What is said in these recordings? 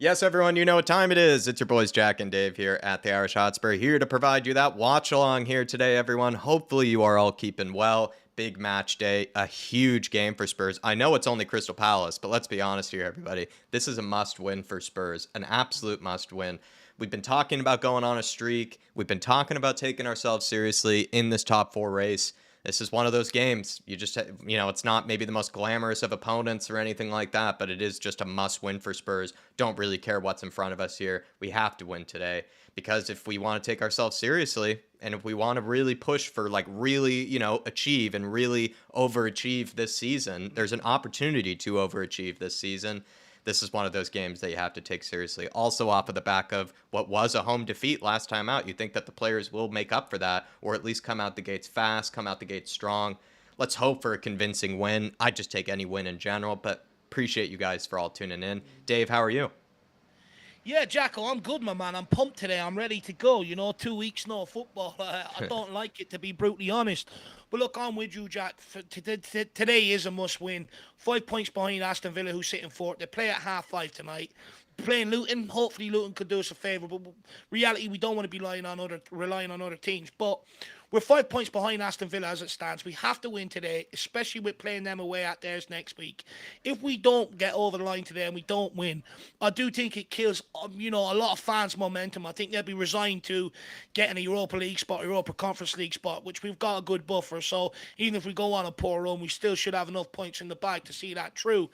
Yes, everyone, you know what time it is. It's your boys Jack and Dave here at the Irish Hotspur, here to provide you that watch along here today, everyone. Hopefully you are all keeping well. Big match day, a huge game for Spurs. I know it's only Crystal Palace, but let's be honest here, everybody. This is a must win for Spurs, an absolute must win. We've been talking about going on a streak. We've been talking about taking ourselves seriously in this top four race. This is one of those games. You just, it's not maybe the most glamorous of opponents or anything like that, but it is just a must win for Spurs. Don't really care what's in front of us here. We have to win today because if we want to take ourselves seriously and if we want to really push for really, achieve and really overachieve this season, there's an opportunity to overachieve this season. This is one of those games that you have to take seriously. Also off of the back of what was a home defeat last time out. You think that the players will make up for that or at least come out the gates fast, come out the gates strong. Let's hope for a convincing win. I'd just take any win in general, but appreciate you guys for all tuning in. Dave, how are you? Yeah, Jacko, I'm good, my man. I'm pumped today. I'm ready to go. 2 weeks no football. I don't like it, to be brutally honest. But look, I'm with you, Jack. Today is a must-win. 5 points behind Aston Villa, who's sitting fourth. They play at half 5 tonight. Playing Luton. Hopefully, Luton could do us a favour. But reality, we don't want to be relying on other teams. But we're 5 points behind Aston Villa as it stands. We have to win today, especially with playing them away at theirs next week. If we don't get over the line today and we don't win, I do think it kills, a lot of fans' momentum. I think they'll be resigned to getting a Europa League spot, Europa Conference League spot, which we've got a good buffer. So even if we go on a poor run, we still should have enough points in the bag to see that through.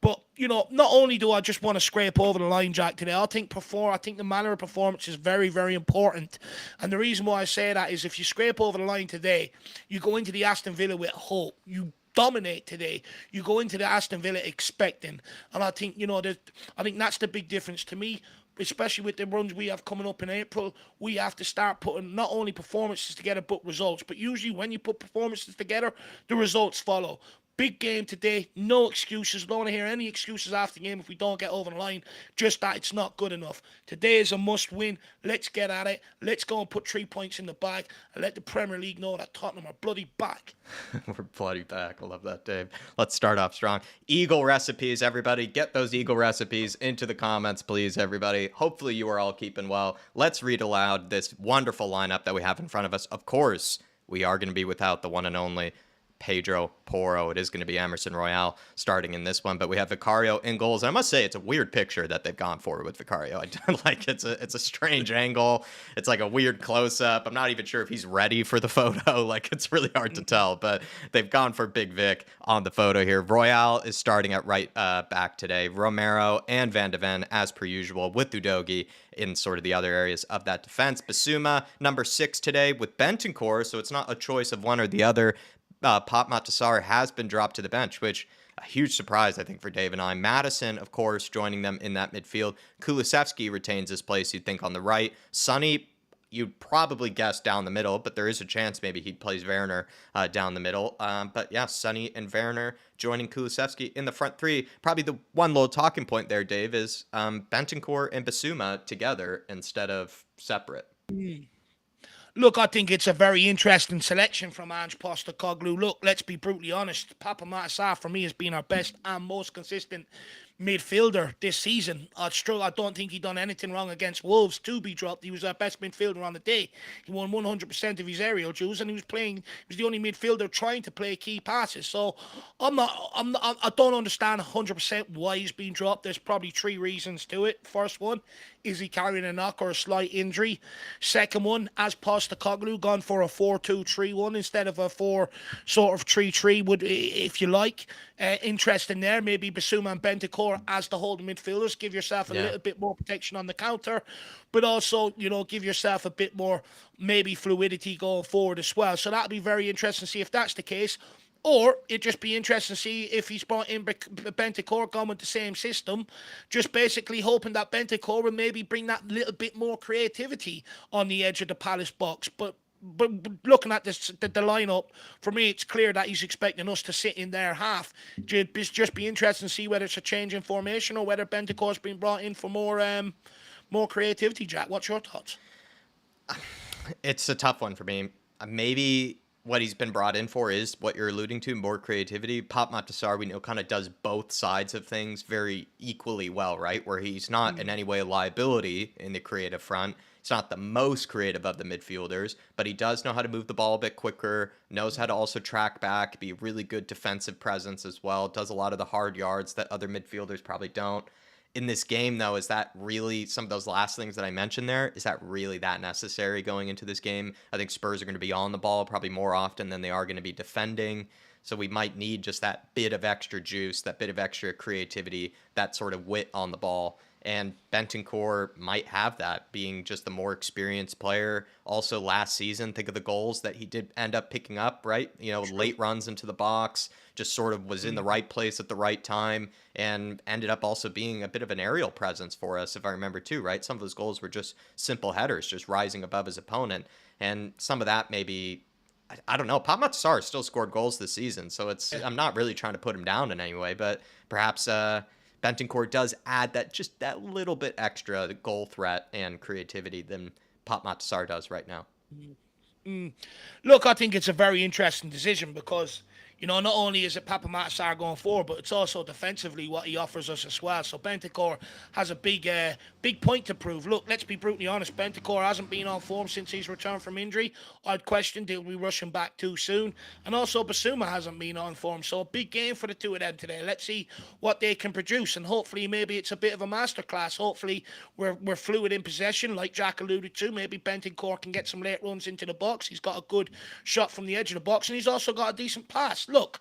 But not only do I just want to scrape over the line, Jack, today, I think the manner of performance is very, very important. And the reason why I say that is if you scrape over the line today, you go into the Aston Villa with hope. You dominate today. You go into the Aston Villa expecting. And I think, I think that's the big difference to me. Especially with the runs we have coming up in April, we have to start putting not only performances together but results. But usually when you put performances together, the results follow. Big game today, no excuses. Don't want to hear any excuses after the game if we don't get over the line. Just that it's not good enough. Today is a must win. Let's get at it. Let's go and put 3 points in the bag and let the Premier League know that Tottenham are bloody back. We're bloody back. I love that, Dave. Let's start off strong. Eagle recipes, everybody. Get those Eagle recipes into the comments, please, everybody. Hopefully you are all keeping well. Let's read aloud this wonderful lineup that we have in front of us. Of course, we are going to be without the one and only Pedro Porro. It is going to be Emerson Royale starting in this one, but we have Vicario in goals. And I must say it's a weird picture that they've gone for with Vicario. I don't like it's a strange angle. It's like a weird close up. I'm not even sure if he's ready for the photo. Like it's really hard to tell, but they've gone for Big Vic on the photo here. Royale is starting at right back today. Romero and Van de Ven as per usual with Udogie in sort of the other areas of that defense. Basuma number 6 today with Bentancur, so it's not a choice of one or the other. Pop Matasar has been dropped to the bench, which a huge surprise, I think, for Dave and I. Madison, of course, joining them in that midfield. Kulusevski retains his place, you'd think, on the right. Sonny, you'd probably guess down the middle, but there is a chance maybe he plays Werner down the middle. But yeah, Sonny and Werner joining Kulusevski in the front three. Probably the one little talking point there, Dave, is Bentancur and Basuma together instead of separate. Look, I think it's a very interesting selection from Ange Postecoglou. Look, let's be brutally honest. Papa Matasar, for me, has been our best and most consistent midfielder this season. I don't think he done anything wrong against Wolves to be dropped. He was our best midfielder on the day. He won 100% of his aerial duels, and he was the only midfielder trying to play key passes. So I don't understand 100% why he's been dropped. There's probably 3 reasons to it. First one, is he carrying a knock or a slight injury? Second one, as Postecoglou gone for a 4-2-3-1 instead of a 4-3-3, would, if you like. Interesting there. Maybe Basuma and Bentancur as the holding midfielders. Give yourself a little bit more protection on the counter, but also, give yourself a bit more maybe fluidity going forward as well. So that'll be very interesting to see if that's the case. Or it'd just be interesting to see if he's brought in Bentancur going with the same system, just basically hoping that Bentancur will maybe bring that little bit more creativity on the edge of the Palace box. But looking at the lineup, for me, it's clear that he's expecting us to sit in their half. Just be interesting to see whether it's a change in formation or whether Bentancur's been brought in for more creativity. Jack, what's your thoughts? It's a tough one for me. Maybe what he's been brought in for is what you're alluding to, more creativity. Pop Matasar, we know, kind of does both sides of things very equally well, right? Where he's not in any way a liability in the creative front. He's not the most creative of the midfielders, but he does know how to move the ball a bit quicker, knows how to also track back, be a really good defensive presence as well, does a lot of the hard yards that other midfielders probably don't. In this game, though, is that really some of those last things that I mentioned there? Is that really that necessary going into this game? I think Spurs are going to be on the ball probably more often than they are going to be defending. So we might need just that bit of extra juice, that bit of extra creativity, that sort of wit on the ball. And Bentancur might have that, being just the more experienced player. Also, last season, think of the goals that he did end up picking up, right? You know, late runs into the box, just sort of was in the right place at the right time, and ended up also being a bit of an aerial presence for us, if I remember too, right? Some of those goals were just simple headers, just rising above his opponent. And some of that maybe, I don't know. Pop Matsar still scored goals this season, so I'm not really trying to put him down in any way, but perhaps Bentancur does add that little bit extra goal threat and creativity than Pop Matsar does right now. Look, I think it's a very interesting decision because, you know, not only is it Papa Matasar going forward, but it's also defensively what he offers us as well. So Bentancur has a big point to prove. Look, let's be brutally honest. Bentancur hasn't been on form since he's returned from injury. I'd question, did we rush him back too soon? And also Basuma hasn't been on form. So a big game for the two of them today. Let's see what they can produce. And hopefully maybe it's a bit of a masterclass. Hopefully we're fluid in possession, like Jack alluded to. Maybe Bentancur can get some late runs into the box. He's got a good shot from the edge of the box, and he's also got a decent pass. Look,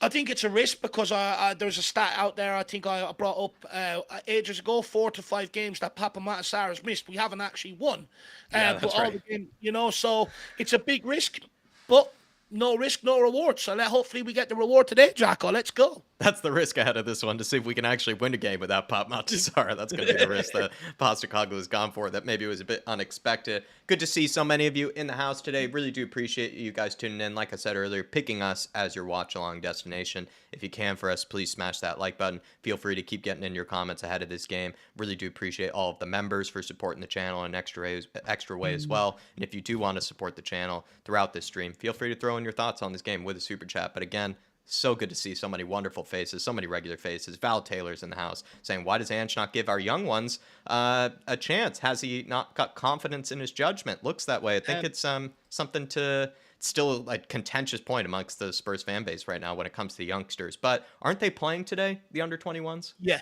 I think it's a risk because there's a stat out there I think I brought up ages ago, 4 to 5 games that Papa Matasar has missed. We haven't actually won. That's right. You know, so it's a big risk, but no risk, no reward. So hopefully we get the reward today, Jacko. Let's go. That's the risk ahead of this one, to see if we can actually win a game without Pop Matasar. That's going to be the risk that Postecoglou has gone for. That maybe was a bit unexpected. Good to see so many of you in the house today. Really do appreciate you guys tuning in. Like I said earlier, picking us as your watch-along destination. If you can for us, please smash that like button. Feel free to keep getting in your comments ahead of this game. Really do appreciate all of the members for supporting the channel in an extra way as well. And if you do want to support the channel throughout this stream, feel free to throw in your thoughts on this game with a super chat. But again, so good to see so many wonderful faces, so many regular faces. Val Taylor's in the house saying, why does Ange not give our young ones a chance? Has he not got confidence in his judgment? Looks that way. I think it's something to still a contentious point amongst the Spurs fan base right now when it comes to the youngsters. But aren't they playing today, the under-21s? Yeah.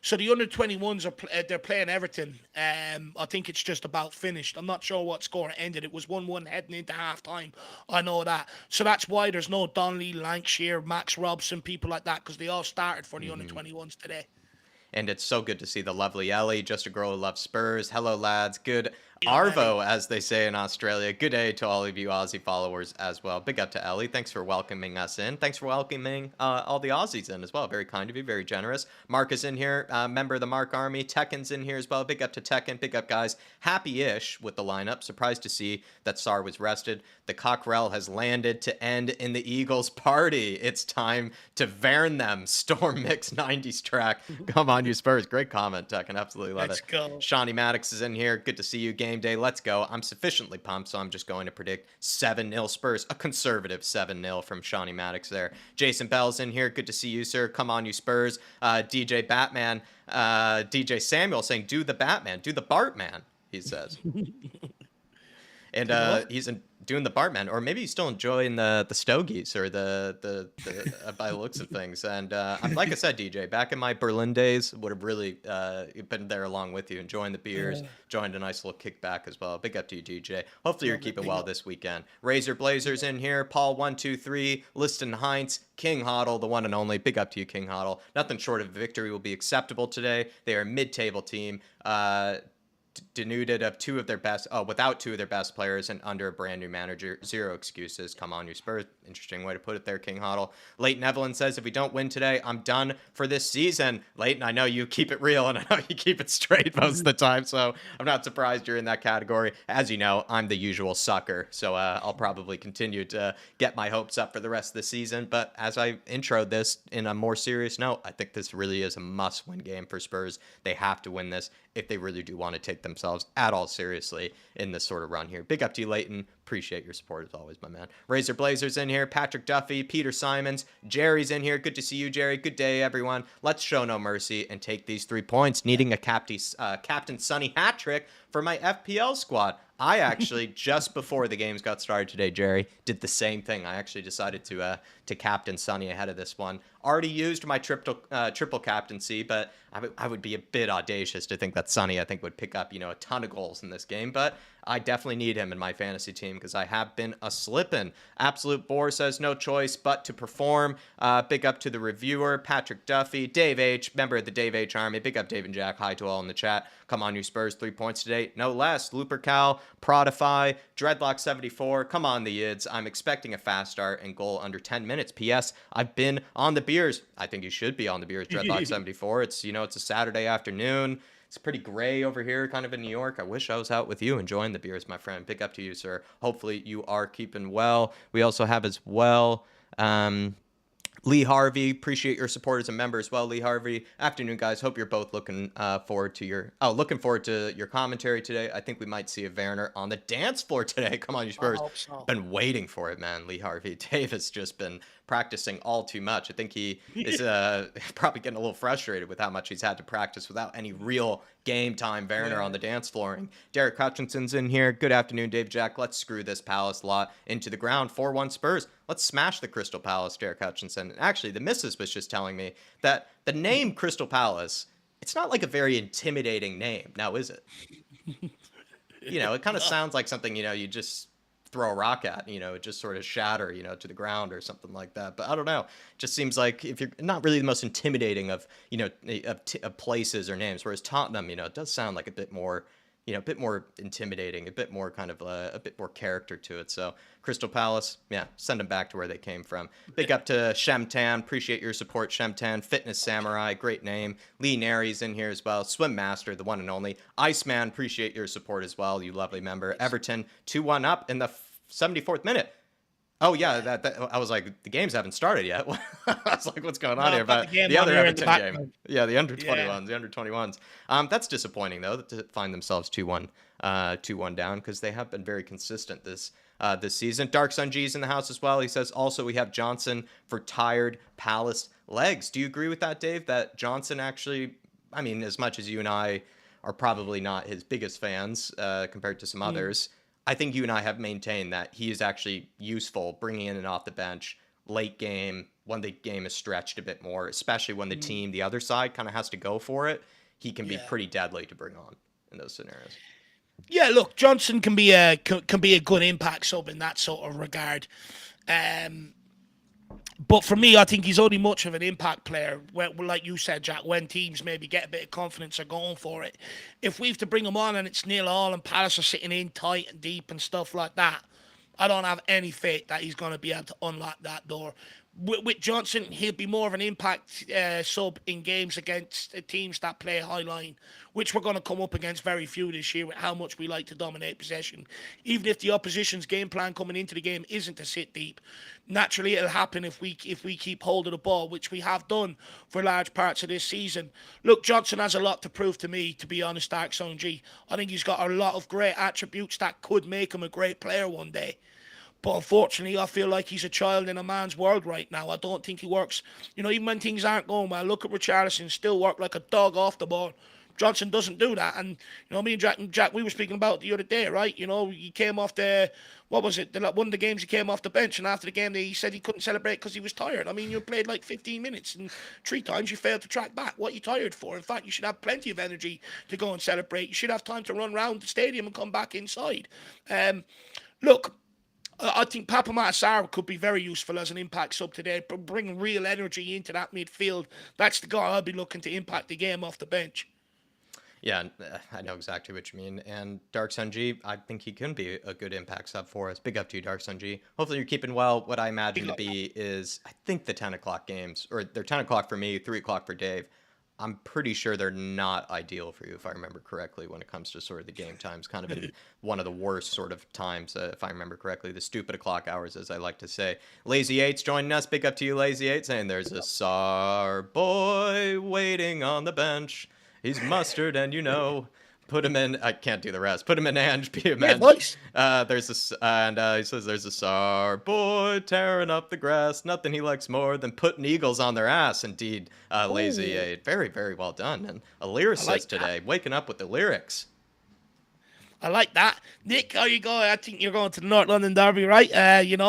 So the under-21s they're playing Everton. I think it's just about finished. I'm not sure what score it ended. It was 1-1 heading into half-time. I know that. So that's why there's no Donnelly, Lancashire, Max Robson, people like that, because they all started for the under-21s today. And it's so good to see the lovely Ellie, just a girl who loves Spurs. Hello, lads. Good Arvo, as they say in Australia. Good day to all of you Aussie followers as well. Big up to Ellie. Thanks for welcoming us in. Thanks for welcoming all the Aussies in as well. Very kind of you. Very generous. Mark is in here. Member of the Mark Army. Tekken's in here as well. Big up to Tekken. Big up, guys. Happy-ish with the lineup. Surprised to see that Sarr was rested. The cockerel has landed to end in the Eagles' party. It's time to Vern them. Storm Mix 90s track. Come on, you Spurs. Great comment, Tekken. Absolutely love Let's it. go. Shawnee Maddox is in here. Good to see you. Game day. Let's go. I'm sufficiently pumped, so I'm just going to predict 7-0 Spurs. A conservative 7-0 from Shawnee Maddox there. Jason Bell's in here. Good to see you, sir. Come on, you Spurs. DJ Batman. DJ Samuel saying, do the Batman. Do the Bartman, he says. And he's doing the Bartman, or maybe he's still enjoying the Stogies or the by the looks of things. And like I said, DJ, back in my Berlin days, would have really been there along with you, enjoying the beers, joined a nice little kickback as well. Big up to you, DJ. Hopefully you're keeping well this weekend. Razor Blazers in here. Paul123, Liston Heinz, King Hoddle, the one and only. Big up to you, King Hoddle. Nothing short of victory will be acceptable today. They are a mid-table team. Denuded of without two of their best players and under a brand new manager. Zero excuses. Come on, you Spurs. Interesting way to put it there, King Hoddle. Leighton Evelyn says, if we don't win today, I'm done for this season. Leighton, I know you keep it real and I know you keep it straight most of the time, so I'm not surprised you're in that category. As you know, I'm the usual sucker, so I'll probably continue to get my hopes up for the rest of the season. But as I introed this in a more serious note, I think this really is a must-win game for Spurs. They have to win this if they really do want to take themselves at all seriously in this sort of run here. Big up to you, Leighton. Appreciate your support as always, my man. Razor Blazers in here. Patrick Duffy, Peter Simons, Jerry's in here. Good to see you, Jerry. Good day, everyone. Let's show no mercy and take these 3 points. Needing a Captain Sonny hat trick for my FPL squad. I actually, just before the games got started today, Jerry, did the same thing. I actually decided to captain Sonny ahead of this one. Already used my triple captaincy, but I would be a bit audacious to think that Sonny, I think, would pick up, a ton of goals in this game. But I definitely need him in my fantasy team because I have been a slippin'. Absolute Bore says no choice but to perform. Big up to the reviewer, Patrick Duffy, Dave H, member of the Dave H Army. Big up Dave and Jack. Hi to all in the chat. Come on, you Spurs, 3 points today. No less. Looper Cal, Prodify, Dreadlock74. Come on, the Yids. I'm expecting a fast start and goal under 10 minutes. P.S. I've been on the beers. I think you should be on the beers, Dreadlock74. It's a Saturday afternoon. It's pretty gray over here, kind of in New York. I wish I was out with you enjoying the beers, my friend. Big up to you, sir. Hopefully you are keeping well. We also have as well Lee Harvey. Appreciate your support as a member as well, Lee Harvey. Afternoon, guys. Hope you're both looking forward to your commentary today. I think we might see a Werner on the dance floor today. Come on, you Spurs. I hope so. Been waiting for it, man. Lee Harvey. Dave has just been practicing all too much. I think he is probably getting a little frustrated with how much he's had to practice without any real game time Werner on the dance floor. And Derek Hutchinson's in here. Good afternoon, Dave Jack. Let's screw this Palace lot into the ground. 4-1 Spurs. Let's smash the Crystal Palace, Derek Hutchinson. And actually, the missus was just telling me that the name Crystal Palace, it's not like a very intimidating name. Now, is it? It kind of sounds like something, you just throw a rock at, it just sort of shatter, to the ground or something like that. But I don't know. It just seems like if you're not really the most intimidating of, of places or names, whereas Tottenham, it does sound like a bit more intimidating, a bit more kind of a bit more character to it. So Crystal Palace, send them back to where they came from. Big up to Shemtan. Appreciate your support, Shemtan. Fitness Samurai, great name. Lee Nary's in here as well. Swim Master, the one and only. Iceman, appreciate your support as well, you lovely member. Everton, 2-1 up in the 74th minute. Oh, yeah, that I was like, the games haven't started yet. I was like, what's going on here? But the other Everton game. Yeah, the under-21s, the under-21s. That's disappointing, though, to find themselves 2-1 down, because they have been very consistent this season. Dark Sun G's in the house as well. He says, also, we have Johnson for tired Palace legs. Do you agree with that, Dave, that Johnson actually, I mean, as much as you and I are probably not his biggest fans compared to some others, I think you and I have maintained that he is actually useful bringing in and off the bench late game when the game is stretched a bit more, especially when the team, the other side, kind of has to go for it. He can be pretty deadly to bring on in those scenarios. Yeah, look, Johnson can be a good impact sub in that sort of regard. But for me, I think he's only much of an impact player, like you said, Jack, when teams maybe get a bit of confidence are going for it. If we have to bring him on and it's 0-0 and Palace are sitting in tight and deep and stuff like that, I don't have any faith that he's going to be able to unlock that door. With Johnson, he'll be more of an impact sub in games against teams that play high line, which we're going to come up against very few this year with how much we like to dominate possession. Even if the opposition's game plan coming into the game isn't to sit deep, naturally it'll happen if we keep hold of the ball, which we have done for large parts of this season. Look, Johnson has a lot to prove to me, to be honest, Dark Zone G. I think he's got a lot of great attributes that could make him a great player one day. But unfortunately, I feel like he's a child in a man's world right now. I don't think he works, even when things aren't going well. Look at Richarlison, still work like a dog off the ball. Johnson doesn't do that. And, me and Jack, we were speaking about it the other day, right? He came off one of the games he came off the bench, and after the game, he said he couldn't celebrate because he was tired. I mean, you played like 15 minutes, and 3 times you failed to track back. What are you tired for? In fact, you should have plenty of energy to go and celebrate. You should have time to run around the stadium and come back inside. Look, I think Papa Matasar could be very useful as an impact sub today, bring real energy into that midfield. That's the guy I'll be looking to impact the game off the bench. Yeah, I know exactly what you mean. And Dark Sun G, I think he can be a good impact sub for us. Big up to you, Dark Sun G. Hopefully you're keeping well. What I imagine to be is, I think the 10 o'clock games, or they're 10 o'clock for me, 3 o'clock for Dave. I'm pretty sure they're not ideal for you, if I remember correctly, when it comes to sort of the game times. Kind of in one of the worst sort of times, if I remember correctly, the stupid o'clock hours, as I like to say. Lazy Eight's joining us. Big up to you, Lazy Eight, saying there's a SAR boy waiting on the bench. He's mustard and Put him in. I can't do the rest. Put him in Ange. Be a Yeah, mensch. voice. There's this, and he says there's a star boy tearing up the grass. Nothing he likes more than putting eagles on their ass. Indeed, Lazy Ooh, Aid. Very, very well done. And a I lyricist like that. today, waking up with the lyrics. I like that. Nick, how you going? I think you're going to the North London Derby, right?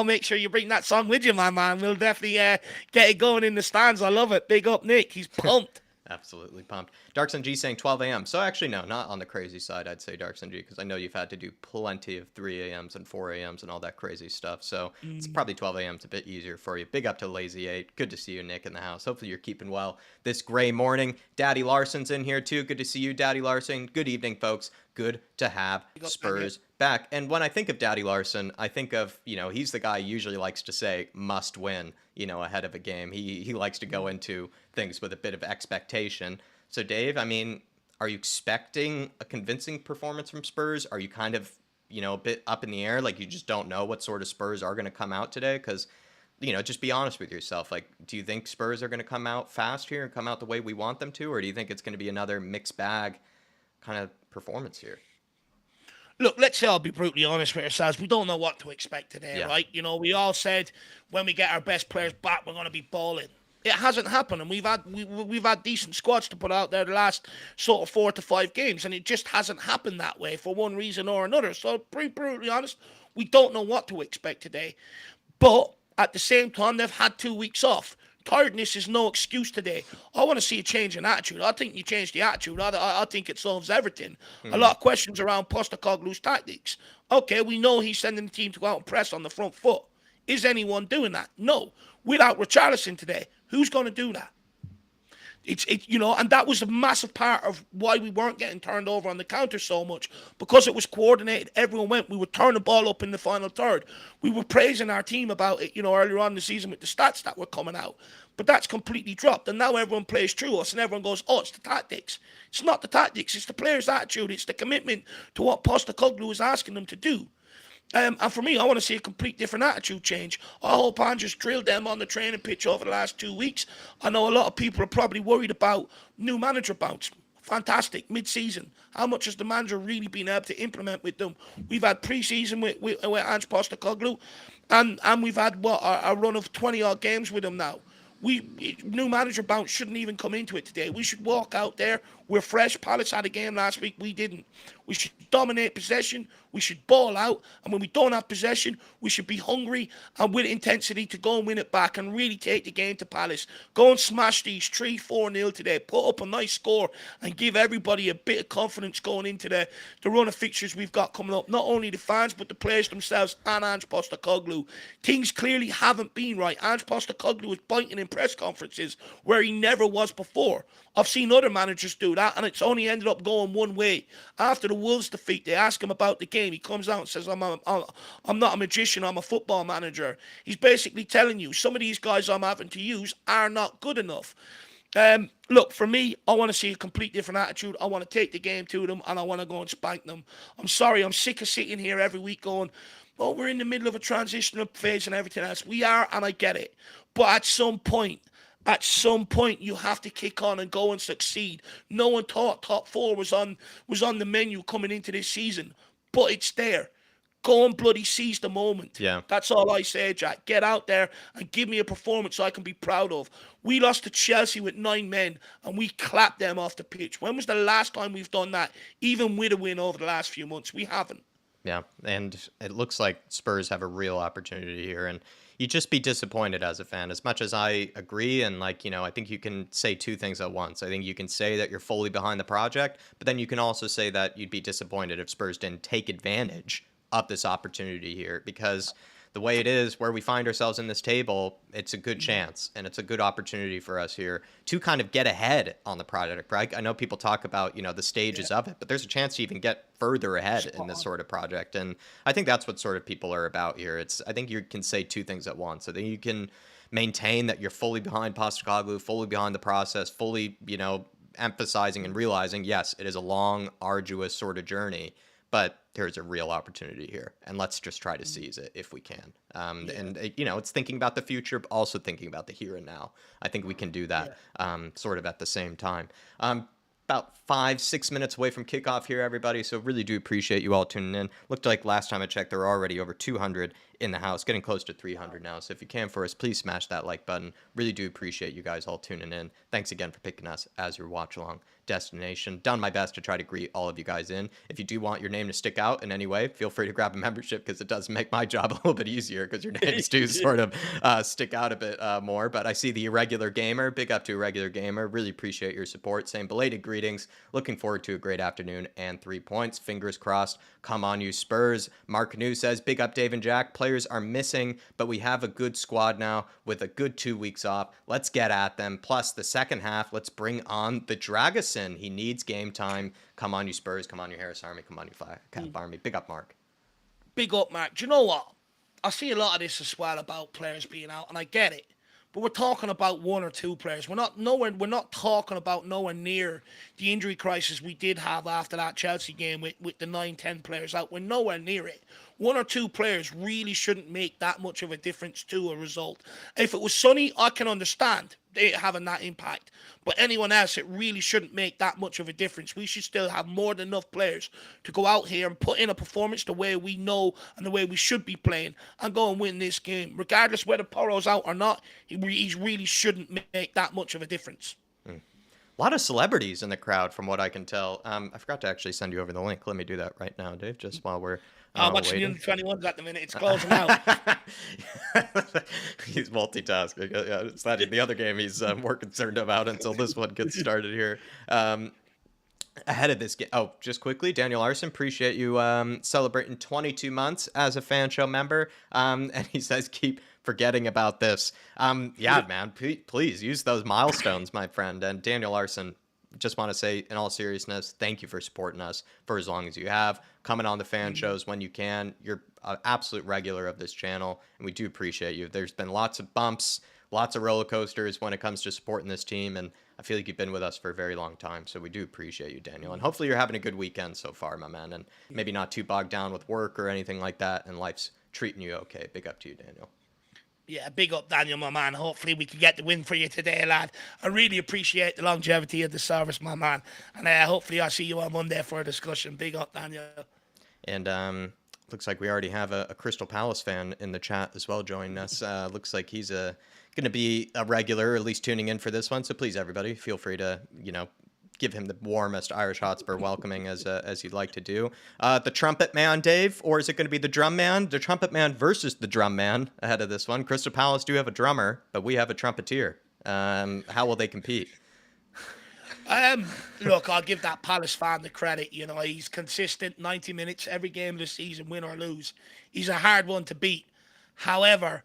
Make sure you bring that song with you, my man. We'll definitely get it going in the stands. I love it. Big up, Nick. He's pumped. Absolutely pumped. Darkson G saying 12 a.m. So actually, no, not on the crazy side, I'd say Darkson G, because I know you've had to do plenty of 3 a.m.s and 4 a.m.s and all that crazy stuff. So it's probably 12 a.m.'s a bit easier for you. Big up to Lazy 8. Good to see you, Nick, in the house. Hopefully you're keeping well this gray morning. Daddy Larson's in here too. Good to see you, Daddy Larson. Good evening, folks. Good to have Spurs back. And when I think of Daddy Larson, I think of, he's the guy who usually likes to say must win, ahead of a game. He likes to go into things with a bit of expectation. So, Dave, I mean, are you expecting a convincing performance from Spurs? Are you kind of, a bit up in the air? Like you just don't know what sort of Spurs are going to come out today? Because, just be honest with yourself. Like, do you think Spurs are going to come out fast here and come out the way we want them to? Or do you think it's going to be another mixed bag kind of performance here? Look, let's say I'll be brutally honest with ourselves. We don't know what to expect today, right? We all said when we get our best players back, we're going to be balling. It hasn't happened, and we've had decent squads to put out there the last sort of 4 to 5 games, and it just hasn't happened that way for one reason or another. So, pretty brutally honest, we don't know what to expect today. But at the same time, they've had 2 weeks off. Tiredness is no excuse today. I want to see a change in attitude. I think you change the attitude. I think it solves everything. A lot of questions around Postecoglou's tactics. Okay, we know he's sending the team to go out and press on the front foot. Is anyone doing that? No. Without Richarlison today, who's going to do that? And that was a massive part of why we weren't getting turned over on the counter so much, because it was coordinated. Everyone went. We would turn the ball up in the final third. We were praising our team about it, earlier on in the season with the stats that were coming out. But that's completely dropped, and now everyone plays through us, and everyone goes, "Oh, it's the tactics." It's not the tactics. It's the players' attitude. It's the commitment to what Postecoglou is asking them to do. And for me, I want to see a complete different attitude change. I hope Andrew's drilled them on the training pitch over the last 2 weeks. I know a lot of people are probably worried about new manager bounce. Fantastic, mid-season. How much has the manager really been able to implement with them? We've had pre-season with Ange Postecoglou, and we've had a run of 20-odd games with him now. New manager bounce shouldn't even come into it today. We should walk out there. We're fresh. Palace had a game last week. We didn't. We should dominate possession. We should ball out. And when we don't have possession, we should be hungry and with intensity to go and win it back and really take the game to Palace. Go and smash these 3-4-0 today. Put up a nice score and give everybody a bit of confidence going into the run of fixtures we've got coming up. Not only the fans, but the players themselves and Ange Postecoglou. Things clearly haven't been right. Ange Postecoglou is biting in press conferences where he never was before. I've seen other managers do that, and it's only ended up going one way. After the Wolves defeat, they ask him about the game. He comes out and says, I'm not a magician, I'm a football manager. He's basically telling you, some of these guys I'm having to use are not good enough. Look, for me, I want to see a complete different attitude. I want to take the game to them, and I want to go and spank them. I'm sorry, I'm sick of sitting here every week going, oh, we're in the middle of a transitional phase and everything else. We are, and I get it. But at some point, you have to kick on and go and succeed. No one thought top 4 was on the menu coming into this season, but it's there. Go and bloody seize the moment. Yeah. That's all I say, Jack. Get out there and give me a performance I can be proud of. We lost to Chelsea with 9 men, and we clapped them off the pitch. When was the last time we've done that, even with a win over the last few months? We haven't. Yeah, and it looks like Spurs have a real opportunity here, and you'd just be disappointed as a fan. As much as I agree, and I think you can say 2 things at once. I think you can say that you're fully behind the project, but then you can also say that you'd be disappointed if Spurs didn't take advantage of this opportunity here, because the way it is, where we find ourselves in this table, it's a good chance and it's a good opportunity for us here to kind of get ahead on the project, right? I know people talk about, the stages of it, but there's a chance to even get further ahead in this sort of project. And I think that's what sort of people are about here. I think you can say 2 things at once. I think you can maintain that you're fully behind Postecoglou, fully behind the process, fully, emphasizing and realizing, yes, it is a long, arduous sort of journey, but there's a real opportunity here, and let's just try to seize it if we can. And it's thinking about the future, but also thinking about the here and now. I think we can do that sort of at the same time. about 5-6 minutes away from kickoff here, everybody. So really do appreciate you all tuning in. Looked like last time I checked, there were already over 200 in the house, getting close to 300 now. So if you can for us, please smash that like button. Really do appreciate you guys all tuning in. Thanks again for picking us as your watch along destination. Done my best to try to greet all of you guys in. If you do want your name to stick out in any way, feel free to grab a membership, because it does make my job a little bit easier, because your names do sort of stick out a bit more. But I see the Irregular Gamer. Big up to Irregular Gamer. Really appreciate your support. Same belated greetings. Looking forward to a great afternoon and 3 points. Fingers crossed. Come on, you Spurs. Mark Canoe says, big up Dave and Jack. Players are missing, but we have a good squad now with a good 2 weeks off. Let's get at them. Plus, the second half, let's bring on the Dragosin. He needs game time. Come on, you Spurs. Come on, you Harris Army. Come on, you Fly Cap Army. Big up, Mark. Big up, Mark. Do you know what? I see a lot of this as well about players being out, and I get it. But we're talking about 1 or 2 players. We're not talking about nowhere near the injury crisis we did have after that Chelsea game with the 9-10 players out. We're nowhere near it. 1 or 2 players really shouldn't make that much of a difference to a result. If it was Sonny, I can understand it having that impact. But anyone else, it really shouldn't make that much of a difference. We should still have more than enough players to go out here and put in a performance the way we know and the way we should be playing and go and win this game. Regardless whether Porro's out or not, he really shouldn't make that much of a difference. A lot of celebrities in the crowd, from what I can tell. I forgot to actually send you over the link. Let me do that right now, Dave, just while we're I'm watching the 21s at the minute. It's closing out. He's multitasking. Yeah, it's not the other game he's more concerned about until this one gets started here. Ahead of this game, just quickly, Daniel Larson, appreciate you celebrating 22 months as a fan show member. And he says, keep forgetting about this. Yeah, man, please use those milestones, my friend. And Daniel Larson, just want to say, in all seriousness, thank you for supporting us for as long as you have, coming on the fan shows when you can. You're an absolute regular of this channel, and we do appreciate you. There's been lots of bumps, lots of roller coasters when it comes to supporting this team, and I feel like you've been with us for a very long time, so we do appreciate you, Daniel. And hopefully you're having a good weekend so far, my man, and maybe not too bogged down with work or anything like that, and life's treating you okay. Big up to you, Daniel. Yeah, big up, Daniel, my man. Hopefully we can get the win for you today, lad. I really appreciate the longevity of the service, my man. And hopefully I'll see you on Monday for a discussion. Big up, Daniel. And looks like we already have a Crystal Palace fan in the chat as well joining us. Looks like he's going to be a regular, or at least tuning in for this one. So please, everybody, feel free to, give him the warmest Irish Hotspur welcoming as you'd like to do. The Trumpet Man, Dave, or is it going to be the Drum Man? The Trumpet Man versus the Drum Man ahead of this one. Crystal Palace do have a drummer, but we have a trumpeter. How will they compete? Look, I'll give that Palace fan the credit. He's consistent, 90 minutes every game of the season, win or lose. He's a hard one to beat. However,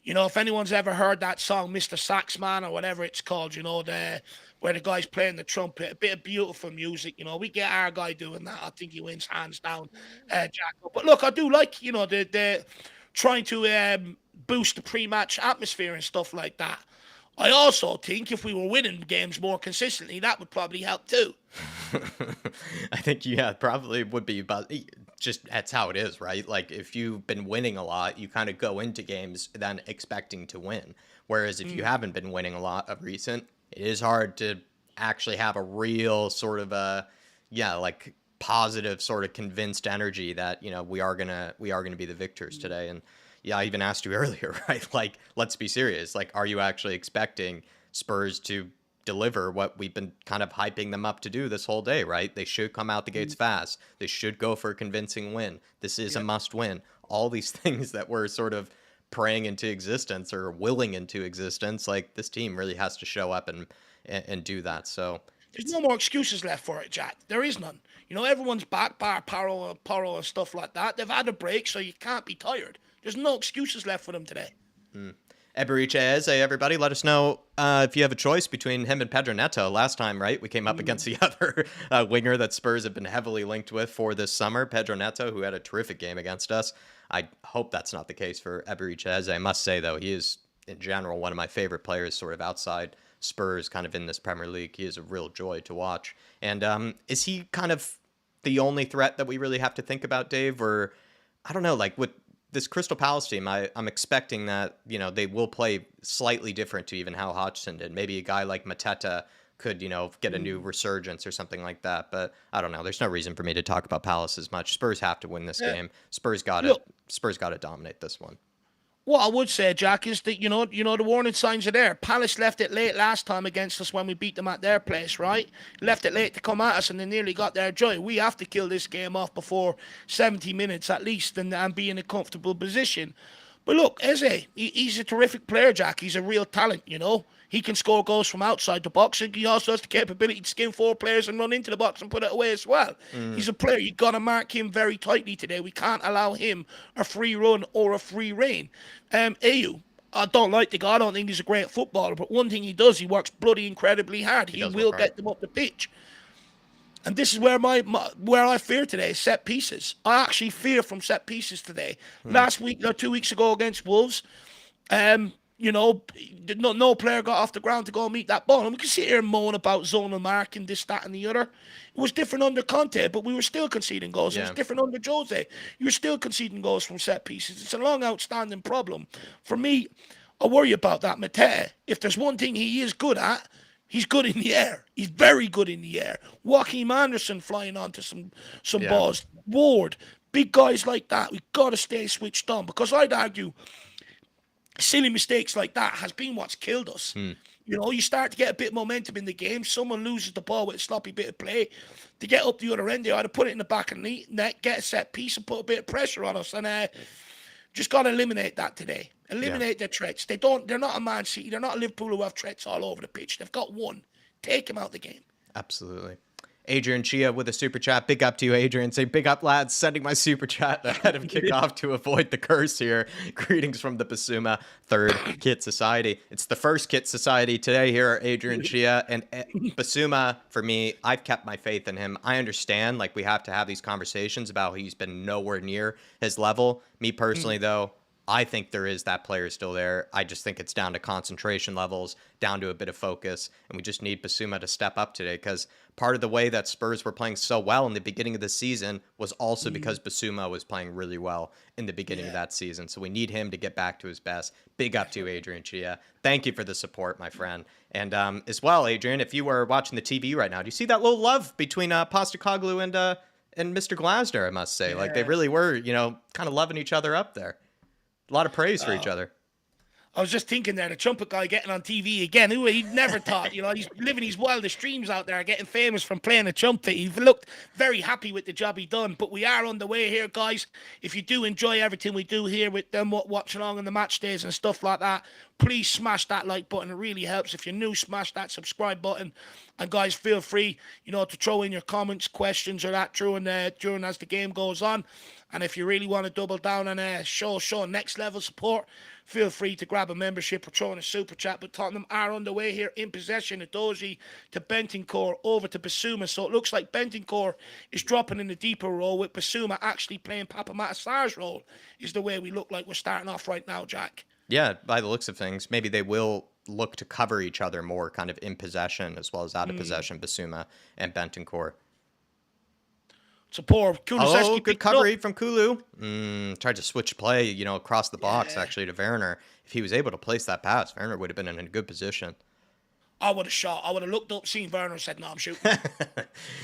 if anyone's ever heard that song, Mr. Saxman, or whatever it's called, where the guy's playing the trumpet, a bit of beautiful music, we get our guy doing that. I think he wins hands down, Jacko. But look, I do like, the trying to boost the pre-match atmosphere and stuff like that. I also think if we were winning games more consistently, that would probably help too. I think, probably would be, but just that's how it is, right? Like, if you've been winning a lot, you kind of go into games then expecting to win. Whereas if you haven't been winning a lot of recent, it is hard to actually have a real sort of positive sort of convinced energy that, we are gonna be the victors today. And yeah, I even asked you earlier, right? Like, let's be serious. Like, are you actually expecting Spurs to deliver what we've been kind of hyping them up to do this whole day, right? They should come out the gates fast. They should go for a convincing win. This is a must win. All these things that we're sort of praying into existence or willing into existence, like, this team really has to show up and do that. So there's no more excuses left for it, Jack. There is none. Everyone's back, bar Porro and stuff like that. They've had a break, so you can't be tired. There's no excuses left for them today. Eberiche, everybody, let us know if you have a choice between him and Pedro Neto. Last time, right, we came up against the other winger that Spurs have been heavily linked with for this summer, Pedro Neto, who had a terrific game against us. I hope that's not the case for Eberiche. I must say, though, he is, in general, one of my favorite players sort of outside Spurs, kind of in this Premier League. He is a real joy to watch. And is he kind of the only threat that we really have to think about, Dave? Or, I don't know, like, with this Crystal Palace team, I'm expecting that, they will play slightly different to even how Hodgson did. Maybe a guy like Mateta could, get a new resurgence or something like that. But I don't know. There's no reason for me to talk about Palace as much. Spurs have to win this game. Spurs got to Look, dominate this one. what I would say, Jack, is that the warning signs are there. Palace left it late last time against us when we beat them at their place, right? Left it late to come at us, and they nearly got their joy. We have to kill this game off before 70 minutes at least, and be in a comfortable position. But look, Eze, he's a terrific player, Jack. He's a real talent, He can score goals from outside the box, and he also has the capability to skin 4 players and run into the box and put it away as well. He's a player. You've got to mark him very tightly today. We can't allow him a free run or a free reign. Ayew, I don't like the guy. I don't think he's a great footballer, but one thing he does, he works bloody incredibly hard. He will get them up the pitch. And this is where where I fear today, set pieces. I actually fear from set pieces today. Last week or 2 weeks ago against Wolves, no player got off the ground to go meet that ball. And we can sit here and moan about zonal marking, this, that, and the other. It was different under Conte, but we were still conceding goals. Yeah. It was different under Jose. You were still conceding goals from set pieces. It's a long, outstanding problem. For me, I worry about that Matete. If there's one thing he is good at, he's good in the air. He's very good in the air. Joachim Anderson flying onto some balls. Ward, big guys like that. We've got to stay switched on, because I'd argue silly mistakes like that has been what's killed us. You start to get a bit of momentum in the game. Someone loses the ball with a sloppy bit of play. To get up the other end, they either put it in the back of the net, get a set piece, and put a bit of pressure on us. And just got to eliminate that today. Eliminate their threats. They're not a Man City. They're not a Liverpool who have threats all over the pitch. They've got one. Take them out the game. Absolutely. Adrian Chia with a super chat. Big up to you, Adrian. Say, big up, lads. Sending my super chat ahead of kickoff to avoid the curse here. Greetings from the Basuma Third Kit Society. It's the first Kit Society today here, Adrian Chia. And Basuma, for me, I've kept my faith in him. I understand, we have to have these conversations about he's been nowhere near his level. Me personally, though, I think there is that player still there. I just think it's down to concentration levels, down to a bit of focus, and we just need Basuma to step up today, because part of the way that Spurs were playing so well in the beginning of the season was also because Basuma was playing really well in the beginning of that season. So we need him to get back to his best. Big up to you, Adrian Chia. Thank you for the support, my friend. And as well, Adrian, if you were watching the TV right now, do you see that little love between Postecoglou and Mr. Glasner, I must say? They really were, kind of loving each other up there. A lot of praise for each other. I was just thinking there, the trumpet guy getting on TV again. He'd never thought, he's living his wildest dreams out there, getting famous from playing a trumpet. He looked very happy with the job he done. But we are on the way here, guys. If you do enjoy everything we do here with them, watch along on the match days and stuff like that, please smash that like button. It really helps. If you're new, smash that subscribe button. And guys, feel free, to throw in your comments, questions, or that during as the game goes on. And if you really want to double down and show next level support, feel free to grab a membership or throw in a super chat. But Tottenham are on the way here in possession of Dozy to Bentancur over to Basuma. So it looks like Bentancur is dropping in the deeper role, with Basuma actually playing Papa Matasar's role, is the way we look like we're starting off right now, Jack. Yeah, by the looks of things, maybe they will look to cover each other more kind of in possession as well as out of possession, Basuma and Bentancur. So poor Kulusevski. Oh, good coverage from Kulu. Tried to switch play, across the box, actually, to Werner. If he was able to place that pass, Werner would have been in a good position. I would have shot. I would have looked up, seen Werner, and said, no, I'm shooting.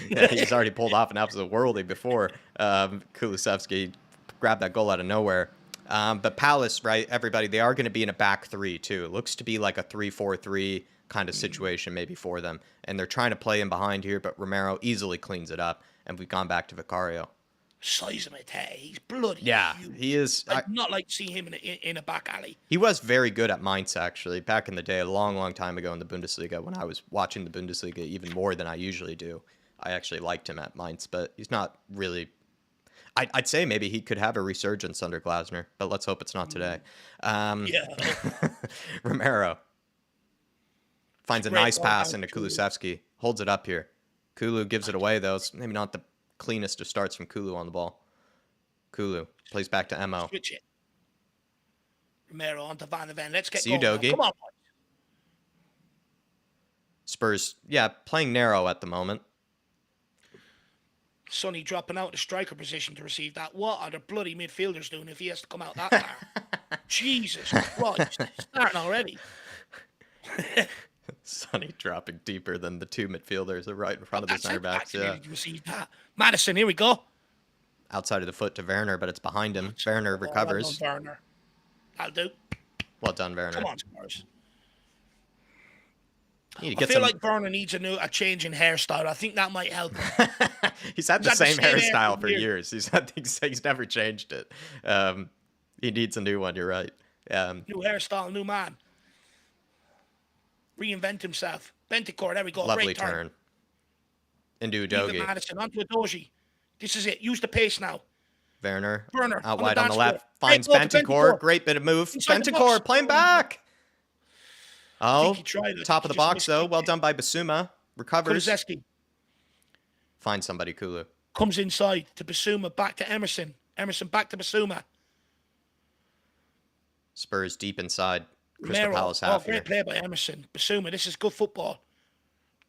Yeah, he's already pulled off an absolute worldie before Kulusevski grabbed that goal out of nowhere. But Palace, right, everybody, they are going to be in a back three, too. It looks to be like a 3-4-3 kind of situation maybe for them. And they're trying to play in behind here, but Romero easily cleans it up. And we've gone back to Vicario. Size of it, he's bloody huge. He is. I'd not like to see him in a back alley. He was very good at Mainz, actually, back in the day, a long, long time ago in the Bundesliga, when I was watching the Bundesliga even more than I usually do. I actually liked him at Mainz, but he's not really... I'd say maybe he could have a resurgence under Glasner, but let's hope it's not today. Romero finds a nice pass into Kulusevski, holds it up here. Kulu gives it away, though. It's maybe not the cleanest of starts from Kulu on the ball. Kulu plays back to Mo. Switch it. Romero onto Van de Ven. Let's get going. Dogie. Come on, boys. Spurs, playing narrow at the moment. Sonny dropping out the striker position to receive that. What are the bloody midfielders doing if he has to come out that far? Jesus Christ. Starting already. Sonny dropping deeper than the two midfielders are right in front of the center backs. Yeah. You see that? Madison, here we go. Outside of the foot to Werner, but it's behind him. Werner recovers. Well done, Werner. That'll do. Well done, Werner. Come on, Spurs. I feel like Werner needs a change in hairstyle. I think that might help him. He's had the same hairstyle for years. He's never changed it. He needs a new one. You're right. New hairstyle, new man. Reinvent himself. Bentancur, there we go. Lovely Great turn. Into Udogie. Madison, onto Udogie. This is it. Use the pace now. Werner out on wide on the left. Floor. Finds Bentancur. Great bit of move. Bentancur playing back. Oh, top of the box, though. Well done by Bissouma. Recovers. Kulusevski. Find somebody, Kulu. Comes inside to Bissouma. Back to Emerson. Emerson back to Bissouma. Spurs deep inside. Crystal Romero. Palace half Great play by Emerson. Bissouma, this is good football.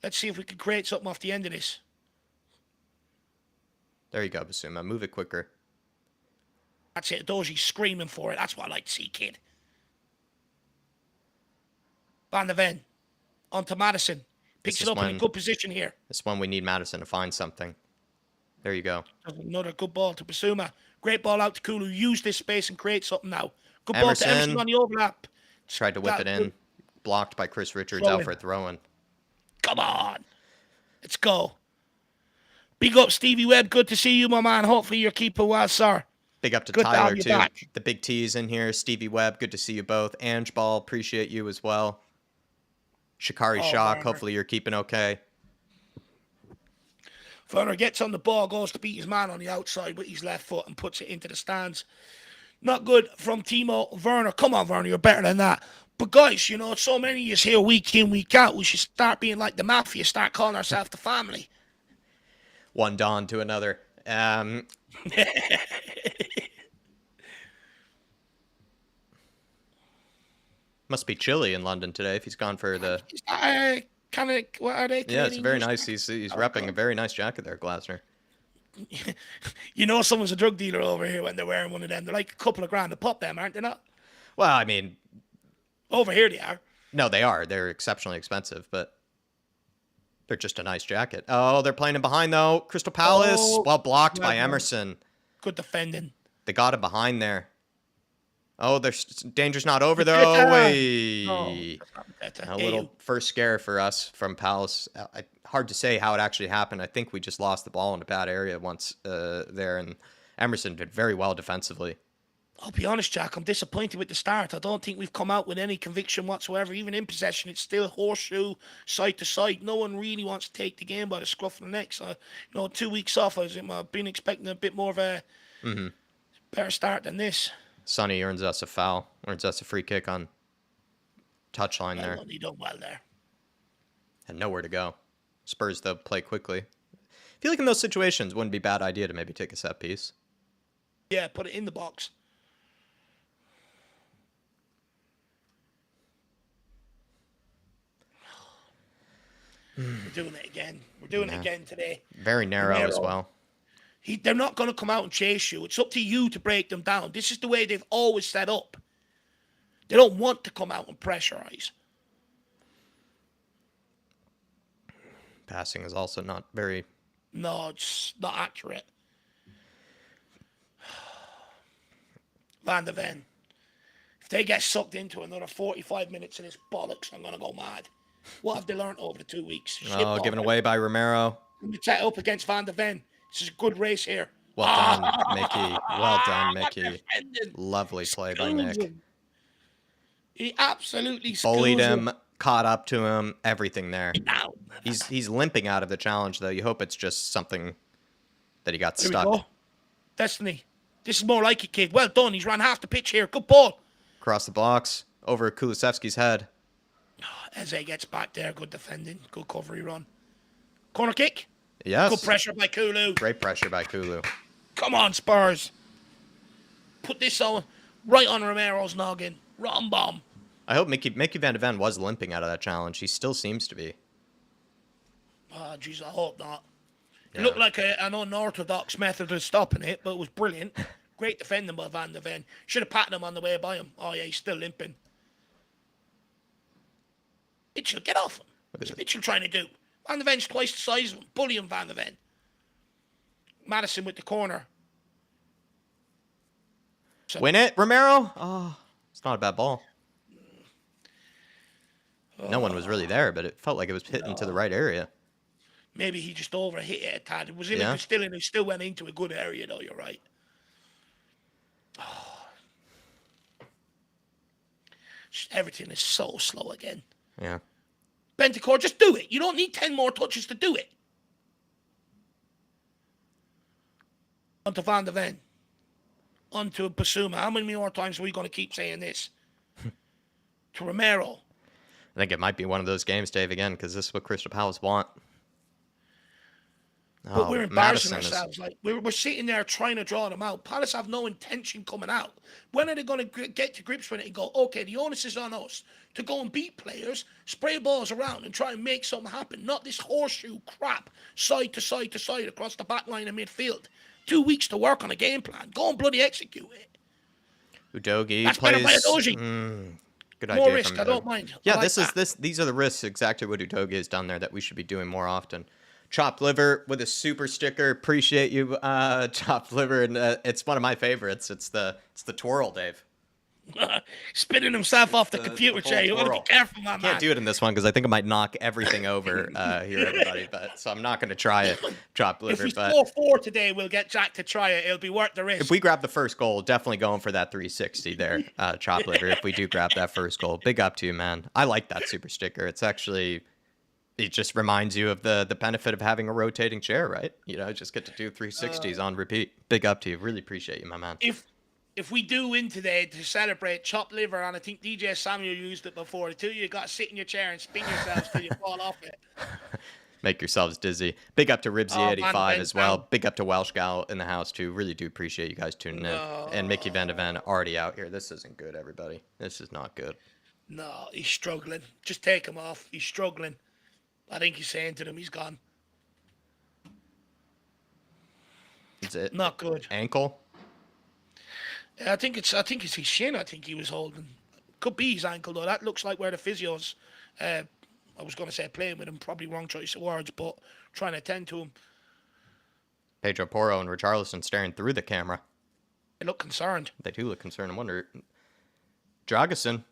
Let's see if we can create something off the end of this. There you go, Bissouma. Move it quicker. That's it. Udogie's screaming for it. That's what I like to see, kid. Van de Ven. On to Madison. Picks it up in a good position here. This one we need Madison to find something. There you go. Another good ball to Bissouma. Great ball out to Kulu. Use this space and create something now. Good ball to Emerson on the overlap. Tried to whip it in. Blocked by Chris Richards out for a throw-in. Come on. Let's go. Big up, Stevie Webb. Good to see you, my man. Hopefully you're keeping well, sir. Big up to Tyler, too. The big T's in here. Stevie Webb, good to see you both. Ange Ball, appreciate you as well. Shikari Shock, hopefully you're keeping okay. Werner gets on the ball, goes to beat his man on the outside with his left foot and puts it into the stands. Not good from Timo Werner. Come on, Werner, you're better than that. But guys, you know, so many of us here week in, week out, we should start being like the mafia, start calling ourselves the family. One Don to another. Must be chilly in London today if he's gone for the... Kind of, what are they? Yeah, it's very nice. He's repping a very nice jacket there, Glasner. You know someone's a drug dealer over here when they're wearing one of them. They're like a couple of grand a pop, them, aren't they not? Well, I mean... Over here they are. No, they are. They're exceptionally expensive, but they're just a nice jacket. Oh, they're playing him behind, though. Crystal Palace. Well blocked by Emerson. Good defending. They got him behind there. Oh, there's danger's not over, though. A little first scare for us from Palace. Hard to say how it actually happened. I think we just lost the ball in a bad area once there, and Emerson did very well defensively. I'll be honest, Jack, I'm disappointed with the start. I don't think we've come out with any conviction whatsoever. Even in possession, it's still horseshoe, side to side. No one really wants to take the game by the scruff of the neck. So, 2 weeks off, I've been expecting a bit more of a better start than this. Sonny earns us a foul, earns us a free kick on touchline there. He done well there. And nowhere to go. Spurs, though, play quickly. I feel like in those situations, wouldn't be a bad idea to maybe take a set piece. Yeah, put it in the box. We're doing it again. We're doing it again today. Very narrow as well. They're not going to come out and chase you. It's up to you to break them down. This is the way they've always set up. They don't want to come out and pressurize. Passing is also not very... No, it's not accurate. Van de Ven. If they get sucked into another 45 minutes of this bollocks, I'm going to go mad. What have they learned over the 2 weeks? Oh, given away by Romero. Set up against Van de Ven. This is a good race here. Well done, Mickey. Well done, Mickey. Lovely play by Mick. He absolutely bullied him, caught up to him, everything there. He's limping out of the challenge, though. You hope it's just something that he got stuck. Here we go. Destiny. This is more like it, kid. Well done. He's ran half the pitch here. Good ball. Across the blocks, over Kulusevski's head. Eze gets back there. Good defending. Good covery run. Corner kick. Yes. Good pressure by Kulu. Great pressure by Kulu. Come on, Spurs. Put this on right on Romero's noggin. Rom bomb. I hope Mickey Van de Ven was limping out of that challenge. He still seems to be. Oh, jeez, I hope not. It looked like an unorthodox method of stopping it, but it was brilliant. Great defending by Van de Ven. Should have patted him on the way by him. Oh, yeah, he's still limping. It should get off him. Look at What's this. Mitchell trying to do? Van de Ven's twice the size of him. Bullying Van de Ven. Madison with the corner. So, Win it, Romero? Oh, it's not a bad ball. No one was really there, but it felt like it was hitting to the right area. maybe he just overhit it a tad. It was Yeah. it still went into a good area, though. You're right. Everything is so slow again. Yeah. Bentancur, just do it. You don't need 10 more touches to do it. Onto Van de Ven. Onto Basuma. How many more times are we going to keep saying this? To Romero. I think it might be one of those games, Dave, again, because this is what Crystal Palace want. But we're embarrassing Madison ourselves. Like we're sitting there trying to draw them out. Palace have no intention coming out. When are they going to get to grips with it and go, okay, the onus is on us to go and beat players, spray balls around and try and make something happen. Not this horseshoe crap, side to side to side across the back line of midfield. 2 weeks to work on a game plan. Go and bloody execute it. Udogie That's plays. better by Udogie. Good More idea risk, from I Udogie. don't mind. I Yeah, like these are the risks, exactly what Udogie has done there that we should be doing more often. Chopped liver with a super sticker. Appreciate you, chopped liver, and it's one of my favorites. It's the twirl, Dave. Spinning himself off the computer chair. You want to be careful, my man. Can't do it in this one because I think I might knock everything over here, everybody. But so I'm not going to try it, chopped liver. If we score 4 today, we'll get Jack to try it. It'll be worth the risk. If we grab the first goal, definitely going for that 360 there, chopped liver. If we do grab that first goal, big up to you, man. I like that super sticker. It's actually. It just reminds you of the benefit of having a rotating chair, right? You know, just get to do 360s on repeat. Big up to you. Really appreciate you, my man. If we do win today to celebrate chopped liver, and I think DJ Samuel used it before, the two of you got to sit in your chair and spin yourselves till you fall off it. Make yourselves dizzy. Big up to Ribsy85 as well. down. Big up to Welsh Gal in the house, too. Really do appreciate you guys tuning in. And Mickey Van de Ven already out here. This isn't good, everybody. This is not good. No, he's struggling. Just take him off. He's struggling. I think he's saying to them he's gone. Is it Not good. ankle? Yeah, I think it's his shin. I think he was holding. Could be his ankle though. That looks like where the physios. I was going to say playing with him. Probably wrong choice of words, but trying to attend to him. Pedro Porro and Richarlison staring through the camera. They look concerned. They do look concerned. I wonder. Jorgensen.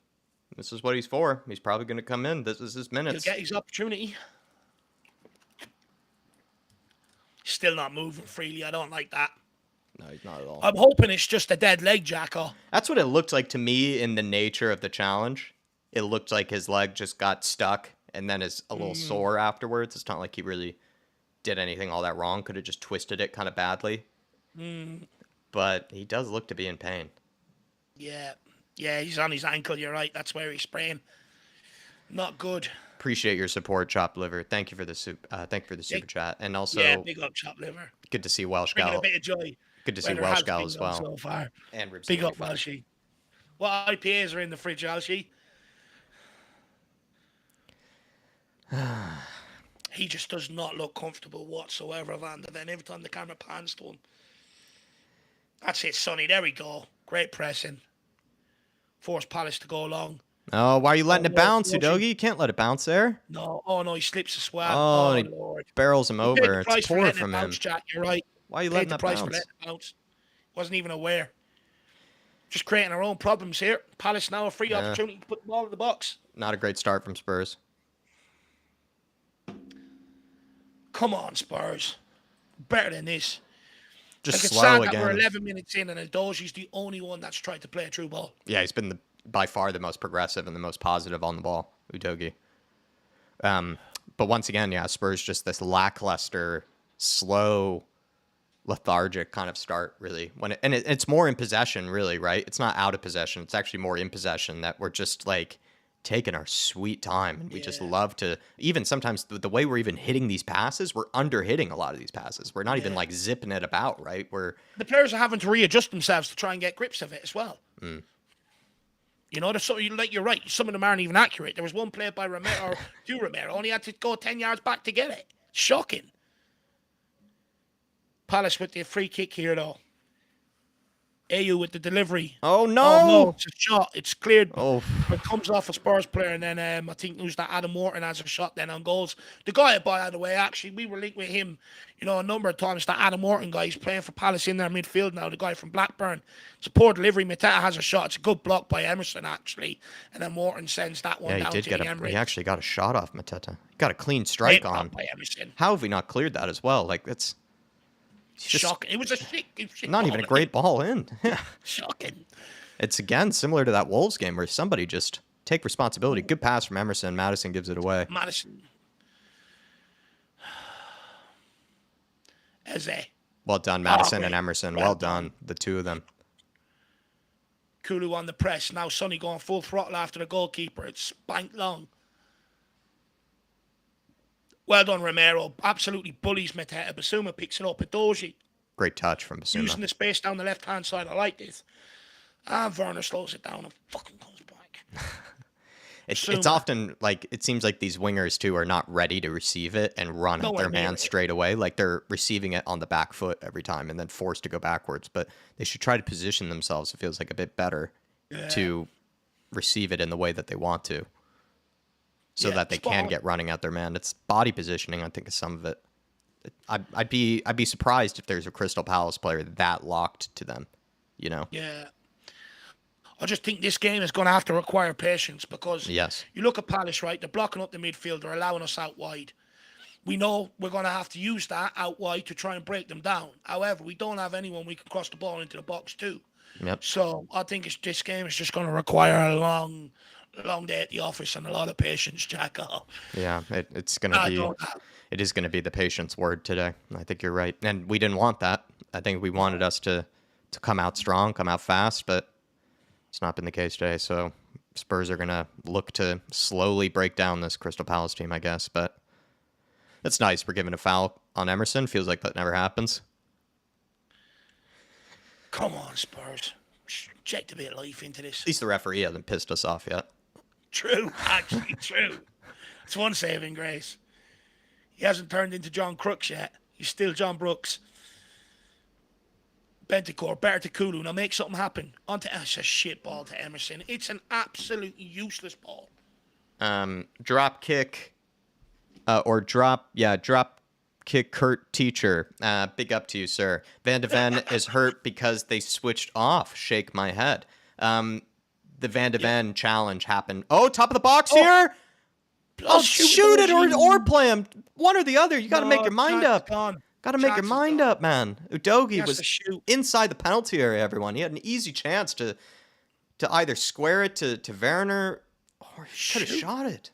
This is what he's for. He's probably going to come in. This is his minutes. He'll get his opportunity. Still not moving freely. I don't like that. No, he's not at all. I'm hoping it's just a dead leg, Jacko. That's what it looked like to me in the nature of the challenge. It looked like his leg just got stuck and then is a little sore afterwards. It's not like he really did anything all that wrong. Could have just twisted it kind of badly. But he does look to be in pain. Yeah, he's on his ankle. You're right. That's where he's spraying. Not good. Appreciate your support, Chopped Liver. Thank you for the super chat, and also big up Chopped Liver. good to see Welsh Bringing Gal. a bit of joy. Good to see Where there Welsh has Gal been as none well. So far. And Ribs Big up 85. Welshie. What IPAs are in the fridge, Welshie? He just does not look comfortable whatsoever, Van de Ven. Every time the camera pans to him. That's it, Sonny. There we go. Great pressing. Force Palace to go long. Oh, why are you letting it bounce, Welshie. Udogie? You can't let it bounce there. No, oh no, he slips a swab. Oh, Oh, he Lord. barrels him He paid over. the price It's for poor letting it from him. bounce, Jack. You're right. Why are you Paid letting the that price for bounce? letting it bounce. Wasn't even aware. Just creating our own problems here. Palace now a free opportunity to put the ball in the box. Not a great start from Spurs. Come on, Spurs. Better than this. Just Like, it's slow sad that again. we're 11 minutes in and Adogie's the only one that's tried to play a true ball. Yeah, he's been by far the most progressive and the most positive on the ball, Udogie. But once again, yeah, Spurs just this lackluster, slow, lethargic kind of start, really. It's more in possession, really, right? It's not out of possession. It's actually more in possession that we're just like taking our sweet time, and we just love to. Even sometimes the way we're even hitting these passes, we're under hitting a lot of these passes. We're not even like zipping it about, right? The players are having to readjust themselves to try and get grips of it as well. You know, you're right. Some of them aren't even accurate. There was one played by Romero, or Romero, only had to go 10 yards back to get it. Shocking. Palace with the free kick here, though. AU with the delivery. Oh, Oh no, no! it's a shot. It's cleared. Oh, It comes off a Spurs player, and then I think who's that? Adam Morton has a shot then on goals. The guy, by the way, actually, we were linked with him, a number of times. That Adam Morton guy, he's playing for Palace in their midfield now. The guy from Blackburn. It's a poor delivery. Mateta has a shot. It's a good block by Emerson actually, and then Morton sends that one yeah, he down did to get the a. Emirates. He actually got a shot off Mateta. He got a clean strike Great on. block by Emerson. How have we not cleared that as well? Like it's just Shocking. It was a shit not even a great ball in. Yeah. Shocking. It's again similar to that Wolves game where somebody just take responsibility. Good pass from Emerson. Madison gives it away. Madison. Eze. Well done, Madison great. and Emerson. Well Well done, the two of them. Kulu on the press. Now Sonny going full throttle after the goalkeeper. It's spanked long. Well done, Romero. Absolutely bullies Mateta. Basuma picks it up. Adoji Great touch from Basuma. using the space down the left-hand side. I like this. And Werner slows it down and fucking comes back. It's often like it seems like these wingers too are not ready to receive it and run at their man straight away. Like they're receiving it on the back foot every time and then forced to go backwards. But they should try to position themselves. It feels like a bit better to receive it in the way that they want to, so that they can get running at their man. It's body positioning, I think, is some of it. I'd be surprised if there's a Crystal Palace player that locked to them. Yeah. I just think this game is going to have to require patience because you look at Palace, right? They're blocking up the midfield. They're allowing us out wide. We know we're going to have to use that out wide to try and break them down. However, we don't have anyone we can cross the ball into the box too. Yep. So I think this game is just going to require a long day at the office and a lot of patience, Jacko. Yeah, it's going to be. It is going to be the patience word today. I think you're right, and we didn't want that. I think we wanted us to come out strong, come out fast, but it's not been the case today. So Spurs are going to look to slowly break down this Crystal Palace team, I guess. But that's nice. We're giving a foul on Emerson. Feels like that never happens. Come on, Spurs. Inject a bit of life into this. At least the referee hasn't pissed us off yet. True, actually, true. It's one saving grace. He hasn't turned into John Crooks yet. He's still John Brooks. Bentancur, better to Kulu. Now make something happen. It's a shit ball to Emerson. It's an absolutely useless ball. Drop kick, drop kick Kurt Teacher. Big up to you, sir. Van de Ven is hurt because they switched off. Shake my head. The Van de Ven challenge happened. Oh, top of the box here. Oh, shoot it or play him. One or the other. You got to make your mind up. Got to make your mind up, man. Udogie was inside the penalty area, everyone. He had an easy chance to either square it to Werner or he could have shot it.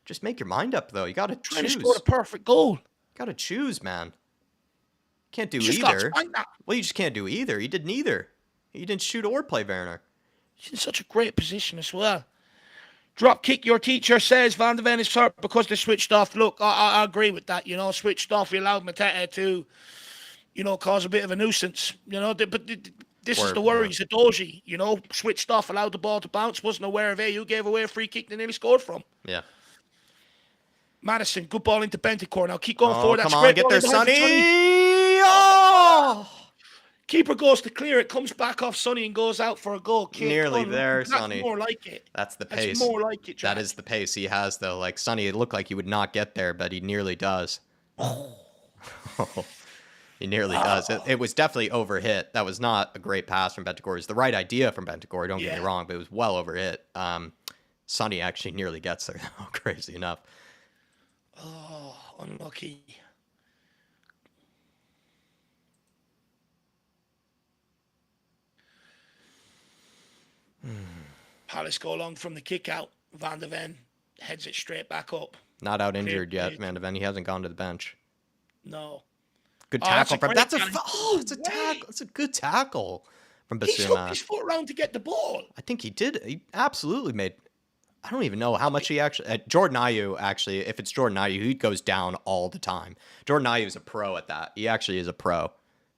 Just make your mind up, though. You got to choose. Trying to score a perfect goal. Got to choose, man. Can't do either. Well, you just can't do either. He did neither. He didn't shoot or play Werner. He's in such a great position as well. Drop kick, your teacher says Van de Ven is hurt because they switched off. Look, I agree with that. Switched off. We allowed Mateta to, cause a bit of a nuisance. But this is the worries of Doji. Switched off, allowed the ball to bounce. Wasn't aware of AU, gave away a free kick they nearly scored from. Yeah. Madison, good ball into Bentancur. Now keep going forward. That's great. Get there, Sonny. Oh! Keeper goes to clear it, comes back off Sonny and goes out for a goal. Nearly there, Sonny. That's more like it. That's the pace. That's more like it, Jack. That is the pace he has, though. Like, Sonny, it looked like he would not get there, but he nearly does. He nearly does. It was definitely overhit. That was not a great pass from Bentancur. It was the right idea from Bentancur, don't get me wrong, but it was well overhit. Sonny actually nearly gets there, though, crazy enough. Oh, unlucky. Palace go along from the kick out. Van de Ven heads it straight back up. Not out injured yet, Van de Ven. He hasn't gone to the bench. No. Good tackle from. It's a tackle. It's a good tackle from Basuma. He took his foot around to get the ball. I think he did. He absolutely made. I don't even know how much he actually. Jordan Ayew, actually, if it's Jordan Ayew, he goes down all the time. Jordan Ayew is a pro at that. He actually is a pro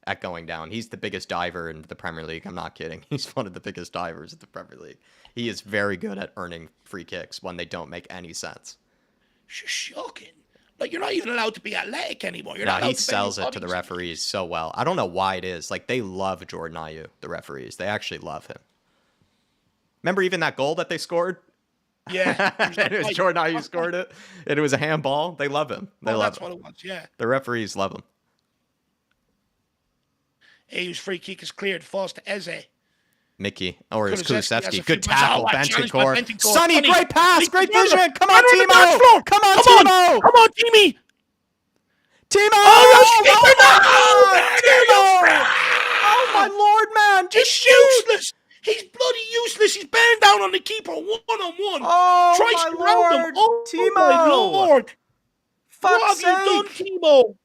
at going down. He's the biggest diver in the Premier League. I'm not kidding. He's one of the biggest divers in the Premier League. He is very good at earning free kicks when they don't make any sense. Shocking. Like, you're not even allowed to be athletic anymore. You're No, not he allowed to bend sells your it to the body. referees so well. I don't know why it is. Like, they love Jordan Ayew, the referees. They actually love him. Remember even that goal that they scored? Yeah. It was Jordan Ayew scored it, and it was a handball. They love him. They love that's him. what it was, yeah. The referees love him. Ayew's free kick is cleared. Falls to Eze. Mickey, or it's Kulusevski has a Kulusevski. Good free pass. tackle, Oh, challenged by Bentancur. Bentancur. Sonny, Sonny, great pass, Nick great Werner. vision. Come on, Werner on the dance Timo. floor. Come on, Come Timo. Come on, Timmy. Timo! Oh, you oh, no! Timo! Oh, my Lord, man. He's Just shoot. useless. He's bloody useless. He's bearing down on the keeper one-on-one. Oh, Tries my to round him. Lord. Oh, Timo. my Lord. Fuck's What sake. have you done, Timo?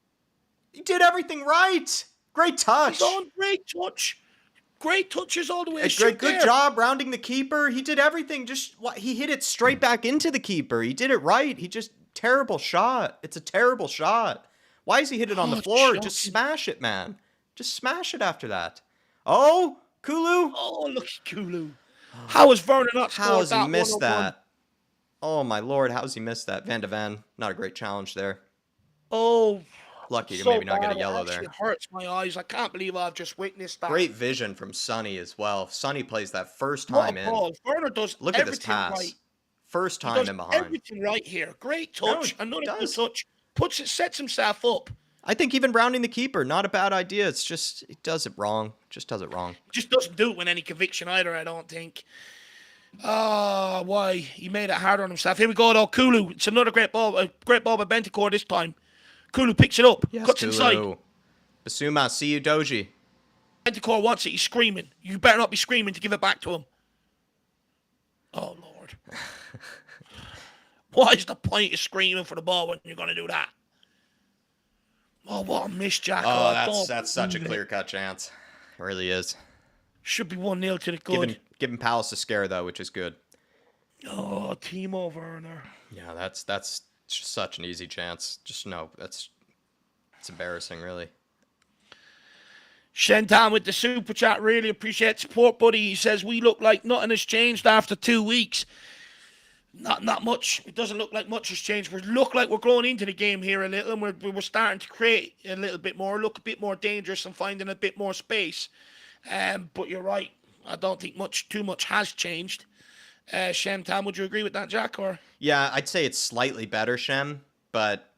You did everything right. Great touch. He's on great touch. Great touches all the way. Good job rounding the keeper. He did everything. He hit it straight back into the keeper. He did it right. Terrible shot. It's a terrible shot. Why does he hit it on the floor? Just smash it, man. Just smash it after that. Oh, Kulu. Oh, look at Kulu. How has Werner not scored that? How has he missed 1-on-1? that? Oh, my Lord. How has he missed that? Van de Ven. Not a great challenge there. Oh, Lucky to so maybe not get a bad. yellow It there. actually hurts my eyes. I can't believe I've just witnessed that. Great vision from Sonny as well. Sonny plays that first What time a in. ball. Werner does Look at this everything pass. right. First He time does in behind. everything right here. Great No, touch. he Another good does. touch. Sets himself up. I think even rounding the keeper, not a bad idea. It's just, he does it wrong. Just does it wrong. Just doesn't do it with any conviction either, I don't think. Why? He made it harder on himself. Here we go, though. Kulu. It's another great ball. A great ball by Bentancur this time. Kulu picks it up. Yes, cuts Kulu. inside. Basuma, see you, Doji. Bentancur wants it. He's screaming. You better not be screaming to give it back to him. Oh, Lord. What is the point of screaming for the ball when you're going to do that? Oh, what a miss, Jack. Oh, that's such a clear-cut chance. It really is. Should be 1-0 to the good. Giving Palace a scare, though, which is good. Oh, Timo Werner. Yeah, that's just such an easy chance. Just no, it's embarrassing, really. Shentan with the super chat. Really appreciate support, buddy. He says, we look like nothing has changed after 2 weeks. Not much. It doesn't look like much has changed. We look like we're growing into the game here a little, and we're starting to create a little bit more, look a bit more dangerous and finding a bit more space. But you're right. I don't think too much has changed. Shentan, would you agree with that, Jack? Or Yeah, I'd say it's slightly better, Shem, but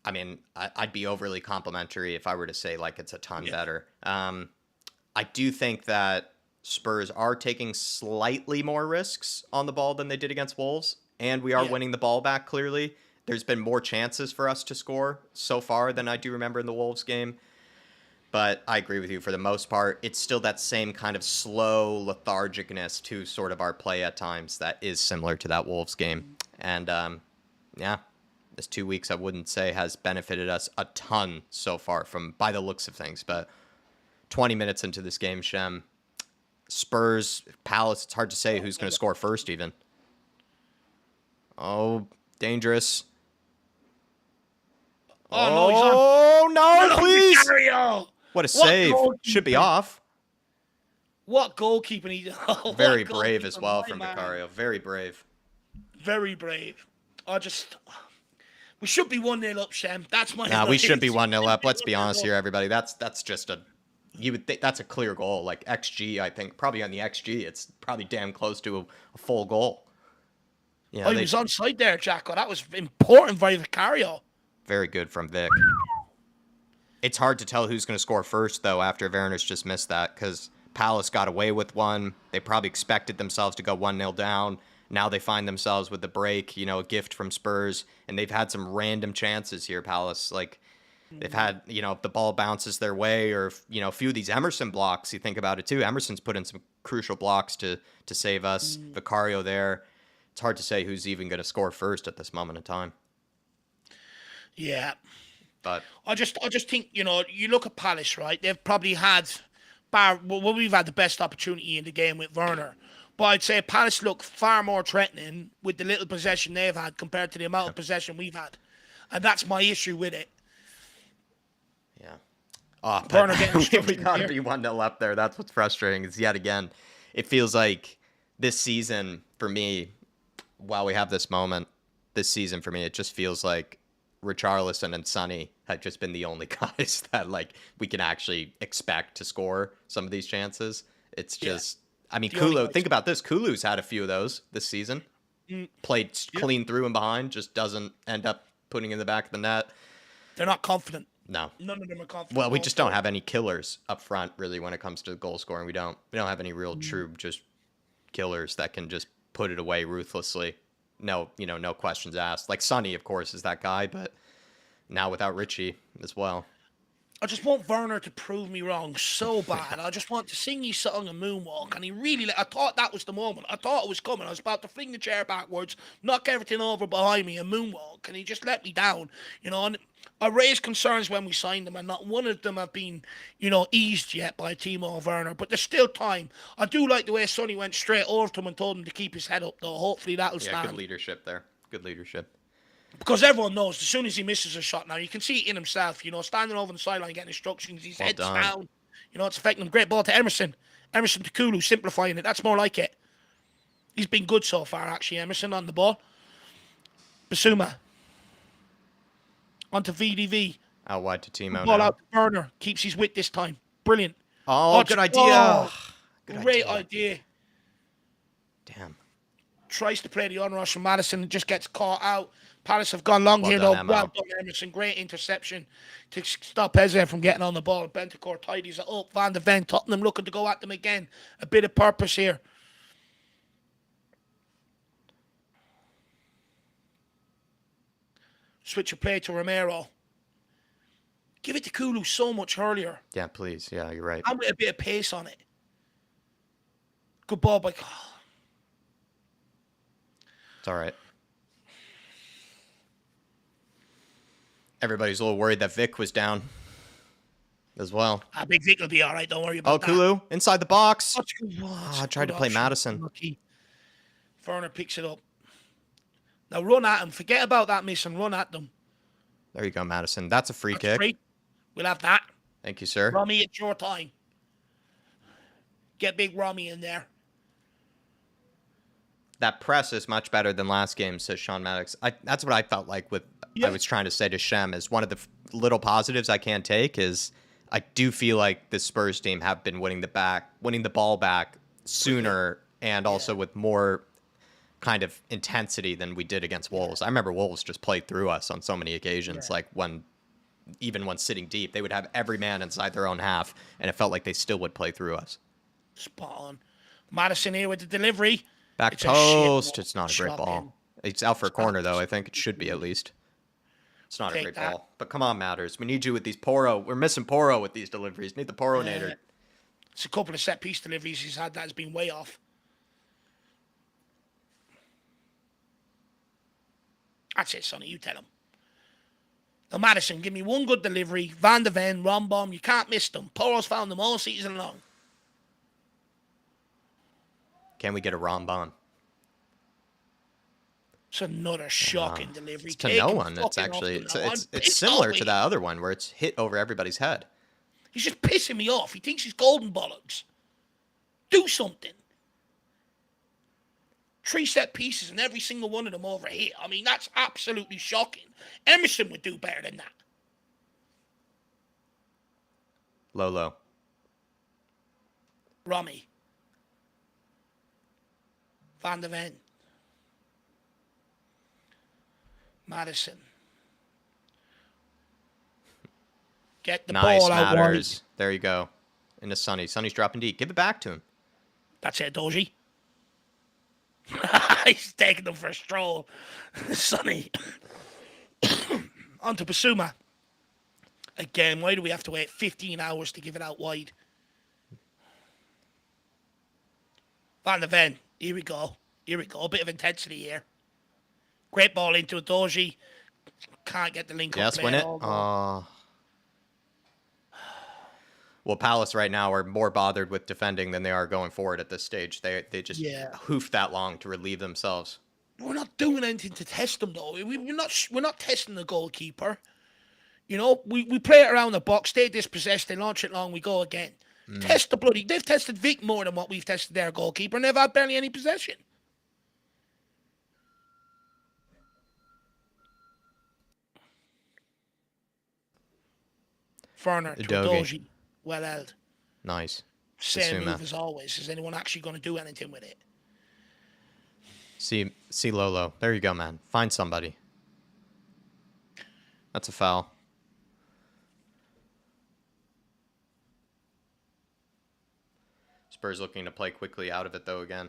I mean, I'd be overly complimentary if I were to say like it's a ton better. I do think that Spurs are taking slightly more risks on the ball than they did against Wolves, and we are winning the ball back clearly. There's been more chances for us to score so far than I do remember in the Wolves game. But I agree with you for the most part. It's still that same kind of slow lethargicness to sort of our play at times that is similar to that Wolves game. And this 2 weeks I wouldn't say has benefited us a ton so far by the looks of things. But 20 minutes into this game, Shem, Spurs, Palace, it's hard to say who's going to score first even. Oh, dangerous. Oh, no, please. Vicario! What a save. Should be off. What goalkeeping he did. Very brave as well from Vicario. Very brave. Very brave. We should be 1-0 up, Shem. That's my Nah, we should be 1-0 up. Let's be honest here, everybody. That's just you would think that's a clear goal. Like XG, I think probably on the XG, it's probably damn close to a full goal. Yeah, he was onside there, Jacko. That was important by Vicario. Very good from Vic. It's hard to tell who's going to score first, though, after Werner's just missed that, because Palace got away with one. They probably expected themselves to go 1-0 down. Now they find themselves with the break, a gift from Spurs, and they've had some random chances here, Palace. Like, they've had, if the ball bounces their way, or, a few of these Emerson blocks, you think about it, too. Emerson's put in some crucial blocks to save us. Vicario there. It's hard to say who's even going to score first at this moment in time. Yeah. But I just think, you look at Palace, right? They've probably had, we've had the best opportunity in the game with Werner. But I'd say Palace look far more threatening with the little possession they've had compared to the amount of possession we've had. And that's my issue with it. Yeah. Oh, Werner we got to be 1-0 up there. That's what's frustrating is yet again, it feels like this season for me, while we have this moment, this season for me, it just feels like Richarlison and Sonny had just been the only guys that like we can actually expect to score some of these chances. It's just, I mean, Kulu. Think about this. Kulu's had a few of those this season. Played clean through and behind, just doesn't end up putting in the back of the net. They're not confident. No. None of them are confident. Well, we just don't have any killers up front, really, when it comes to goal scoring. We don't have any real true just killers that can just put it away ruthlessly. No, no questions asked. Like Sonny, of course, is that guy, but now without Richie as well. I just want Werner to prove me wrong so bad. I just want to sing his song and moonwalk. And he really, I thought that was the moment. I thought it was coming. I was about to fling the chair backwards, knock everything over behind me and moonwalk. And he just let me down, And I raised concerns when we signed him, and not one of them have been, eased yet by Timo Werner. But there's still time. I do like the way Sonny went straight over to him and told him to keep his head up, though. Hopefully that'll stand. Yeah, good leadership there. Good leadership. Because everyone knows, as soon as he misses a shot now, you can see it in himself, standing over the sideline getting instructions, his head's down. It's affecting him. Great ball to Emerson. Emerson to Kulu, simplifying it. That's more like it. He's been good so far, actually, Emerson on the ball. Basuma. On to VDV. Out wide to Timo. Ball out to Werner. Keeps his wit this time. Brilliant. Oh, good idea. Great idea. Damn. Tries to play the on-rush from Madison and just gets caught out. Palace have gone long here, though. Well done, Emerson. Great interception to stop Eze from getting on the ball. Bentancur tidies it up. Van de Ven, Tottenham looking to go at them again. A bit of purpose here. Switch of play to Romero. Give it to Kulu so much earlier. Yeah, please. Yeah, you're right. And with a bit of pace on it. Good ball by... It's all right. Everybody's a little worried that Vic was down as well. Big Vic will be all right. Don't worry about that. Oh, Kulu, inside the box. I tried to play Madison. Lucky. Werner picks it up. Now run at him. Forget about that miss and run at them. There you go, Madison. That's a free kick. Free. We'll have that. Thank you, sir. Romy, it's your time. Get big Romy in there. That press is much better than last game, says Sean Maddox. That's what I felt like with... I was trying to say to Shem is one of the little positives I can take is I do feel like the Spurs team have been winning the ball back sooner and also with more kind of intensity than we did against Wolves. I remember Wolves just played through us on so many occasions. Like even when sitting deep, they would have every man inside their own half, and it felt like they still would play through us. Spot on. Madison here with the delivery. Back post. It's not a great ball. It's out for a corner, though. I think it should be at least. It's not a great ball. But come on, Matters. We need you with these Poro. We're missing Poro with these deliveries. Need the Poronator. It's a couple of set-piece deliveries he's had that has been way off. That's it, Sonny. You tell him. Now, Madison, give me one good delivery. Van de Ven, Rombom. You can't miss them. Poro's found them all season long. Can we get a Rombon? It's another shocking delivery. It's to no one. It's actually it's similar to that other one where it's hit over everybody's head. He's just pissing me off. He thinks he's golden bollocks. Do something. 3 set pieces and every single one of them over here. I mean, that's absolutely shocking. Emerson would do better than that. Lolo. Romy. Van de Ven. Madison. Get the ball out. Matters. There you go. Into Sonny. Sonny's dropping deep. Give it back to him. That's it, Doji. He's taking them for a stroll. Sonny. On to Basuma. Again, why do we have to wait 15 hours to give it out wide? Van de Ven. Here we go. A bit of intensity here. Great ball into a Doji. Can't get the link up. Yes, win it. Well, Palace right now are more bothered with defending than they are going forward at this stage. They just hoofed that long to relieve themselves. We're not doing anything to test them, though. We're not testing the goalkeeper. We play it around the box. They dispossess. They launch it long. We go again. Test the bloody... They've tested Vic more than what we've tested their goalkeeper, and they've had barely any possession. Werner to Udogie. Udogie. Well held. Nice. Same Basuma. move as always. Is anyone actually going to do anything with it? See Lolo. There you go, man. Find somebody. That's a foul. Spurs looking to play quickly out of it, though, again.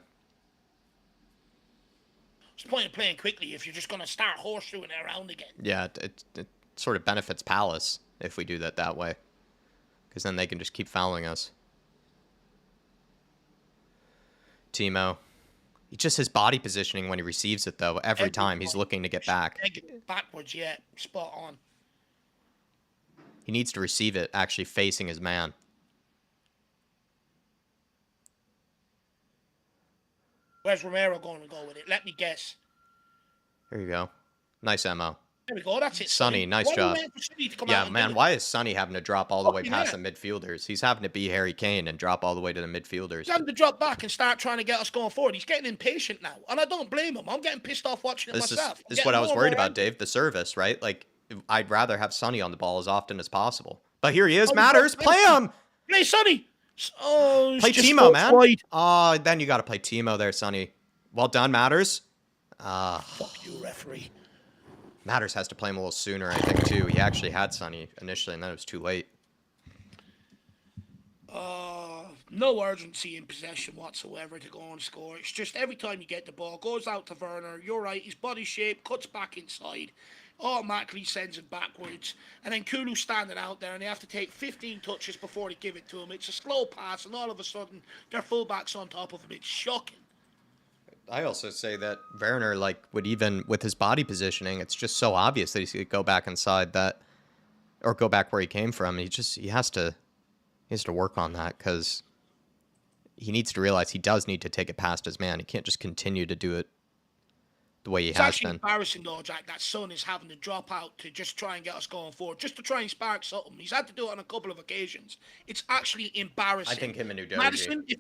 What's the point of playing quickly if you're just going to start horseshoeing it around again? Yeah, it sort of benefits Palace if we do that way. Because then they can just keep fouling us. Timo. Just his body positioning when he receives it, though. Every time he's looking to get back. Backwards, yeah. Spot on. He needs to receive it actually facing his man. Where's Romero going to go with it? Let me guess. There you go. Nice MO. There we go. That's it. Sonny, nice job. Yeah, man, why is Sonny having to drop all the way past the midfielders? He's having to be Harry Kane and drop all the way to the midfielders. He's having to drop back and start trying to get us going forward. He's getting impatient now. And I don't blame him. I'm getting pissed off watching it myself. This is what I was worried about, Dave. The service, right? Like, I'd rather have Sonny on the ball as often as possible. But here he is. Matters. Play him. Play Sonny. Oh, play Timo, man. Oh, then you got to play Timo there, Sonny. Well done, Matters. Fuck you, referee. Matters has to play him a little sooner, I think, too. He actually had Sonny initially, and then it was too late. No urgency in possession whatsoever to go and score. It's just every time you get the ball, goes out to Werner. You're right, his body shape cuts back inside, automatically sends it backwards. And then Kulu's standing out there, and they have to take 15 touches before they give it to him. It's a slow pass, and all of a sudden, their fullback's on top of him. It's shocking. I also say that Werner, would even with his body positioning, it's just so obvious that he's going to go back inside that, or go back where he came from. He has to work on that because he needs to realize he does need to take it past his man. He can't just continue to do it the way he has been. It's actually embarrassing, though, Jack, that Son is having to drop out to just try and get us going forward, just to try and spark something. He's had to do it on a couple of occasions. It's actually embarrassing. I think him and Udogie. Madison, if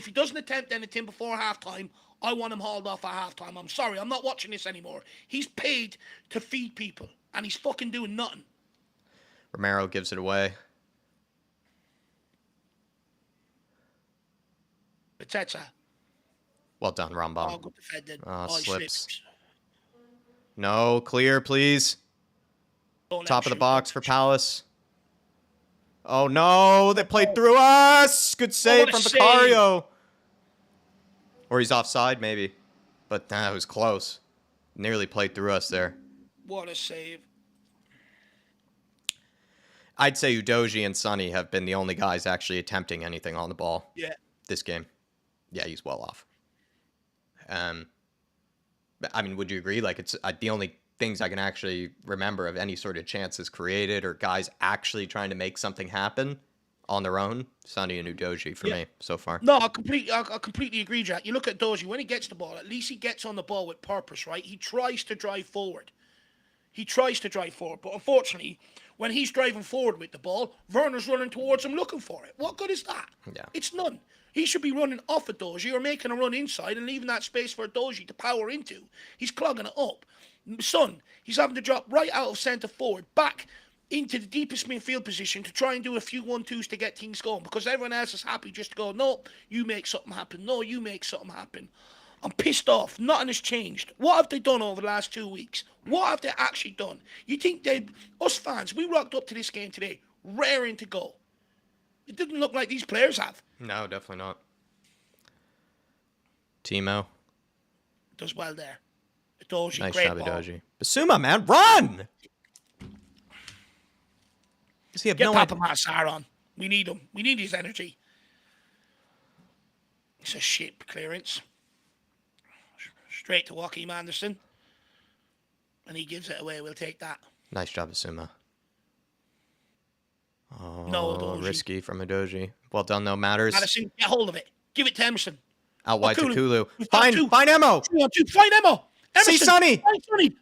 he doesn't attempt anything before halftime, I want him hauled off at halftime. I'm sorry, I'm not watching this anymore. He's paid to feed people, and he's fucking doing nothing. Romero gives it away. Patetza. Well done, Rambam. Oh, good defended. Slips. No, clear, please. Top of the box for Palace. Oh, no, they played through us. Good save from Vicario. Or he's offside, maybe. But that was close. Nearly played through us there. What a save. I'd say Udogie and Sonny have been the only guys actually attempting anything on the ball. Yeah. This game. Yeah, he's well off. I mean, would you agree? It's the only things I can actually remember of any sort of chances created or guys actually trying to make something happen on their own, Sonny and Udogie for me so far. No, I completely agree, Jack. You look at Udogie, when he gets the ball, at least he gets on the ball with purpose, right? He tries to drive forward. But unfortunately, when he's driving forward with the ball, Werner's running towards him looking for it. What good is that? Yeah. It's none. He should be running off of Udogie or making a run inside and leaving that space for Udogie to power into. He's clogging it up. Son, he's having to drop right out of centre forward, back into the deepest midfield position to try and do a few 1-2s to get things going because everyone else is happy just to go, no, you make something happen. No, you make something happen. I'm pissed off. Nothing has changed. What have they done over the last 2 weeks? What have they actually done? You think us fans, we rocked up to this game today, raring to go. It didn't look like these players have. No, definitely not. Timo. Does well there. Udogie, nice great job, ball. Udogie. Basuma, man, run! Does he have Get no Papa idea? Massar on. We need him. We need his energy. It's a shit clearance. Straight to Joachim Anderson. And he gives it away. We'll take that. Nice job, Basuma. Oh, no, Udogie. Risky from Udogie. Well done, though. Matters. Madison, get hold of it. Give it to Emerson. Out wide to Kulu. Find Emo. 2-on-2. Find Emo. Emerson. See Sonny. Find Sonny.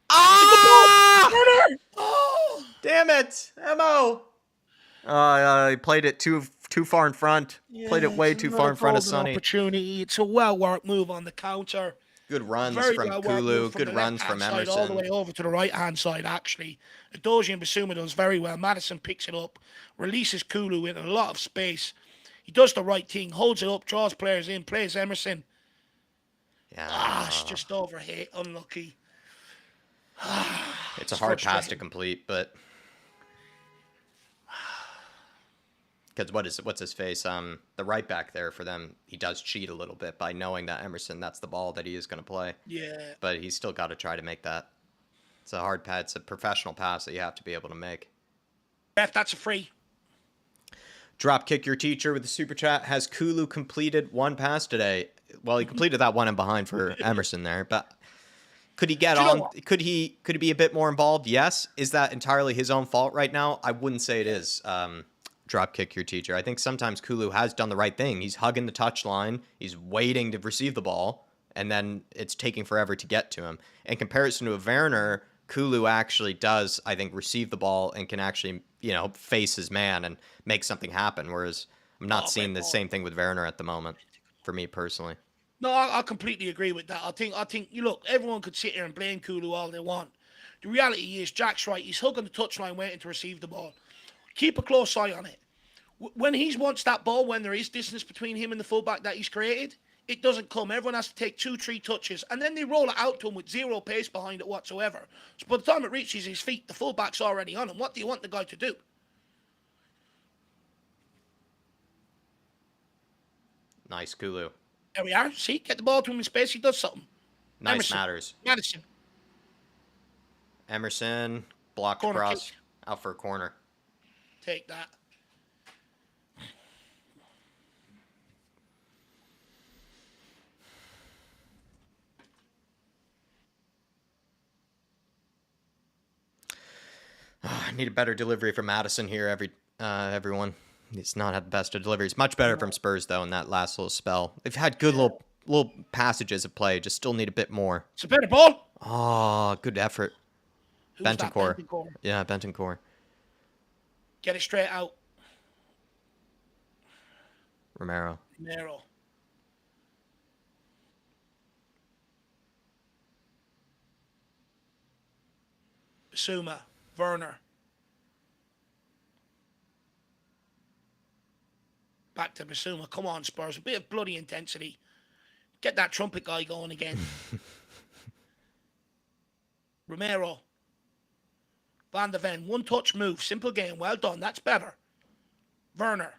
Ah! Oh! Damn it, Emo. He played it too far in front. Played it way too far in front of Sonny. Opportunity. It's a well-worked move on the counter. Good runs Very from well worked Kulu. move from Good the runs left-hand from side all the Emerson. way over to the right-hand side, actually. Doji and Basuma does very well. Madison picks it up, releases Kulu in a lot of space. He does the right thing, holds it up, draws players in, plays Emerson. It's Yeah. just overhit. Unlucky. It's a hard pass to frustrating. complete, but because what's his face? The right back there for them, he does cheat a little bit by knowing that Emerson, that's the ball that he is going to play. Yeah. But he's still got to try to make that. It's a hard pass. It's a professional pass that you have to be able to make. Ref, that's a free. Drop kick your teacher with the super chat. Has Kulu completed one pass today? Well, he completed that one in behind for Emerson there, but could he get on? Could he be a bit more involved? Yes. Is that entirely his own fault right now? I wouldn't say it is. Drop kick your teacher. I think sometimes Kulu has done the right thing. He's hugging the touchline. He's waiting to receive the ball, and then it's taking forever to get to him. In comparison to a Werner, Kulu actually does, I think, receive the ball and can actually, face his man and make something happen. Whereas I'm not seeing the same thing with Werner at the moment, for me personally. No, I completely agree with that. I think you look, everyone could sit here and blame Kulu all they want. The reality is, Jack's right. He's hugging the touchline, waiting to receive the ball. Keep a close eye on it. When he wants that ball, when there is distance between him and the fullback that he's created, it doesn't come. Everyone has to take 2-3 touches, and then they roll it out to him with zero pace behind it whatsoever. So by the time it reaches his feet, the fullback's already on him. What do you want the guy to do? Nice, Kulu. There we are. See, get the ball to him in space. He does something. Nice Matters. Emerson, blocked Corner cross, kick. out for a corner. Take that. I need a better delivery from Madison here, everyone. He's not had the best of deliveries. Much better from Spurs, though, in that last little spell. They've had good little passages of play. Just still need a bit more. It's a better ball. Oh, good effort. Who's Bentancur. Bentancur? Yeah, Bentancur. Get it straight out. Romero. Basuma. Werner. Back to Basuma. Come on, Spurs. A bit of bloody intensity. Get that trumpet guy going again. Romero. Van de Ven. One touch move. Simple game. Well done. That's better. Werner.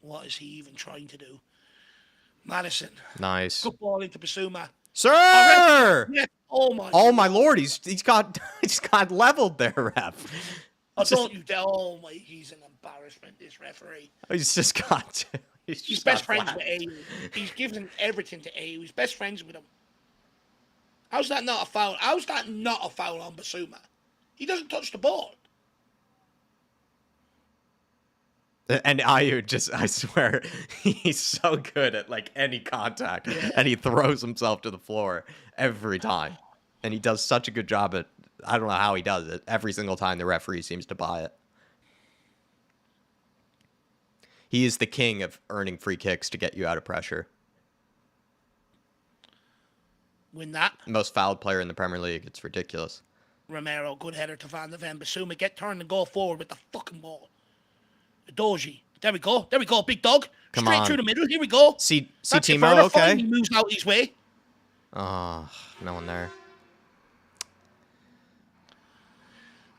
What is he even trying to do? Madison. Nice. Good ball into Basuma. Sir! Oh my Lord, he's got leveled there, ref. Oh my, he's an embarrassment, this referee. He's just got He's best friends with AU. He's given everything to AU. He's best friends with him. How's that not a foul? How's that not a foul on Basuma? He doesn't touch the ball. And Ayu I swear, he's so good at any contact, and he throws himself to the floor every time. And he does such a good job at, I don't know how he does it. Every single time the referee seems to buy it. He is the king of earning free kicks to get you out of pressure. Win that. Most fouled player in the Premier League. It's ridiculous. Romero, good header to Van de Ven. Basuma, get turned and go forward with the fucking ball. Doji. There we go. Big dog. Come Straight on. Through the middle. Here we go. See That's Timo, okay. He moves out his way. Oh, no one there.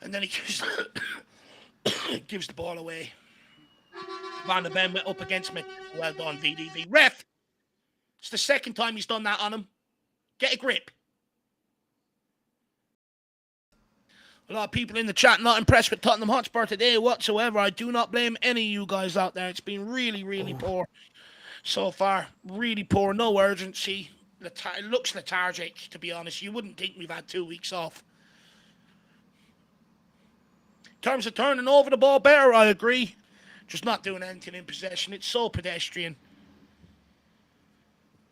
And then he gives the ball away. Van de Ven went up against me. Well done, VDV. Ref! It's the second time he's done that on him. Get a grip. A lot of people in the chat not impressed with Tottenham Hotspur today whatsoever. I do not blame any of you guys out there. It's been really, really poor so far. Really poor. No urgency. It looks lethargic, to be honest. You wouldn't think we've had 2 weeks off. In terms of turning over the ball better, I agree. Just not doing anything in possession. It's so pedestrian.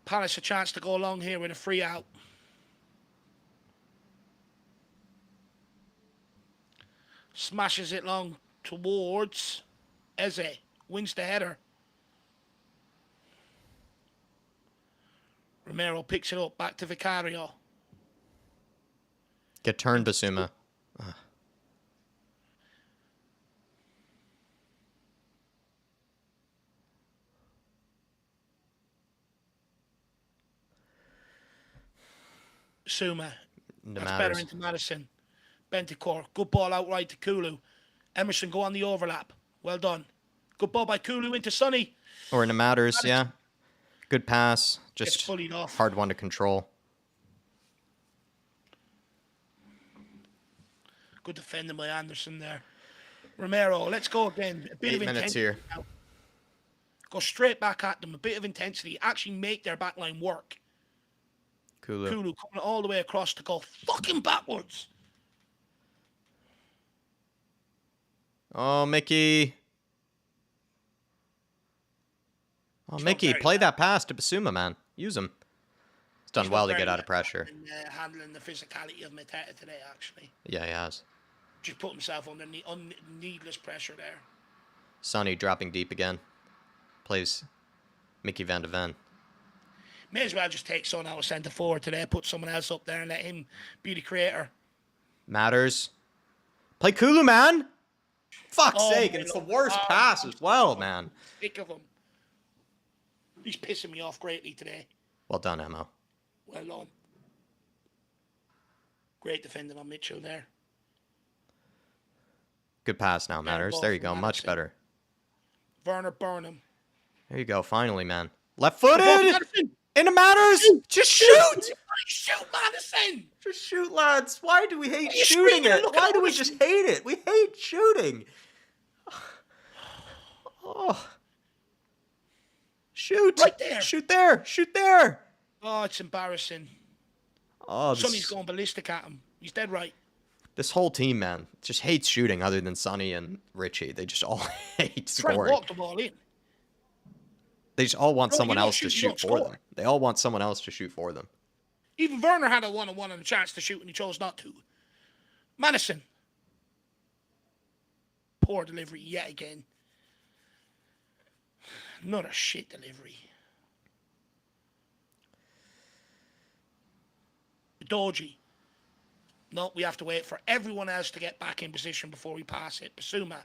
Palace a chance to go along here with a free out. Smashes it long towards Eze. Wins the header. Romero picks it up, back to Vicario. Get turned, Basuma. Basuma. No That's matters. better into Madison. Bentancur. Good ball outright to Kulu. Emerson go on the overlap. Well done. Good ball by Kulu into Sonny. Or in the matters, yeah. Good pass. Gets Just bullied off. hard one to control. Good defending by Anderson there. Romero, let's go again. A bit 8 of minutes intensity here. now. Go straight back at them. A bit of intensity. Actually make their backline work. Kulu. Kulu coming all the way across to go fucking backwards. Oh, Mickey. Oh, It's Mickey, not very play bad. that pass to Basuma, man. Use him. He's done He's well not to get very out of pressure. handling the physicality of Mateta today, actually. Yeah, he has. Just put himself under needless pressure there. Sonny dropping deep again. Plays Mickey Van de Ven. May as well just take Son out of centre forward today, put someone else up there and let him be the creator. Matters. Play Kulu, man. Fuck's Oh, sake, my and it's the Lord. worst Oh, pass as well, man. Sick of him. He's pissing me off greatly today. Well done, Emo. Well done. Great defending on Mitchell there. Good pass now, Matters. ball There you from go. Much Madison. better. Werner Burnham. There you go. Finally, man. Left Good ball, footed. Madison. Into Matters. Just shoot. Shoot, Madison. Just shoot, lads. Why do we hate you shooting screaming? it? Look Why at do we Madison. just hate it? We hate shooting. Oh. Shoot. Right there. Shoot there. Shoot there. Oh, it's embarrassing. Oh, Sonny's going ballistic at him. He's dead right. this whole team, man, just hates shooting other than Sonny and Richie. They just all hate Try and scoring. walk the ball in. They just all want No, someone you don't else to shoot, you shoot don't for score. them. They all want someone else to shoot for them. Even Werner had a one-on-one and a chance to shoot and he chose not to. Madison. Poor delivery yet again. Another shit delivery. Doji. No, we have to wait for everyone else to get back in position before we pass it. Basuma.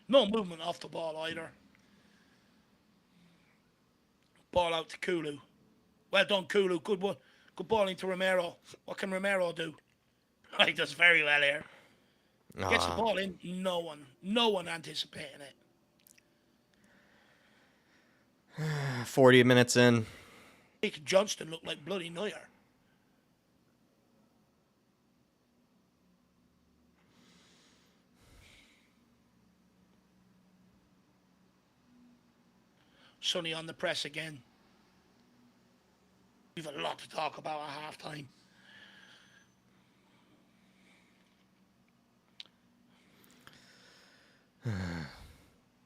No movement off the ball either. Ball out to Kulu. Well done, Kulu. Good one. Good ball into Romero. What can Romero do? He does very well here. Gets the ball in. No one anticipating it. 40 minutes in. Nick Johnston looked like bloody Neuer. Sonny on the press again. We've a lot to talk about at halftime.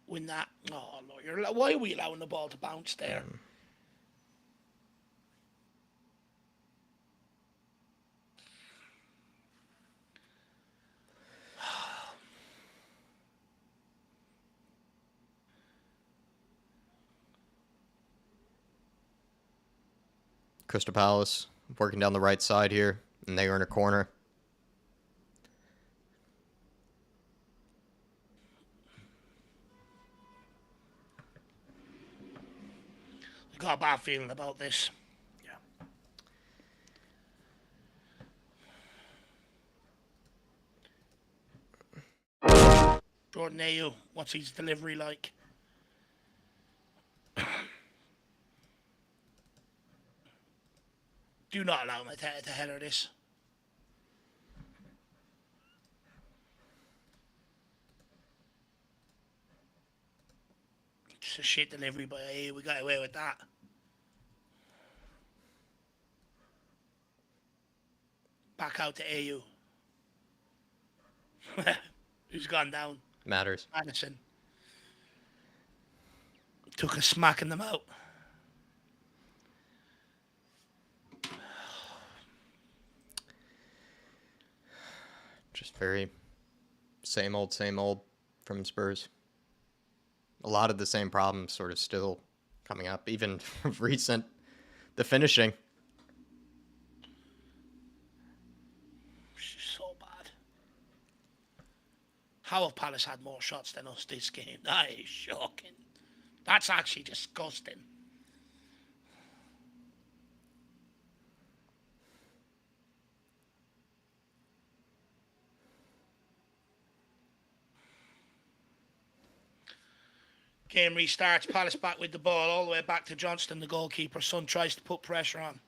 Win that. Oh, Lord. Why are we allowing the ball to bounce there? Crystal Palace working down the right side here, and they are in a corner. I got a bad feeling about this. Yeah. Jordan Ayew, what's his delivery like? Do not allow Mateta to header this. It's a shit delivery by Ayew. We got away with that. Back out to Ayew. Who's gone down? Matters. Madison. Took a smacking them out. Just very same old from Spurs. A lot of the same problems sort of still coming up, even recent. The finishing. So bad. How have Palace had more shots than us this game? That is shocking. That's actually disgusting. Game restarts. Palace back with the ball all the way back to Johnston, the goalkeeper. Son tries to put pressure on.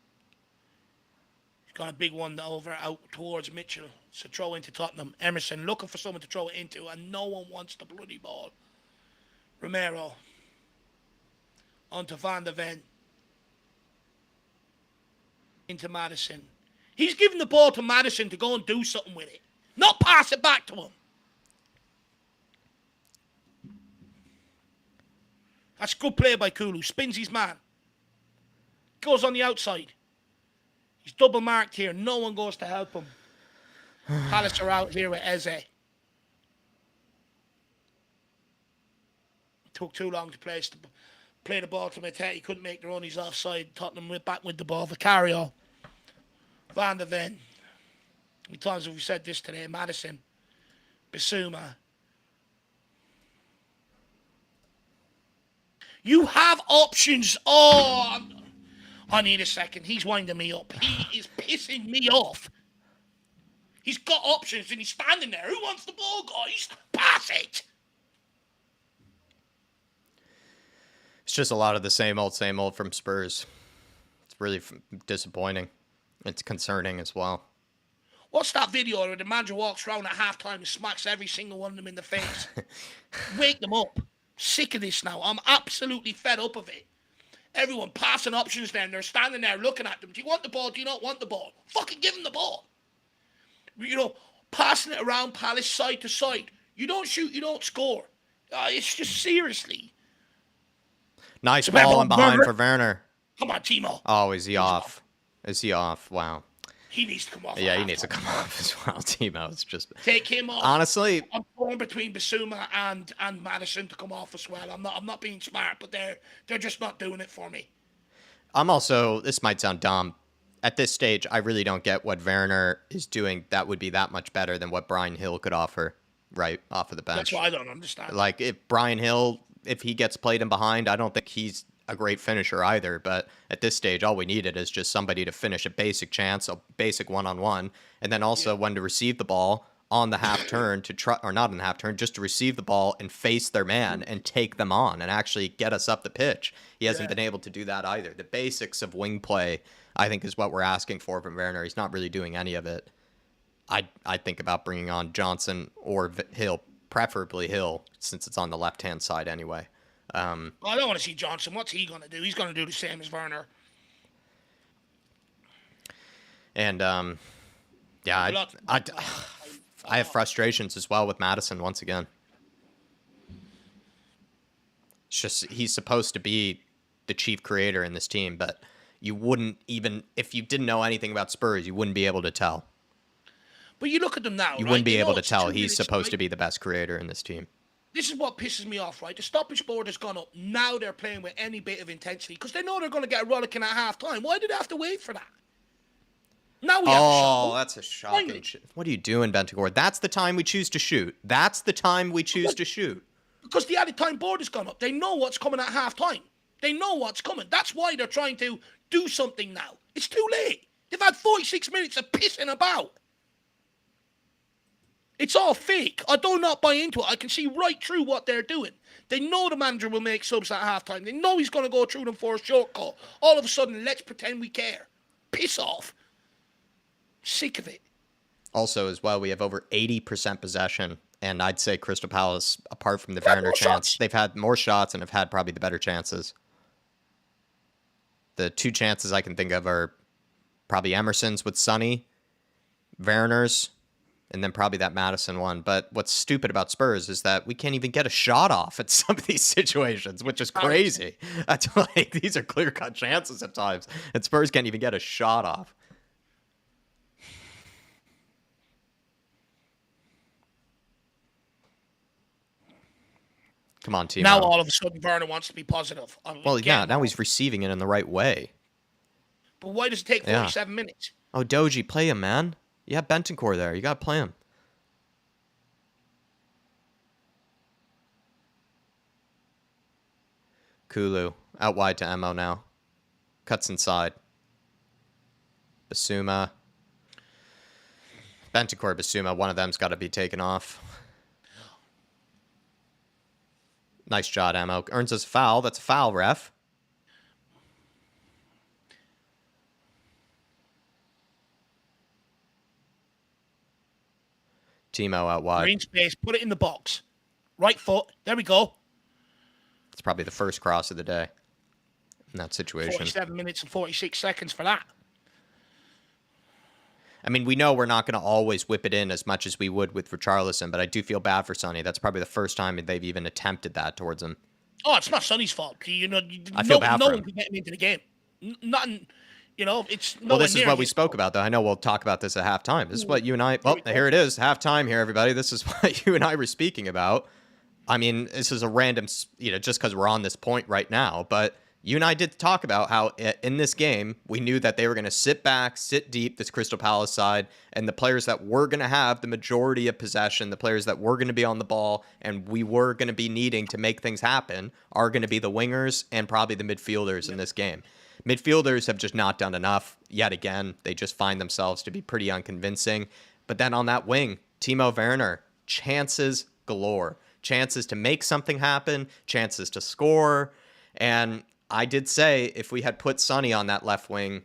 He's got a big one out towards Mitchell. It's a throw into Tottenham. Emerson looking for someone to throw it into, and no one wants the bloody ball. Romero onto Van der Ven. Into Maddison. He's giving the ball to Maddison to go and do something with it. Not pass it back to him. That's good play by Kulu. Spins his man. Goes on the outside. He's double marked here. No one goes to help him. Palace are out here with Eze. Took too long to play the ball to Matete. He couldn't make the run. He's offside. Tottenham went back with the ball. Vicario. Van der Ven. How many times have we said this today? Maddison. Bissouma. You have options. Oh, I need a second. He's winding me up. He is pissing me off. He's got options and he's standing there. Who wants the ball, guys? Pass it. It's just a lot of the same old from Spurs. It's really disappointing. It's concerning as well. What's that video where the manager walks around at halftime and smacks every single one of them in the face? Wake them up. Sick of this now. I'm absolutely fed up of it. Everyone passing options there and they're standing there looking at them. Do you want the ball? Do you not want the ball? Fucking give them the ball. You know, passing it around Palace side to side. You don't shoot, you don't score. It's just seriously. Nice ball in behind for Werner. Come on, Timo. Oh, is he off? Is he off? Wow. He needs to come off. Yeah, he needs to come off as well. Timo, it's just take him off. Honestly, I'm torn between Bissouma and Maddison to come off as well. I'm not being smart, but they're just not doing it for me. I'm also, this might sound dumb. At this stage, I really don't get what Werner is doing that would be that much better than what Brian Hill could offer right off of the bench. That's what I don't understand. Like, if Brian Hill, if he gets played in behind, I don't think he's a great finisher either. But at this stage, all we needed is just somebody to finish a basic chance, a basic one-on-one, and then also when to receive the ball on the half turn to try, or not in the half turn, just to receive the ball and face their man and take them on and actually get us up the pitch. He hasn't been able to do that either. The basics of wing play, I think, is what we're asking for from Werner. He's not really doing any of it. I'd think about bringing on Johnson or Hill, preferably Hill, since it's on the left-hand side anyway. I don't want to see Johnson. What's he going to do? He's going to do the same as Werner. And, yeah, I have frustrations as well with Maddison once again. It's just, he's supposed to be the chief creator in this team, but you wouldn't even, if you didn't know anything about Spurs, you wouldn't be able to tell. But you look at them now, you wouldn't be able to tell he's supposed to be the best creator in this team. This is what pisses me off, right? The stoppage board has gone up. Now they're playing with any bit of intensity because they know they're going to get a rollicking at half time. Why did they have to wait for that? Now we have a shot. Oh, that's a shocking shit. What are you doing, Bentancur? That's the time we choose to shoot. That's the time we choose to shoot. Because the added time board has gone up. They know what's coming at half time. They know what's coming. That's why they're trying to do something now. It's too late. They've had 46 minutes of pissing about. It's all fake. I do not buy into it. I can see right through what they're doing. They know the manager will make subs at halftime. They know he's going to go through them for a shortcut. All of a sudden, let's pretend we care. Piss off. Sick of it. Also, as well, we have over 80% possession. And I'd say Crystal Palace, apart from the Werner chance, they've had more shots and have had probably the better chances. The two chances I can think of are probably Emerson's with Sonny, Werner's, and then probably that Maddison one. But what's stupid about Spurs is that we can't even get a shot off at some of these situations, which is crazy. That's like, these are clear-cut chances at times, and Spurs can't even get a shot off. Come on, Timo. Now all of a sudden Werner wants to be positive. Well, yeah, now he's receiving it in the right way. But why does it take 47 minutes? Oh, Doji, play him, man. You have Bentancur there. You got to play him. Kulu, out wide to Emo now. Cuts inside. Basuma. Bentancur, Basuma, one of them's got to be taken off. Nice shot, Emo. Earns us a foul. That's a foul, ref. Timo out wide. Green space, put it in the box. Right foot. There we go. It's probably the first cross of the day in that situation. 47 minutes and 46 seconds for that. I mean, we know we're not going to always whip it in as much as we would with Richarlison, but I do feel bad for Sonny. That's probably the first time they've even attempted that towards him. Oh, it's not Sonny's fault. I feel bad for him. No one can get him into the game. Nothing. It's well, this is what we spoke about, though. I know we'll talk about this at halftime. This is what you and I... Well, here it is. Halftime here, everybody. This is what you and I were speaking about. I mean, this is a random... just because we're on this point right now. But you and I did talk about how in this game, we knew that they were going to sit back, sit deep, this Crystal Palace side, and the players that were going to have the majority of possession, the players that were going to be on the ball, and we were going to be needing to make things happen, are going to be the wingers and probably the midfielders in this game. Midfielders have just not done enough yet again. They just find themselves to be pretty unconvincing. But then on that wing, Timo Werner, chances galore. Chances to make something happen, chances to score. And I did say if we had put Sonny on that left wing,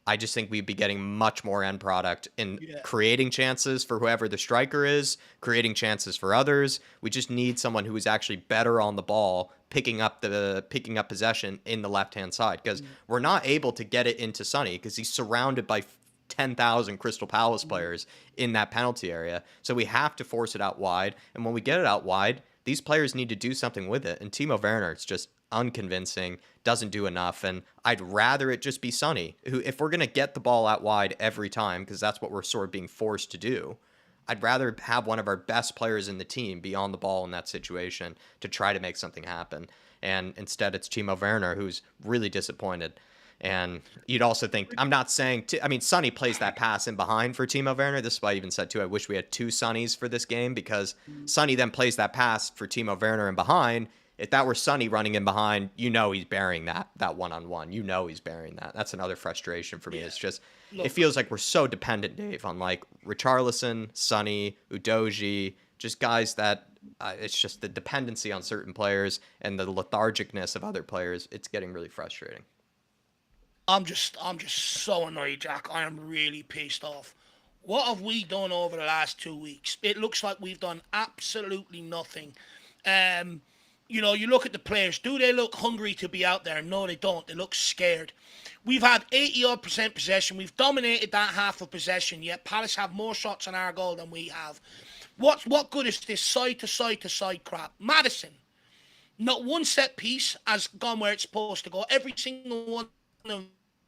I just think we'd be getting much more end product in creating chances for whoever the striker is, creating chances for others. We just need someone who is actually better on the ball, picking up possession in the left-hand side, because we're not able to get it into Sonny because he's surrounded by 10,000 Crystal Palace players in that penalty area. So we have to force it out wide. And when we get it out wide, these players need to do something with it. And Timo Werner, it's just unconvincing, doesn't do enough. And I'd rather it just be Sonny, who, if we're going to get the ball out wide every time, because that's what we're sort of being forced to do, I'd rather have one of our best players in the team be on the ball in that situation to try to make something happen. And instead, it's Timo Werner, who's really disappointed. And you'd also think, I'm not saying, Sonny plays that pass in behind for Timo Werner. This is why I even said, too, I wish we had two Sonnys for this game, because Sonny then plays that pass for Timo Werner in behind. If that were Sonny running in behind, he's bearing that one-on-one. He's bearing that. That's another frustration for me. Yeah. It's just, it feels like we're so dependent, Dave, on like Richarlison, Sonny, Udogie, just guys that it's just the dependency on certain players and the lethargicness of other players. It's getting really frustrating. I'm just so annoyed, Jack. I am really pissed off. What have we done over the last 2 weeks? It looks like we've done absolutely nothing. You look at the players. Do they look hungry to be out there? No, they don't. They look scared. We've had 80% possession. We've dominated that half of possession, yet Palace have more shots on our goal than we have. What good is this side-to-side crap? Maddison, not one set piece has gone where it's supposed to go. Every single one of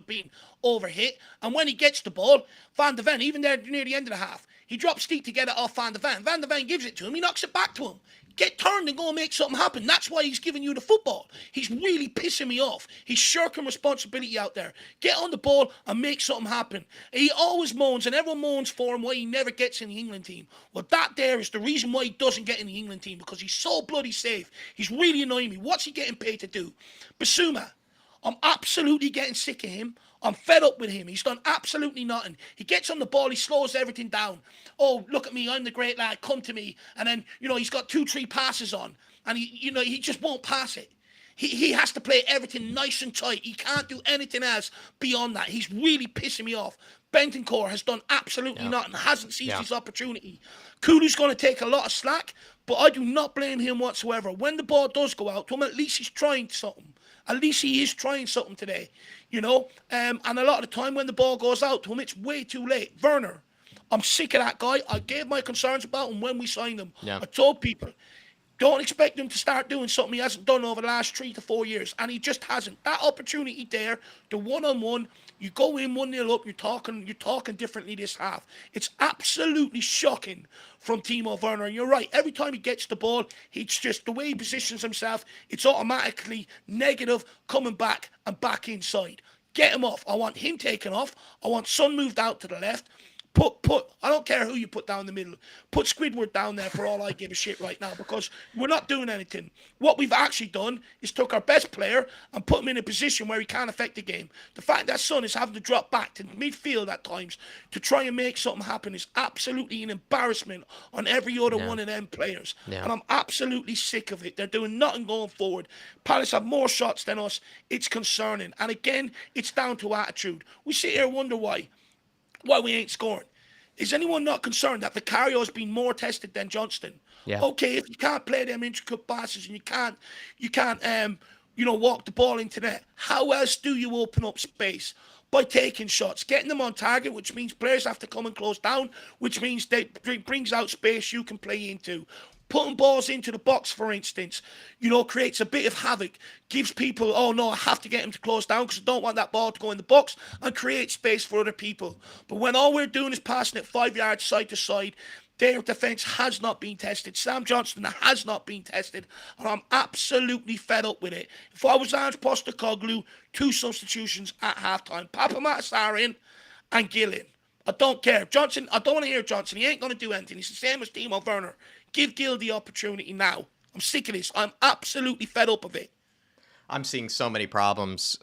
being overhit. And when he gets the ball, Van de Ven, even there near the end of the half, he drops deep to get it off Van de Ven. Van de Ven gives it to him. He knocks it back to him. Get turned and go and make something happen. That's why he's giving you the football. He's really pissing me off. He's shirking responsibility out there. Get on the ball and make something happen. He always moans, and everyone moans for him why he never gets in the England team. Well, that there is the reason why he doesn't get in the England team, because he's so bloody safe. He's really annoying me. What's he getting paid to do? Basuma, I'm absolutely getting sick of him. I'm fed up with him. He's done absolutely nothing. He gets on the ball. He slows everything down. Oh, look at me. I'm the great lad. Come to me. And then, he's got 2-3 passes on. And, he just won't pass it. He has to play everything nice and tight. He can't do anything else beyond that. He's really pissing me off. Bentancur has done absolutely nothing. Hasn't seized his opportunity. Kulu's going to take a lot of slack, but I do not blame him whatsoever. When the ball does go out to him, at least he's trying something. At least he is trying something today, and a lot of the time when the ball goes out to him, it's way too late. Werner, I'm sick of that guy. I gave my concerns about him when we signed him. Yeah. I told people, Don't expect him to start doing something he hasn't done over the last 3 to 4 years, and he just hasn't. That opportunity there, the one-on-one, you go in 1-0 up, you're talking differently this half. It's absolutely shocking from Timo Werner. And you're right. Every time he gets the ball, it's just the way he positions himself. It's automatically negative, coming back and back inside. Get him off. I want him taken off. I want Son moved out to the left. I don't care who you put down the middle. Put Squidward down there for all I give a shit right now, because we're not doing anything. What we've actually done is took our best player and put him in a position where he can't affect the game. The fact that Son is having to drop back to midfield at times to try and make something happen is absolutely an embarrassment on every other one of them players. Yeah. And I'm absolutely sick of it. They're doing nothing going forward. Palace have more shots than us. It's concerning. And again, it's down to attitude. We sit here and wonder why we ain't scoring. Is anyone not concerned that Vicario has been more tested than Johnston? Yeah. Okay, if you can't play them intricate passes and you can't walk the ball into net, how else do you open up space? By taking shots, getting them on target, which means players have to come and close down, which means they brings out space you can play into. Putting balls into the box, for instance, creates a bit of havoc. Gives people, oh no, I have to get him to close down because I don't want that ball to go in the box, and create space for other people. But when all we're doing is passing it 5 yards side to side, their defence has not been tested. Sam Johnston has not been tested, and I'm absolutely fed up with it. If I was Ange Postecoglou, 2 substitutions at halftime. Papamatar in and Gill in. I don't care. Johnson, I don't want to hear Johnson. He ain't going to do anything. He's the same as Timo Werner. Give Gill the opportunity now. I'm sick of this. I'm absolutely fed up of it. I'm seeing so many problems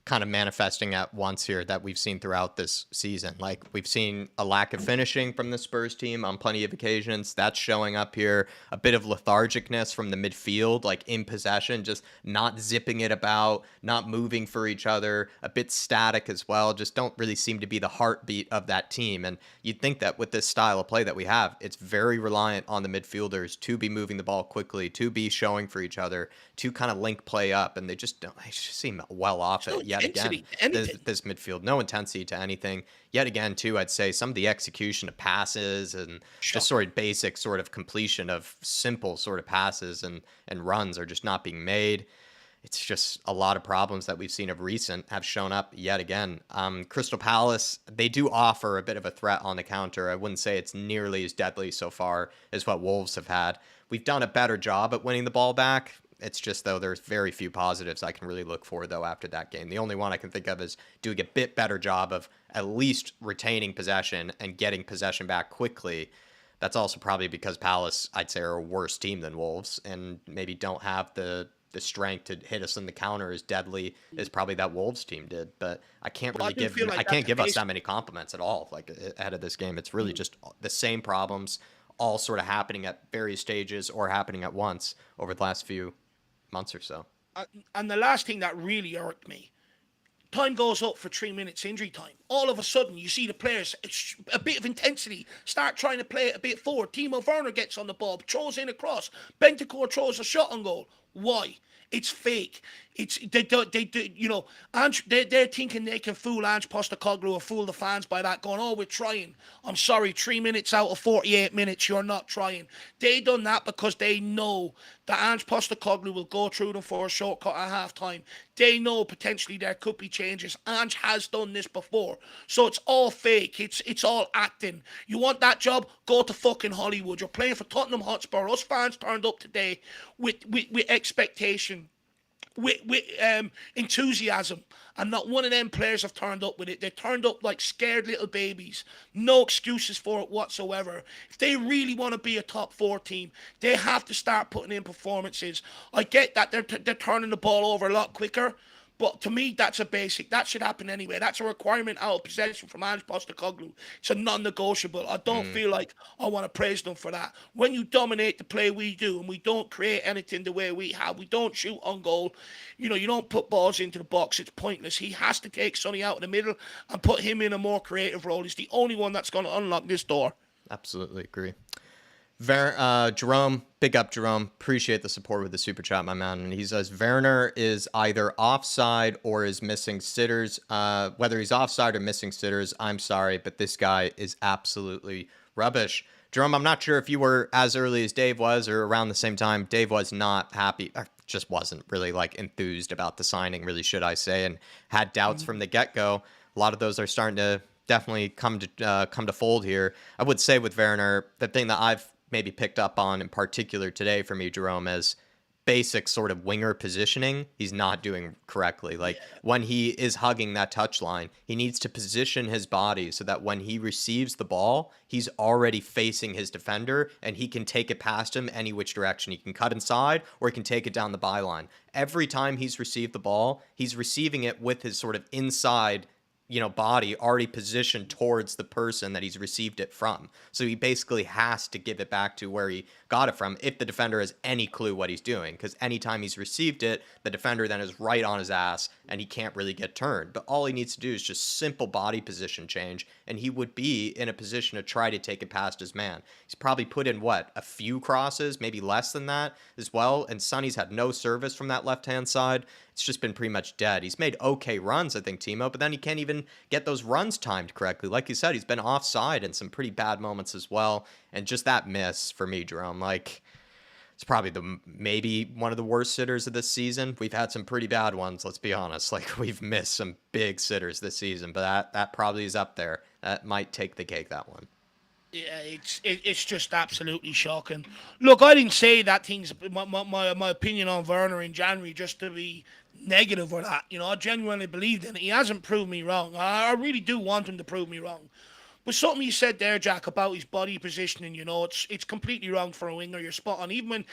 kind of manifesting at once here that we've seen throughout this season. Like, we've seen a lack of finishing from the Spurs team on plenty of occasions. That's showing up here. A bit of lethargicness from the midfield, like in possession, just not zipping it about, not moving for each other, a bit static as well. Just don't really seem to be the heartbeat of that team. And you'd think that with this style of play that we have, it's very reliant on the midfielders to be moving the ball quickly, to be showing for each other, to kind of link play up. And they just seem well off it yet again. This midfield, no intensity to anything. Yet again, too, I'd say some of the execution of passes and just sort of basic sort of completion of simple sort of passes and runs are just not being made. It's just a lot of problems that we've seen of recent have shown up yet again. Crystal Palace, they do offer a bit of a threat on the counter. I wouldn't say it's nearly as deadly so far as what Wolves have had. We've done a better job at winning the ball back. It's just, though, there's very few positives I can really look for, though, after that game. The only one I can think of is doing a bit better job of at least retaining possession and getting possession back quickly. That's also probably because Palace, I'd say, are a worse team than Wolves and maybe don't have the strength to hit us in the counter as deadly as probably that Wolves team did. But I can't really give us that many compliments at all, like, ahead of this game. It's really just the same problems, all sort of happening at various stages or happening at once over the last few months or so. And the last thing that really irked me, time goes up for 3 minutes injury time. All of a sudden, you see the players, a bit of intensity, start trying to play it a bit forward. Timo Werner gets on the ball, throws in a cross. Bentancur throws a shot on goal. Why? It's fake. It's they're thinking they can fool Ange Postecoglou or fool the fans by that, going, oh, we're trying. I'm sorry, 3 minutes out of 48 minutes, you're not trying. They done that because they know that Ange Postecoglou will go through them for a shortcut at half-time. They know potentially there could be changes. Ange has done this before. So it's all fake. It's all acting. You want that job? Go to fucking Hollywood. You're playing for Tottenham Hotspur. Us fans turned up today with expectation, with enthusiasm, and not one of them players have turned up with it. They turned up like scared little babies. No excuses for it whatsoever. If they really want to be a top 4 team, they have to start putting in performances. I get that they're turning the ball over a lot quicker, but to me, that's a basic. That should happen anyway. That's a requirement out of possession from Ange Postecoglou. It's a non-negotiable. I don't feel like I want to praise them for that. When you dominate the play we do and we don't create anything the way we have, we don't shoot on goal, you don't put balls into the box, it's pointless. He has to take Sonny out in the middle and put him in a more creative role. He's the only one that's going to unlock this door. Absolutely agree. Jerome, big up Jerome. Appreciate the support with the super chat, my man. And he says Werner is either offside or is missing sitters. Whether he's offside or missing sitters, I'm sorry, but this guy is absolutely rubbish. Jerome, I'm not sure if you were as early as Dave was or around the same time. Dave was not happy, just wasn't really like enthused about the signing, really, should I say, and had doubts from the get-go. A lot of those are starting to definitely come to fold here. I would say with Werner, the thing that I've maybe picked up on in particular today for me, Jerome, is basic sort of winger positioning he's not doing correctly. Like when he is hugging that touchline, he needs to position his body so that when he receives the ball, he's already facing his defender and he can take it past him any which direction. He can cut inside or he can take it down the byline. Every time he's received the ball, he's receiving it with his sort of inside body already positioned towards the person that he's received it from. So he basically has to give it back to where he got it from if the defender has any clue what he's doing. Because anytime he's received it, the defender then is right on his ass and he can't really get turned. But all he needs to do is just simple body position change and he would be in a position to try to take it past his man. He's probably put in, a few crosses, maybe less than that as well. And Sonny's had no service from that left-hand side. It's just been pretty much dead. He's made okay runs, I think, Timo, but then he can't even get those runs timed correctly. Like you said, he's been offside in some pretty bad moments as well. And just that miss for me, Jerome, it's probably maybe one of the worst sitters of this season. We've had some pretty bad ones, let's be honest. We've missed some big sitters this season, but that probably is up there. That might take the cake, that one. Yeah, it's just absolutely shocking. Look, I didn't say that thing's my opinion on Werner in January just to be negative or that. I genuinely believed in it. He hasn't proved me wrong. I really do want him to prove me wrong. But something you said there, Jack, about his body positioning, it's completely wrong for a winger. You're spot on. Even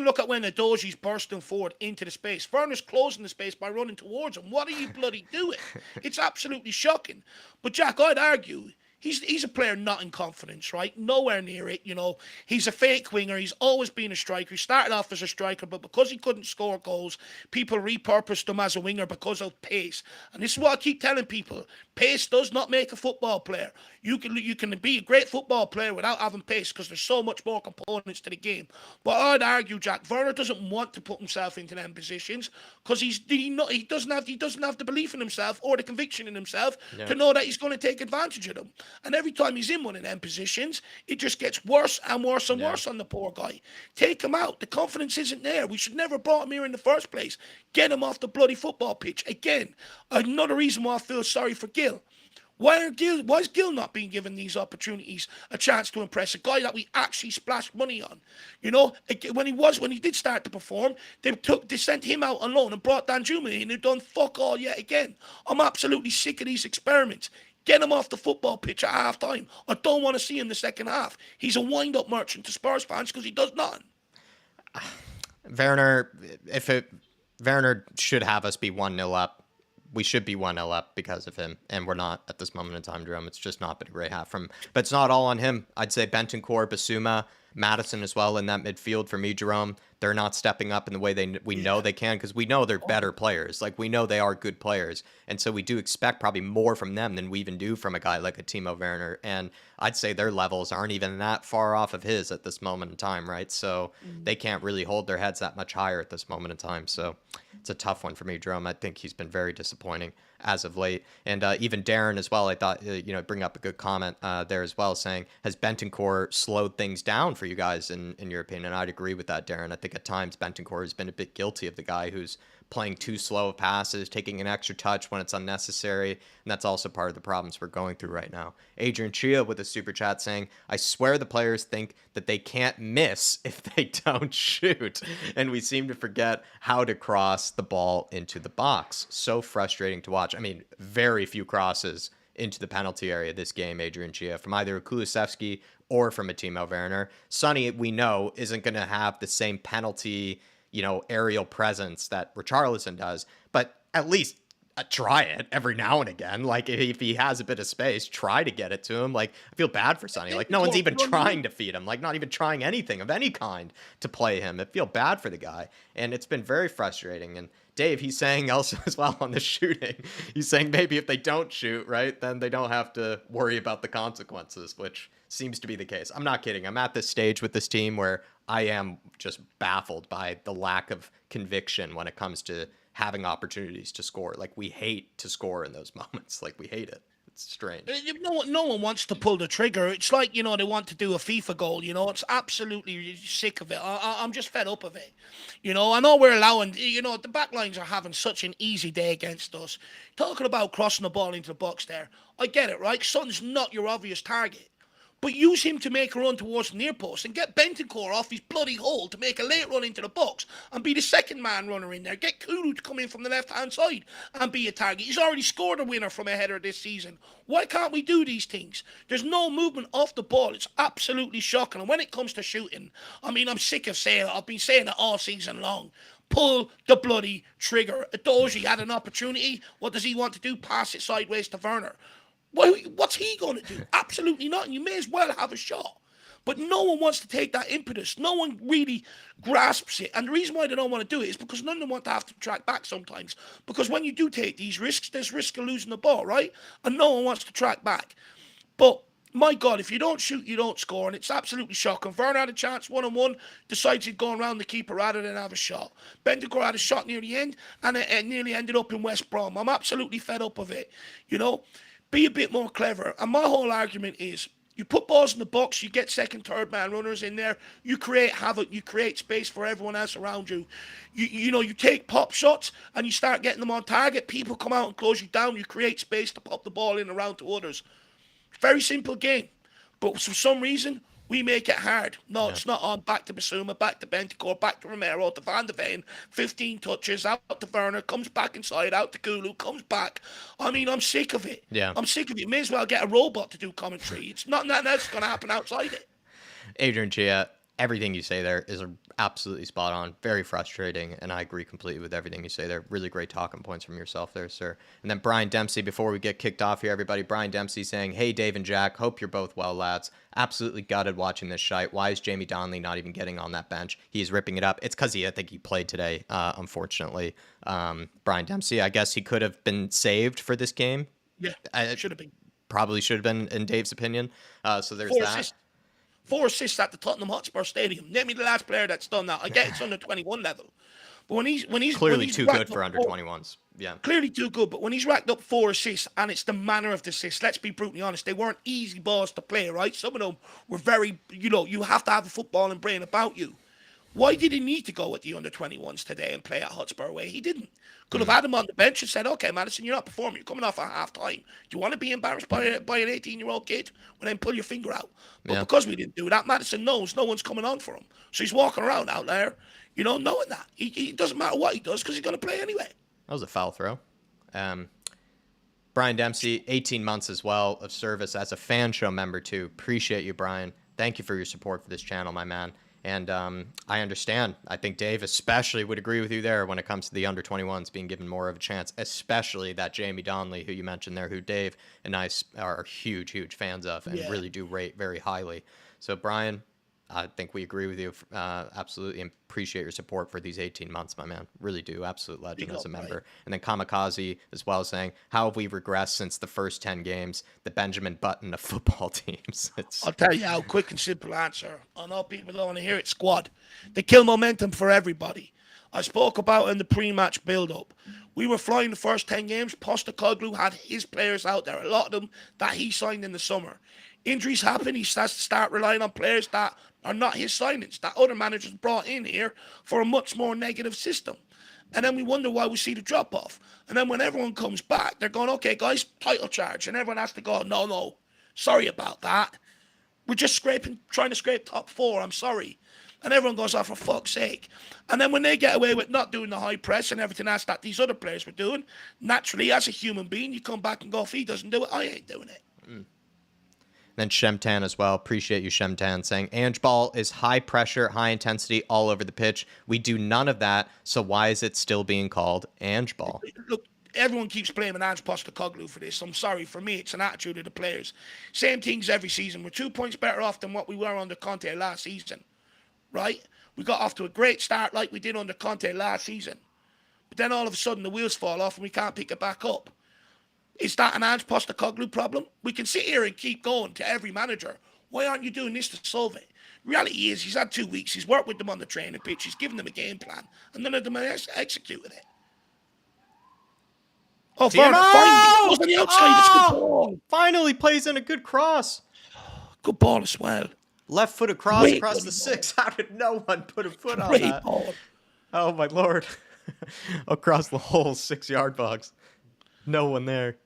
look at when Adoji's bursting forward into the space. Werner's closing the space by running towards him. What are you bloody doing? It's absolutely shocking. But Jack, I'd argue he's a player not in confidence, right? Nowhere near it, He's a fake winger. He's always been a striker. He started off as a striker, but because he couldn't score goals, people repurposed him as a winger because of pace. And this is what I keep telling people. Pace does not make a football player. You can be a great football player without having pace because there's so much more components to the game. But I'd argue, Jack, Werner doesn't want to put himself into them positions because he doesn't have the belief in himself or the conviction in himself to know that he's going to take advantage of them. And every time he's in one of them positions, it just gets worse and worse and worse on the poor guy. Take him out. The confidence isn't there. We should never have brought him here in the first place. Get him off the bloody football pitch. Again, another reason why I feel sorry for Gil. Why is Gil not being given these opportunities, a chance to impress a guy that we actually splashed money on? When he did start to perform, they sent him out on loan and brought Dan Juma in, who'd done fuck all yet again. I'm absolutely sick of these experiments. Get him off the football pitch at half time. I don't want to see him the second half. He's a wind-up merchant to Spurs fans because he does nothing. Werner should have us be 1-0 up. We should be 1-0 up because of him, and we're not at this moment in time, Jerome. It's just not been a great half from him. But it's not all on him. I'd say Bentancur, Basuma, Madison as well in that midfield for me, Jerome. They're not stepping up in the way we know they can because we know they're better players. We know they are good players. And so we do expect probably more from them than we even do from a guy like a Timo Werner. And I'd say their levels aren't even that far off of his at this moment in time, right? So they can't really hold their heads that much higher at this moment in time. So it's a tough one for me, Jerome. I think he's been very disappointing as of late. And even Darren as well, I thought, bring up a good comment there as well, saying, has Bentancur slowed things down for you guys in your opinion? I'd agree with that, Darren. I think at times Bentancur has been a bit guilty of the guy who's playing too slow of passes, taking an extra touch when it's unnecessary, and that's also part of the problems we're going through right now. Adrian Chia with a super chat saying, I swear the players think that they can't miss if they don't shoot, and we seem to forget how to cross the ball into the box. So frustrating to watch. I mean, very few crosses into the penalty area this game, Adrian Chia, from either Kulusevski or from a Timo Werner. Sonny, we know, isn't going to have the same penalty aerial presence that Richarlison does, but at least try it every now and again. If he has a bit of space, try to get it to him. I feel bad for Sonny. No one's even trying to feed him, not even trying anything of any kind to play him. I feel bad for the guy, and it's been very frustrating. And Dave, he's saying also as well on the shooting, he's saying maybe if they don't shoot, right, then they don't have to worry about the consequences, which seems to be the case. I'm not kidding. I'm at this stage with this team where I am just baffled by the lack of conviction when it comes to having opportunities to score. We hate to score in those moments. We hate it. strange. No one wants to pull the trigger. It's like, they want to do a FIFA goal. It's absolutely sick of it. I'm just fed up of it. I know we're allowing, the back lines are having such an easy day against us. Talking about crossing the ball into the box there. I get it, right? Son's not your obvious target. But use him to make a run towards the near post and get Bentancur off his bloody hole to make a late run into the box and be the second man runner in there. Get Kulu to come in from the left-hand side and be a target. He's already scored a winner from a header this season. Why can't we do these things? There's no movement off the ball. It's absolutely shocking. And when it comes to shooting, I'm sick of saying it. I've been saying it all season long. Pull the bloody trigger. Adoji had an opportunity. What does he want to do? Pass it sideways to Werner. What's he going to do? Absolutely nothing. You may as well have a shot. But no one wants to take that impetus. No one really grasps it. And the reason why they don't want to do it is because none of them want to have to track back sometimes. Because when you do take these risks, there's risk of losing the ball, right? And no one wants to track back. But my God, if you don't shoot, you don't score. And it's absolutely shocking. Werner had a chance, 1-on-1, decides he'd go around the keeper rather than have a shot. Bentancur had a shot near the end, and it nearly ended up in West Brom. I'm absolutely fed up of it, Be a bit more clever. And my whole argument is, you put balls in the box, you get second, third man runners in there, you create havoc, you create space for everyone else around you. You take pop shots and you start getting them on target, people come out and close you down, you create space to pop the ball in around to others. Very simple game. But for some reason, we make it hard. No, It's not on. Back to Basuma, back to Bentancur, back to Romero, to Van de Ven. 15 touches, out to Werner, comes back inside, out to Kulu, comes back. I'm sick of it. Yeah. I'm sick of it. May as well get a robot to do commentary. It's not nothing else going to happen outside it. Adrian Chia, everything you say there is absolutely spot on. Very frustrating, and I agree completely with everything you say there. Really great talking points from yourself there, sir. And then Brian Dempsey, before we get kicked off here, everybody, Brian Dempsey saying, "Hey, Dave and Jack, hope you're both well, lads. Absolutely gutted watching this shite. Why is Jamie Donnelly not even getting on that bench? He's ripping it up." It's because I think he played today, unfortunately. Brian Dempsey, I guess he could have been saved for this game. Yeah, should have been. Probably should have been, in Dave's opinion. So there's that. 4 assists at the Tottenham Hotspur Stadium. Name me the last player that's done that. I get it's under 21 level. But when he's clearly too good for under 21s. Yeah. Clearly too good, but when he's racked up 4 assists, and it's the manner of the assists, let's be brutally honest, they weren't easy balls to play, right? Some of them were very, you have to have a footballing brain about you. Why did he need to go with the under 21s today and play at Hotspur away? He didn't. Could have had him on the bench and said, "Okay, Madison, you're not performing. You're coming off at half time. Do you want to be embarrassed by an 18-year-old kid? Well, then pull your finger out." But because we didn't do that, Madison knows no one's coming on for him. So he's walking around out there, knowing that. He doesn't matter what he does because he's going to play anyway. That was a foul throw. Brian Dempsey, 18 months as well of service as a fan show member too. Appreciate you, Brian. Thank you for your support for this channel, my man. And I understand. I think Dave especially would agree with you there when it comes to the under 21s being given more of a chance, especially that Jamie Donnelly, who you mentioned there, who Dave and I are huge, huge fans of and really do rate very highly. So, Brian, I think we agree with you absolutely and appreciate your support for these 18 months, my man. Really do. Absolute legend as a member. Right. And then Kamikaze as well saying, "How have we regressed since the first 10 games? The Benjamin Button of football teams." I'll tell you how quick and simple answer. I know people don't want to hear it. Squad. They kill momentum for everybody. I spoke about in the pre-match build-up. We were flying the first 10 games. Postecoglou had his players out there, a lot of them that he signed in the summer. Injuries happen. He has to start relying on players that are not his signings, that other managers brought in here for a much more negative system. And then we wonder why we see the drop-off. And then when everyone comes back, they're going, "Okay, guys, title charge." And everyone has to go, no, sorry about that. We're just trying to scrape top 4. I'm sorry. And everyone goes, "Oh, for fuck's sake." And then when they get away with not doing the high press and everything else that these other players were doing, naturally, as a human being, you come back and go, "If he doesn't do it, I ain't doing it." Then Shemtan as well. Appreciate you, Shemtan, saying Ange ball is high pressure, high intensity all over the pitch. We do none of that, so why is it still being called Ange ball? Look, everyone keeps blaming Ange Postecoglou for this. I'm sorry, for me, it's an attitude of the players. Same things every season. We're 2 points better off than what we were under Conte last season, right? We got off to a great start like we did under Conte last season. But then all of a sudden the wheels fall off and we can't pick it back up. Is that an Ange Postecoglou problem? We can sit here and keep going to every manager. Why aren't you doing this to solve it? Reality is, he's had 2 weeks. He's worked with them on the training pitch. He's given them a game plan. And none of them have executed it. Oh, Werner, goes on the outside. It's a good ball. Finally plays in a good cross. Good ball as well. Left foot across Great the bloody 6. How did no one put a foot on Great that? ball. Oh, my Lord. Across the whole 6-yard box. No one there.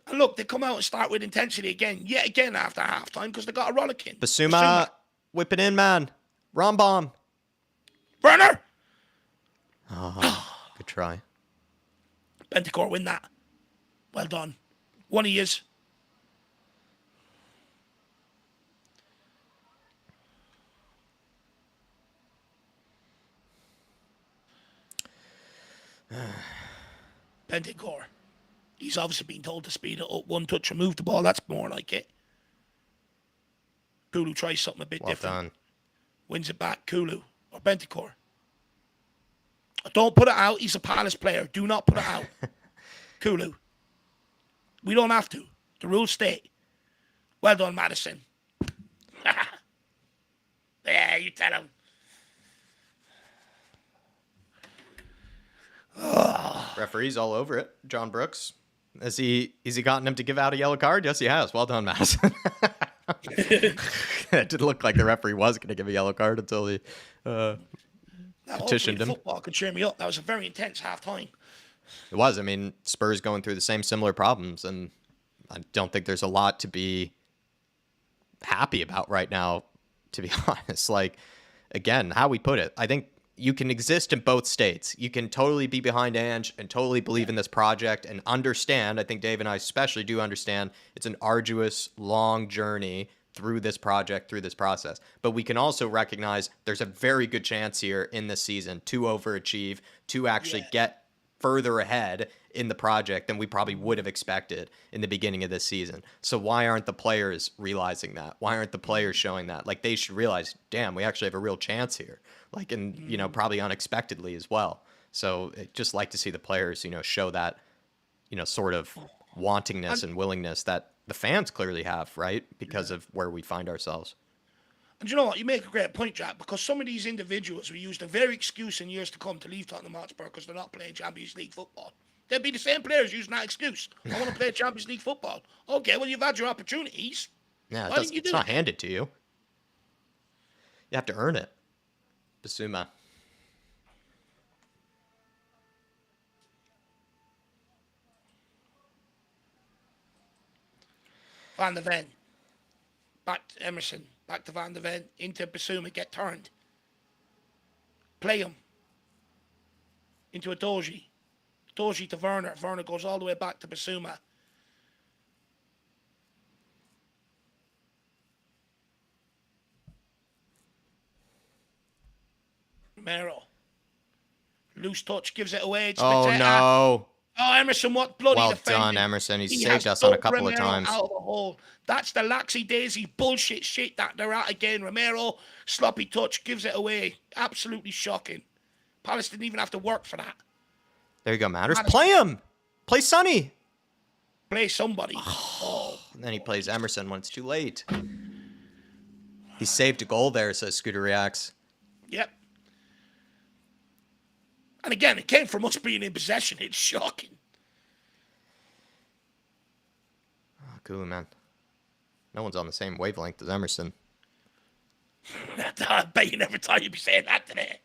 And look, they come out and start with intensity yet again after halftime because they got a rollicking. Basuma, whip it in, man. Rombomb. Werner. Oh, good try. Bentancur win that. Well done. One of yous. Bentancur. He's obviously been told to speed it up. One touch, remove the ball. That's more like it. Kulu tries something a bit different. Done. Wins it back. Kulu or Bentancur. Don't put it out. He's a Palace player. Do not put it out. Kulu. We don't have to. The rules state. Well done, Madison. Yeah, you tell him. Referee's all over it. John Brooks. Has he gotten him to give out a yellow card? Yes, he has. Well done, Madison. It didn't look like the referee was going to give a yellow card until he petitioned him. Football could cheer me up. That was a very intense halftime. It was. I mean, Spurs going through the same similar problems, and I don't think there's a lot to be happy about right now, to be honest. Like, again, how we put it, I think you can exist in both states. You can totally be behind Ange and totally believe in this project and understand. I think Dave and I especially do understand it's an arduous, long journey through this project, through this process. But we can also recognize there's a very good chance here in this season to overachieve, to actually get further ahead in the project than we probably would have expected in the beginning of this season. So why aren't the players realizing that? Why aren't the players showing that? Like, they should realize, damn, we actually have a real chance here. Like, and, you know, probably unexpectedly as well. So I'd just like to see the players, you know, show that, you know, sort of wantingness and willingness that the fans clearly have, right? Because of where we find ourselves. And you know what? You make a great point, Jack, because some of these individuals will use the very excuse in years to come to leave Tottenham Hotspur because they're not playing Champions League football. They'll be the same players using that excuse. I want to play Champions League football. Okay, well, you've had your opportunities. Yeah, Why didn't you do it's not it? handed to you. You have to earn it. Basuma. Van der Ven. Back to Emerson. Back to Van der Ven. Into Basuma. Get turned. Play him. Into a Doji. Doji to Werner. Werner goes all the way back to Basuma. Romero. Loose touch. Gives it away. It's Oh, Mateta. no. Oh, Emerson, what bloody Well defending. done, Emerson. He's He saved has us on a dug couple of Romero times. out of the hole. That's the laxy-daisy bullshit shit that they're at again. Romero, sloppy touch, gives it away. Absolutely shocking. Palace didn't even have to work for that. There you go, Matters. Play him. Play Sonny. Play somebody. Oh. And then he plays Emerson when it's too late. He saved a goal there, says Scooter Reacts. Yep. And again, it came from us being in possession. It's shocking. Oh, cool, man. No one's on the same wavelength as Emerson. I bet you never thought you'd be saying that today.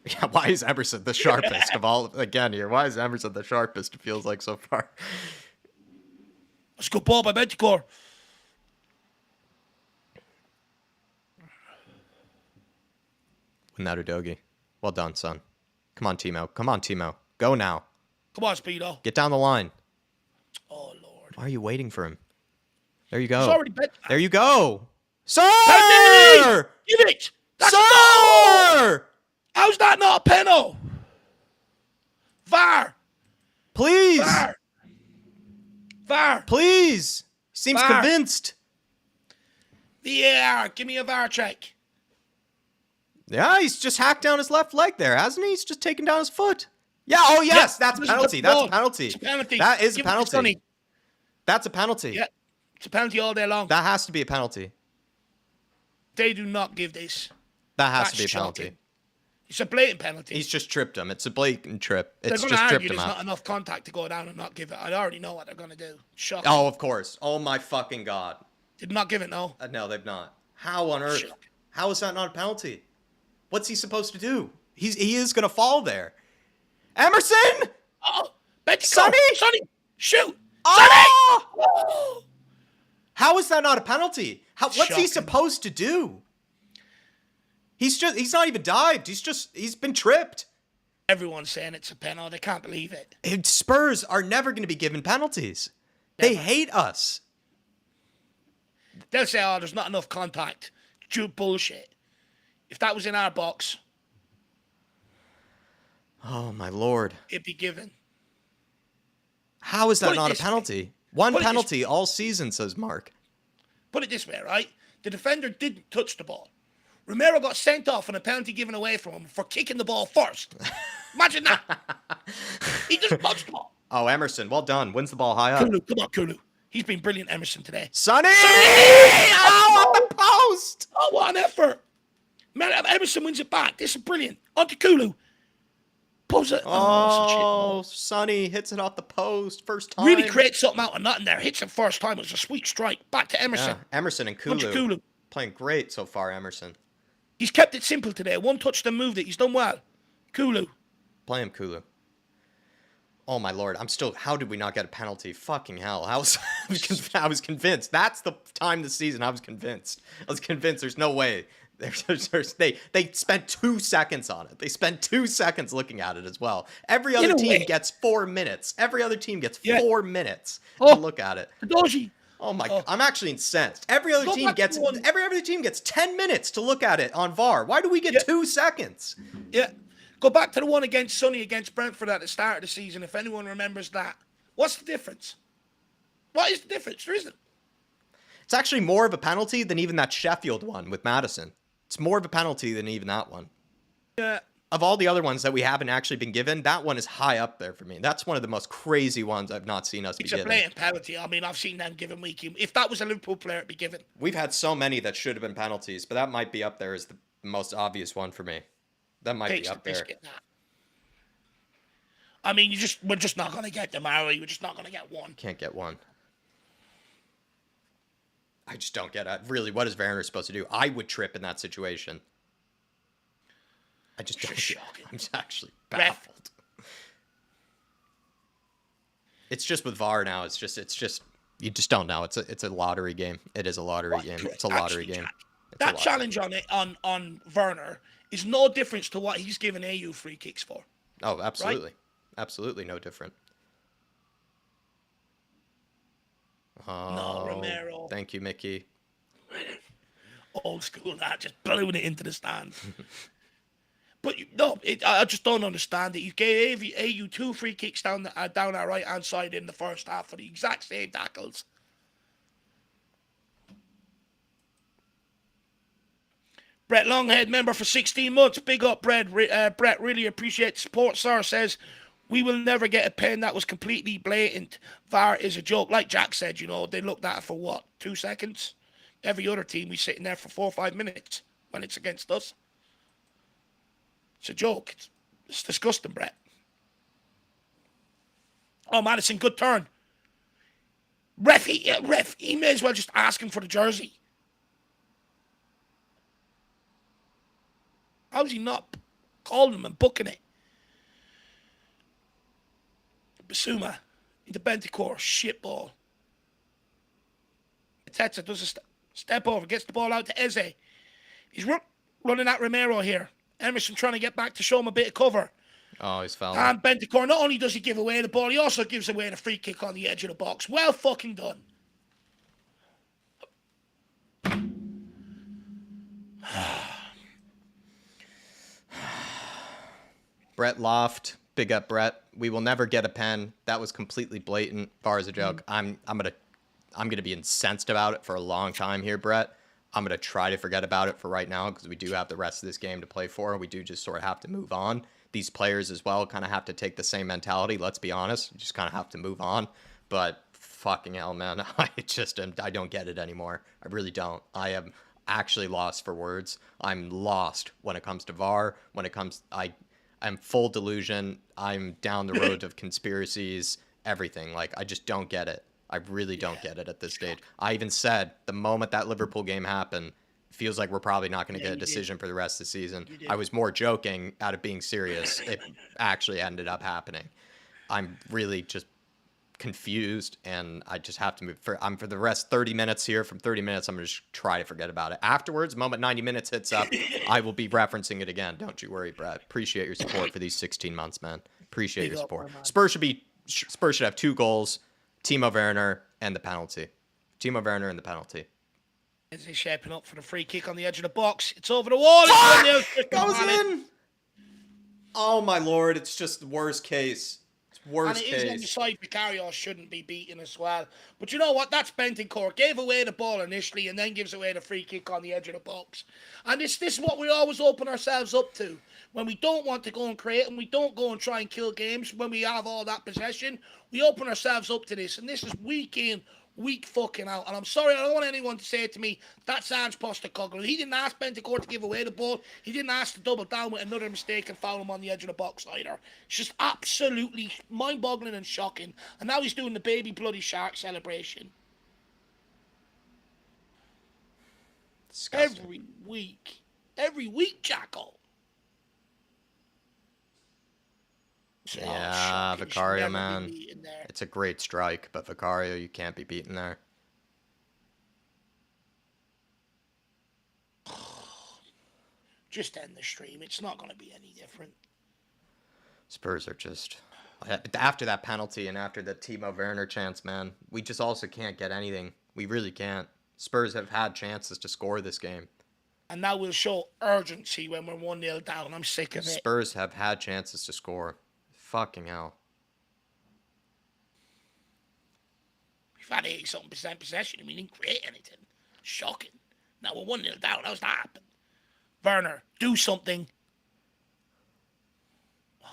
Yeah, why is Emerson the sharpest of all? Again, here, why is Emerson the sharpest? It feels like so far. That's a good ball by Bentancur. Win that Udogi. Well done, son. Come on, Timo. Come on, Timo. Go now. Come on, Speedo. Get down the line. Oh, Lord. Why are you waiting for him? There you go. He's already bet. There you go. Sir! Penalty! Give it! That's a goal! Sir! How's that not a penalty? VAR! Please! VAR! VAR! Please! He seems VAR. convinced. VAR! Give me a VAR check. Yeah, he's just hacked down his left leg there, hasn't he? He's just taken down his foot. Yeah, oh yes, that's a penalty. That's a penalty. It's a penalty. That is a Give it to penalty. Sonny. That's a penalty. Yeah, it's a penalty all day long. That has to be a penalty. They do not give this. That has That's to be a penalty. shocking. It's a blatant penalty. He's just tripped him. It's a blatant trip. They're It's going to just tripped argue him there's out. not enough contact to go down and not give it. I already know what they're going to do. Shocking. Oh, of course. Oh my fucking God. Did not give it, no. No, they've not. How on earth? Shocking. How is that not a penalty? What's he supposed to do? He is gonna fall there. Emerson! Oh, Betty, Sonny! Shoot! Oh! Sonny! How is that not a penalty? What's he Shocking. supposed to do? He's not even dived. He's been tripped. Everyone's saying it's a penalty. They can't believe it. And Spurs are never going to be given penalties. They hate us. They'll say, oh, there's not enough contact. Bullshit. If that was in our box, Oh my Lord. it'd be given. How is that Put it not a this way. penalty? One Put it this penalty all season, says Mark. Put it this way, right? The defender didn't touch the ball. Romero got sent off and a penalty given away from him for kicking the ball first. Imagine that. He just touched the ball. Oh, Emerson, well done. Wins the ball high up. Kulu, come on, Kulu. He's been brilliant, Emerson, today. Sonny! Oh, at the post! Oh, what an effort. Man, Emerson wins it back. This is brilliant. On to Kulu. Pulls it. Oh, Sonny hits it off the post. First time. Really creates something out of nothing there. Hits it first time. It was a sweet strike. Back to Emerson. Yeah, Emerson and On to Kulu. Kulu. Playing great so far, Emerson. He's kept it simple today. One touch, then moved it. He's done well. Kulu. Play him, Kulu. Oh, my Lord. How did we not get a penalty? Fucking hell. I was convinced. That's the time this season I was convinced. There's no way. They spent 2 seconds on it. They spent 2 seconds looking at it as well. Every other team gets 4 minutes. Every other team gets 4 minutes to look at it. Kadoji. Oh my! I'm actually incensed. Every other team gets 10 minutes to look at it on VAR. Why do we get 2 seconds? Yeah. Go back to the one against Sonny against Brentford at the start of the season, if anyone remembers that. What's the difference? What is the difference? There isn't. It's actually more of a penalty than even that Sheffield one with Madison. It's more of a penalty than even that one. Yeah. Of all the other ones that we haven't actually been given, that one is high up there for me. That's one of the most crazy ones I've not seen us be given. It's a blatant penalty. I mean, I've seen them given week. If that was a Liverpool player, it'd be given. We've had so many that should have been penalties, but that might be up there as the most obvious one for me. That might be up there. I mean, we're just not going to get them, are we? We're just not going to get one. Can't get one. I just don't get it. Really, what is Werner supposed to do? I would trip in that situation. I just don't get it. I'm actually baffled. It's just with VAR now. It's just you just don't know. It's a lottery game. It is a lottery game. It's a lottery game. That challenge on Werner is no difference to what he's given AU free kicks for. Oh, absolutely. Right? Absolutely no different. No, Romero. Thank you, Mickey. Old school, that just blew it into the stands. But I just don't understand it. You gave AU 2 free kicks down our right hand side in the first half for the exact same tackles. Brett Longhead, member for 16 months. Big up, Brett. Brett, really appreciate the support, sir. Says, we will never get a pen. That was completely blatant. VAR is a joke. Like Jack said, they looked at it for what, 2 seconds? Every other team, we sitting there for 4 or 5 minutes when it's against us. It's a joke. It's disgusting, Brett. Oh, Madison, good turn. Ref, he may as well just ask him for the jersey. How's he not calling him and booking it? Basuma into Bentancur, shit ball. Tetsa does a step over, gets the ball out to Eze. He's running at Romero here. Emerson trying to get back to show him a bit of cover. Oh, he's fouling. And Bentancur, not only does he give away the ball, he also gives away the free kick on the edge of the box. Well fucking done. Brett Loft, big up Brett. We will never get a pen. That was completely blatant. VAR is a joke. I'm gonna be incensed about it for a long time here, Brett. I'm gonna try to forget about it for right now because we do have the rest of this game to play for. We do just sort of have to move on. These players as well kind of have to take the same mentality. Let's be honest. You just kind of have to move on. But fucking hell, man, I don't get it anymore. I really don't. actually lost for words. I'm lost when it comes to VAR. When it comes, I'm full delusion. I'm down the road of conspiracies, everything. Like, I just don't get it. I really don't get it at this stage. I even said the moment that Liverpool game happened, feels like we're probably not going to get a decision for the rest of the season. I was more joking out of being serious. It actually ended up happening. I'm really just confused, and I just have to move. For the rest 30 minutes here. From 30 minutes, I'm going to just try to forget about it. Afterwards, the moment 90 minutes hits up, I will be referencing it again. Don't you worry, Brad. Appreciate your support for these 16 months, man. Appreciate your support. Spurs should have 2 goals. Timo Werner and the penalty. Timo Werner and the penalty. Is he shaping up for the free kick on the edge of the box? It's over the wall. It goes in. Oh my lord! It's just the worst case. It's worst case. And it is on the side. Vicario shouldn't be beaten as well. But you know what? That's Bentancur. Gave away the ball initially and then gives away the free kick on the edge of the box. And this is what we always open ourselves up to. When we don't want to go and create and we don't go and try and kill games, when we have all that possession, we open ourselves up to this. And this is week in, week fucking out. And I'm sorry, I don't want anyone to say to me, that's Ange Postecoglou. He didn't ask Bentancur to give away the ball. He didn't ask to double down with another mistake and foul him on the edge of the box either. It's just absolutely mind-boggling and shocking. And now he's doing the baby bloody shark celebration. Disgusting. Every week, Jacko. Yeah, Vicario, man. It's a great strike, but Vicario, you can't be beaten there. Just end the stream. It's not going to be any different. Spurs are just... After that penalty and after the Timo Werner chance, man, we just also can't get anything. We really can't. Spurs have had chances to score this game. And now we'll show urgency when we're 1-0 down. I'm sick of it. Spurs have had chances to score. Fucking hell. We've had 80-something% possession and we didn't create anything. Shocking. Now we're 1-0 down. How's that happen? Werner, do something. Oh.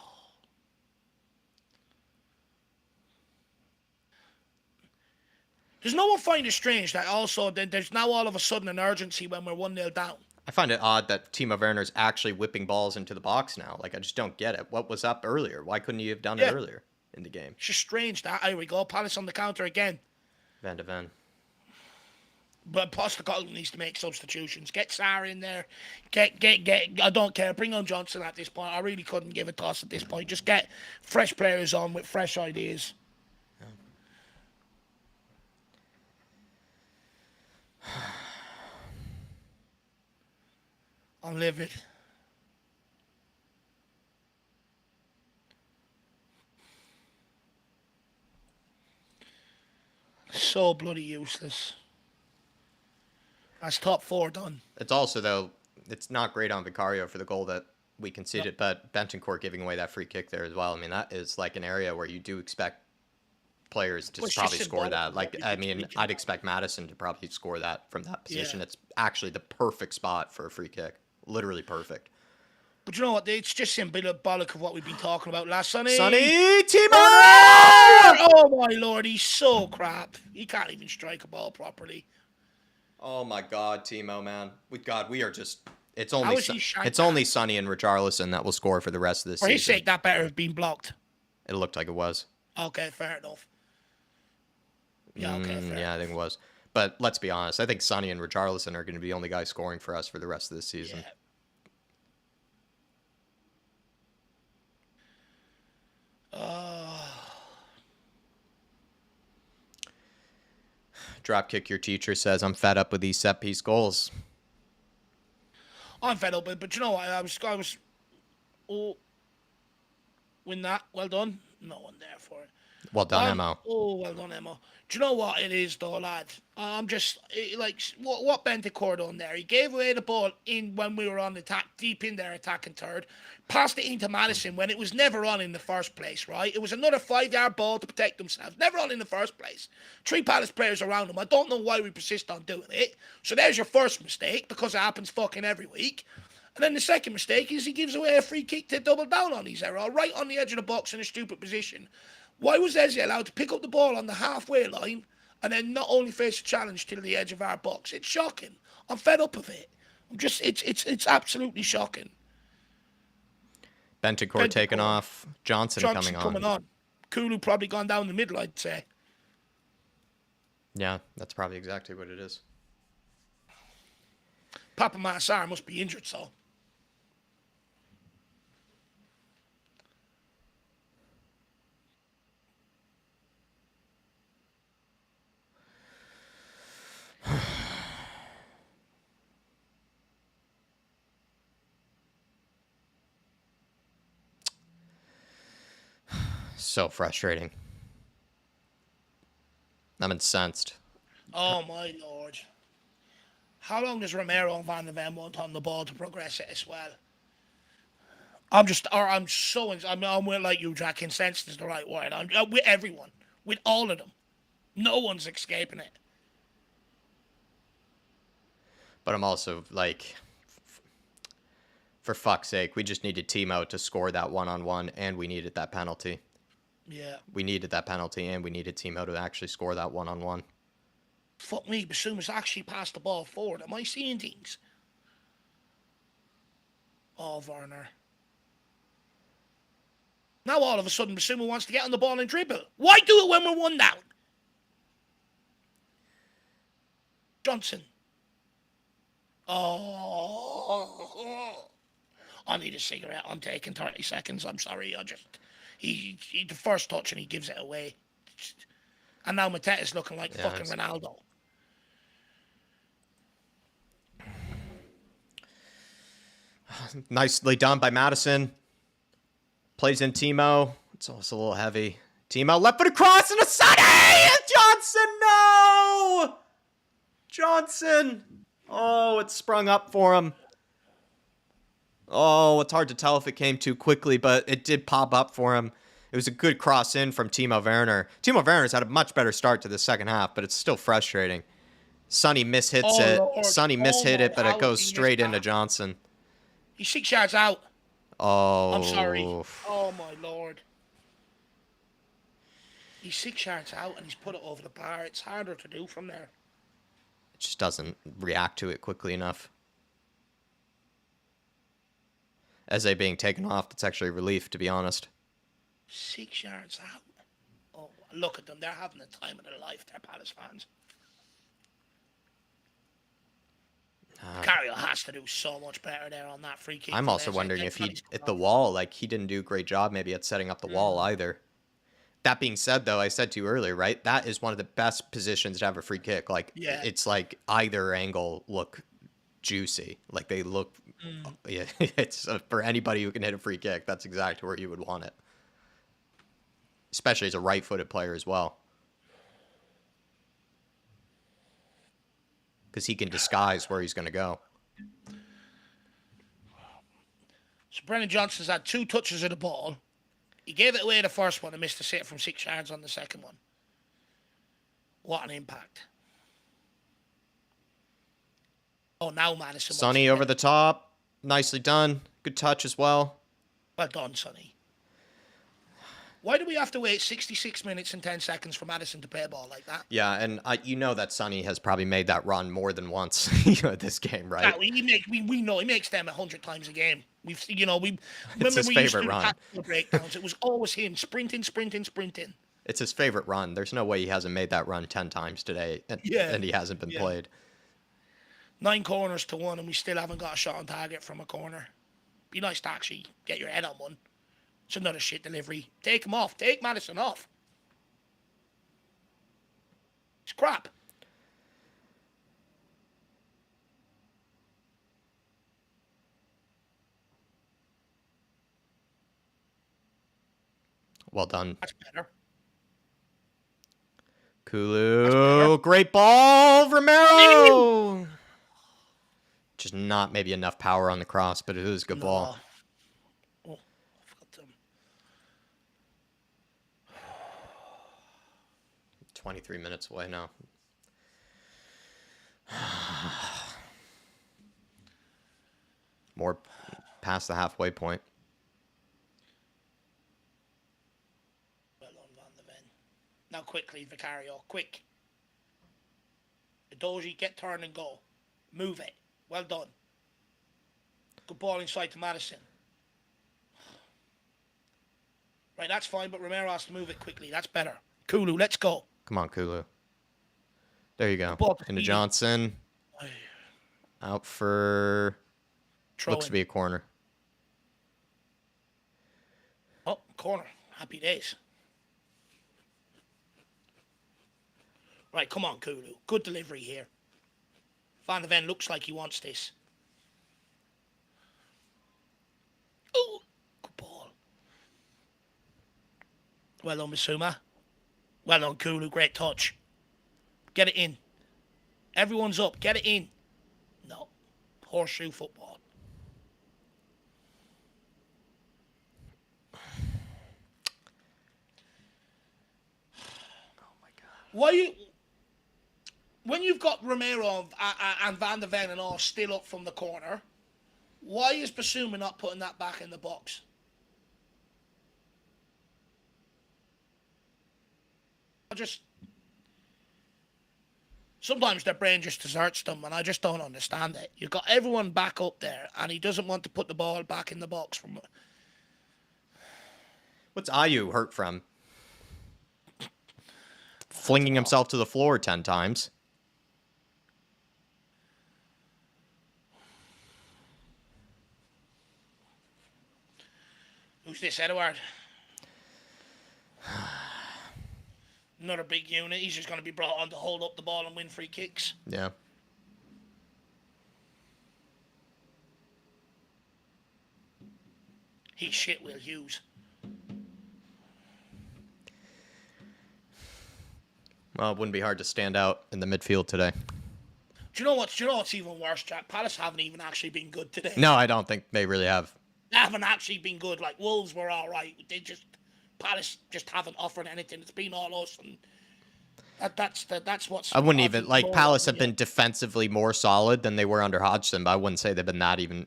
Does no one find it strange that also there's now all of a sudden an urgency when we're 1-0 down? I find it odd that Timo Werner's actually whipping balls into the box now. Like, I just don't get it. What was up earlier? Why couldn't he have done it earlier in the game? It's just strange that. Here we go. Palace on the counter again. Van de Ven. But Postecoglou needs to make substitutions. Get Sarr in there. Get. I don't care. Bring on Johnson at this point. I really couldn't give a toss at this point. Just get fresh players on with fresh ideas. I'm livid. So bloody useless. That's top 4 done. It's also, though, it's not great on Vicario for the goal that we conceded, but Bentancur giving away that free kick there as well. I mean, that is like an area where you do expect players to probably score that. Like, I mean, I'd expect Madison to probably score that from that position. Yeah. It's actually the perfect spot for a free kick. Literally perfect. But you know what? It's just symbolic of what we've been talking about last Sunday. Timo! Oh my lord, he's so crap. He can't even strike a ball properly. Oh my god, Timo, man. We are just... It's only Sonny and Richarlison that will score for the rest of the season. For his sake, that better have been blocked. It looked like it was. Okay, fair enough. Yeah, okay, fair enough. I think it was. But let's be honest. I think Sonny and Richarlison are going to be the only guys scoring for us for the rest of the season. Yeah. Dropkick your teacher says, I'm fed up with these set-piece goals. I'm fed up with it, but you know what? I was win that. Well done. No one there for it. Well done, Emo. Oh, well done, Emo. Do you know what it is, though, lad? I'm just, like, what Bentancur done there? He gave away the ball in when we were on attack, deep in their attacking third, passed it into Madison when it was never on in the first place, right? It was another 5-yard ball to protect themselves. Never on in the first place. 3 Palace players around him. I don't know why we persist on doing it. So there's your first mistake, because it happens fucking every week. And then the second mistake is he gives away a free kick to double down on his error, right on the edge of the box in a stupid position. Why was Eze allowed to pick up the ball on the halfway line and then not only face a challenge till the edge of our box. It's shocking. I'm fed up of it. It's absolutely shocking. Bentancur taken off. Johnson coming on. Kulu probably gone down the middle, I'd say. Yeah, that's probably exactly what it is. Papa Massar must be injured, so. So frustrating. I'm incensed. Oh, my Lord. How long does Romero and Van de Ven want on the ball to progress it as well? I'm with like you, Jack. Incensed is the right word. I'm with everyone. With all of them. No one's escaping it. But I'm also like, for fuck's sake, we just needed Timo to score that one-on-one, and we needed that penalty. Yeah. We needed that penalty, and we needed Timo to actually score that one-on-one. Fuck me, Basuma's actually passed the ball forward. Am I seeing things? Oh, Werner. Now all of a sudden, Basuma wants to get on the ball and dribble. Why do it when we're 1 down? Johnson. Oh. I need a cigarette. I'm taking 30 seconds. I'm sorry. He the first touch and he gives it away. And now Mateta's looking like fucking Ronaldo. Nicely done by Madison. Plays in Timo. It's also a little heavy. Timo left foot across and a Sonny! Johnson, no! Johnson. Oh, it sprung up for him. Oh, it's hard to tell if it came too quickly, but it did pop up for him. It was a good cross in from Timo Werner. Timo Werner's had a much better start to the second half, but it's still frustrating. Sonny mishits it. Lord. Sonny mishit it, but it goes straight into Johnson. He's 6 yards out. Oh. I'm sorry. Oh, my Lord. He's 6 yards out and he's put it over the bar. It's harder to do from there. It just doesn't react to it quickly enough. As they being taken off, that's actually a relief, to be honest. 6 yards out. Oh, look at them. They're having the time of their life. They're Palace fans. Vicario has to do so much better there on that free kick. I'm also wondering if he at the wall, like he didn't do a great job maybe at setting up the wall either. That being said, though, I said to you earlier, right? That is one of the best positions to have a free kick. Like, it's like either angle look juicy. Like they look, yeah. It's for anybody who can hit a free kick. That's exactly where you would want it, especially as a right-footed player as well, because he can disguise where he's going to go. So Brennan Johnson's had 2 touches of the ball. He gave it away the first one and missed a set from 6 yards on the second one. What an impact. Oh, now Madison. Sonny over the top. Nicely done. Good touch as well. Well done, Sonny. Why do we have to wait 66 minutes and 10 seconds for Madison to play a ball like that? Yeah, and you know that Sonny has probably made that run more than once this game, right? Yeah, we know he makes them 100 times a game. It's his favorite run. Breakdowns. It was always him sprinting. It's his favorite run. There's no way he hasn't made that run 10 times today, and he hasn't been played. 9 corners to 1, and we still haven't got a shot on target from a corner. Be nice to actually get your head on one. It's another shit delivery. Take him off. Take Madison off. It's crap. Well done. That's better. Kulu. Great ball. Romero. Just not maybe enough power on the cross, but it was a good ball. Oh, I forgot them. 23 minutes away now. More past the halfway point. Well on Van de Ven. Now quickly, Vicario. Quick. Doji, get turn and go. Move it. Well done. Good ball inside to Madison. Right, that's fine, but Romero has to move it quickly. That's better. Kulu, let's go. Come on, Kulu. There you go. Good ball to Into Speedy. Johnson. Out for... Looks to be a corner. Oh, corner. Happy days. Right, come on, Kulu. Good delivery here. Van de Ven looks like he wants this. Oh, good ball. Well done, Missouma. Well done, Kulu. Great touch. Get it in. Everyone's up. Get it in. No. Horseshoe football. Oh, my God. Why you... When you've got Romero and Van de Ven and all still up from the corner, why is Basuma not putting that back in the box? Sometimes their brain just deserts them, and I just don't understand it. You've got everyone back up there, and he doesn't want to put the ball back in the box. What's Ayew hurt from? Flinging himself to the floor 10 times. Who's this, Edward? Another big unit. He's just going to be brought on to hold up the ball and win free kicks. Yeah. He's shit, Will Hughes. Well, it wouldn't be hard to stand out in the midfield today. Do you know what's even worse, Jack? Palace haven't even actually been good today. No, I don't think they really have. They haven't actually been good. Like, Wolves were all right. Palace just haven't offered anything. It's been all us, and that's what's... I wouldn't even, like, Palace have been defensively more solid than they were under Hodgson, but I wouldn't say they've been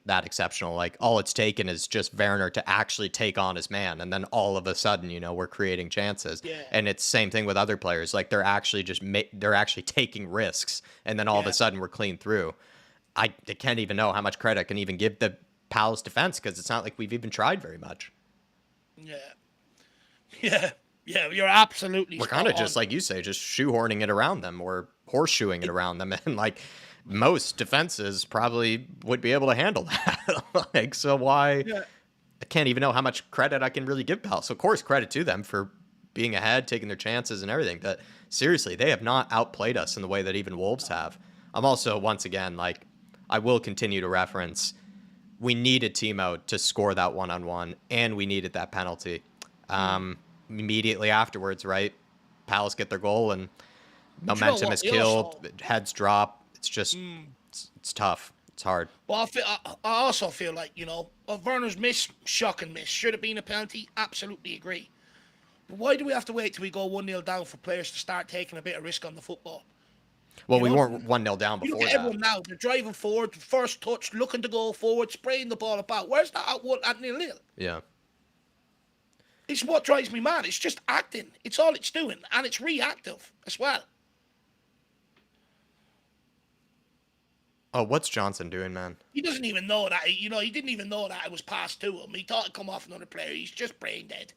that exceptional. Like, all it's taken is just Werner to actually take on his man, and then all of a sudden, we're creating chances. Yeah. And it's same thing with other players. Like, they're actually they're actually taking risks, and then all of a sudden we're clean through. I can't even know how much credit I can even give the Palace defense, because it's not like we've even tried very much. Yeah, you're absolutely... We're kind of just, like you say, just shoehorning it around them or horseshoeing it around them. And, like, most defenses probably would be able to handle that. So why... Yeah. I can't even know how much credit I can really give Palace. So, of course, credit to them for being ahead, taking their chances and everything. But, seriously, they have not outplayed us in the way that even Wolves have. I'm also, once again, like, I will continue to reference... We needed Timo to score that one-on-one, and we needed that penalty. Immediately afterwards, right? Palace get their goal, and momentum is killed. Heads drop. It's just, it's tough. It's hard. Well, I also feel like, Werner's shocking miss. Should have been a penalty. Absolutely agree. But why do we have to wait till we go 1-0 down for players to start taking a bit of risk on the football? Well, we weren't 1-0 down before that. Everyone now, they're driving forward, first touch, looking to go forward, spraying the ball about. Where's that at 0-0? Yeah. It's what drives me mad. It's just acting. It's all it's doing. And it's reactive as well. Oh, what's Johnson doing, man? He doesn't even know that. He didn't even know that it was passed to him. He thought it'd come off another player. He's just brain dead.